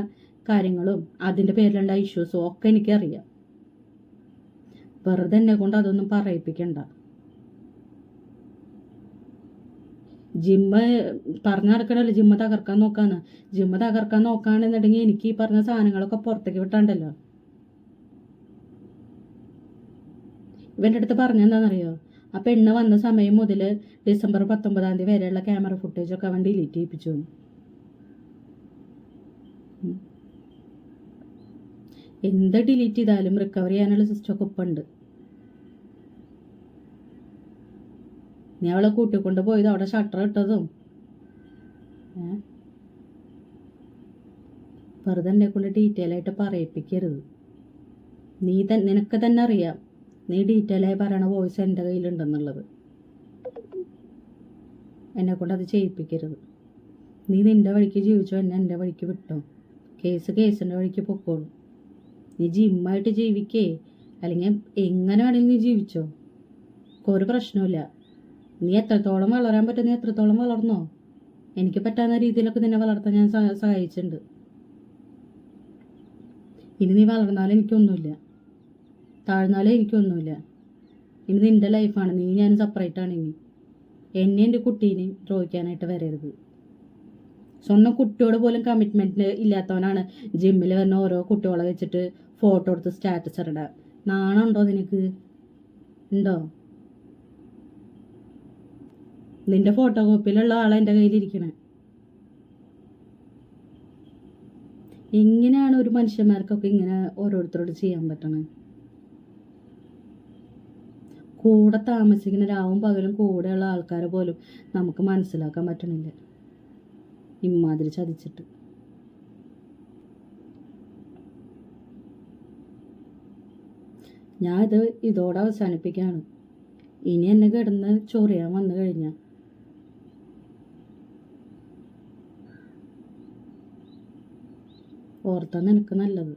കാര്യങ്ങളും അതിൻ്റെ പേരിലുണ്ടായ ഇഷ്യൂസും ഒക്കെ എനിക്കറിയാം. വെറുതെ എന്നെ കൊണ്ട് അതൊന്നും പറയിപ്പിക്കണ്ട. ജിമ്മ് പറഞ്ഞു നടക്കണല്ലോ ജിമ്മ് തകർക്കാൻ നോക്കാന്ന്. ജിമ്മ് തകർക്കാൻ നോക്കാണെന്നുണ്ടെങ്കിൽ എനിക്ക് ഈ പറഞ്ഞ സാധനങ്ങളൊക്കെ പുറത്തേക്ക് വിട്ടാണ്ടല്ലോ. ഇവൻ്റെ അടുത്ത് പറഞ്ഞെന്താണെന്നറിയോ, ആ പെണ്ണ് വന്ന സമയം മുതൽ ഡിസംബർ 19 വരെയുള്ള ക്യാമറ ഫുട്ടേജൊക്കെ അവൻ ഡിലീറ്റ് ചെയ്യിപ്പിച്ചു. എന്ത് ഡിലീറ്റ് ചെയ്താലും റിക്കവർ ചെയ്യാനുള്ള സിസ്റ്റമൊക്കെ ഇപ്പം ഉണ്ട്. നീ അവളെ കൂട്ടിക്കൊണ്ട് പോയത് അവിടെ ഷട്ടർ ഇട്ടതും വെറുതെ എന്നെ കൊണ്ട് ഡീറ്റെയിൽ ആയിട്ട് പറയിപ്പിക്കരുത്. നിനക്ക് തന്നെ അറിയാം നീ ഡീറ്റെയിൽ ആയി പറയണ വോയിസ് എൻ്റെ കയ്യിലുണ്ടെന്നുള്ളത്. എന്നെ കൊണ്ട് അത് ചെയ്യിപ്പിക്കരുത്. നീ നിൻ്റെ വഴിക്ക് ജീവിച്ചോ, എന്നെ എൻ്റെ വഴിക്ക് വിട്ടോ. കേസിൻ്റെ വഴിക്ക് പൊക്കോളൂ. നീ ജിമ്മായിട്ട് ജീവിക്കേ അല്ലെങ്കിൽ എങ്ങനെ വേണമെങ്കിൽ നീ ജീവിച്ചോ, ഒരു പ്രശ്നമില്ല. നീ എത്രത്തോളം വളരാൻ പറ്റും നീ എത്രത്തോളം വളർന്നോ. എനിക്ക് പറ്റാവുന്ന രീതിയിലൊക്കെ നിന്നെ വളർത്താൻ ഞാൻ സഹായിച്ചിട്ടുണ്ട്. ഇനി നീ വളർന്നാലും എനിക്കൊന്നുമില്ല, താഴ്ന്നാലും എനിക്കൊന്നുമില്ല. ഇനി നിൻ്റെ ലൈഫാണ്, നീ ഞാൻ സെപ്പറേറ്റാണ്. ഇനി എന്നെ എൻ്റെ കുട്ടീനെയും ദ്രോഹിക്കാനായിട്ട് വരരുത്. സ്വന്തം കുട്ടിയോട് പോലും കമ്മിറ്റ്മെൻറ്റ് ഇല്ലാത്തവനാണ് ജിമ്മിൽ വരുന്ന ഓരോ കുട്ടികളെ വെച്ചിട്ട് ഫോട്ടോ എടുത്ത് സ്റ്റാറ്റസ് ഇടുക. നാണുണ്ടോ നിനക്ക്? ഉണ്ടോ? നിന്റെ ഫോട്ടോ കോപ്പിയിലുള്ള ആളെ എൻ്റെ കയ്യിലിരിക്കണേ. എങ്ങനെയാണ് ഒരു മനുഷ്യന്മാർക്കൊക്കെ ഇങ്ങനെ ഓരോരുത്തരോട് ചെയ്യാൻ പറ്റണേ? കൂടെ താമസിക്കുന്ന രാവും പകലും കൂടെയുള്ള ആൾക്കാരെ പോലും നമുക്ക് മനസ്സിലാക്കാൻ പറ്റണില്ല, ഇമ്മാതിരി ചതിച്ചിട്ട്. ഞാൻ ഇതോടെ അവസാനിപ്പിക്കുകയാണ്. ഇനി എന്നെ കിടന്ന് ചൊറിയാൻ വന്നു കഴിഞ്ഞാൽ ഓർത്താൻ നിനക്ക് നല്ലത്.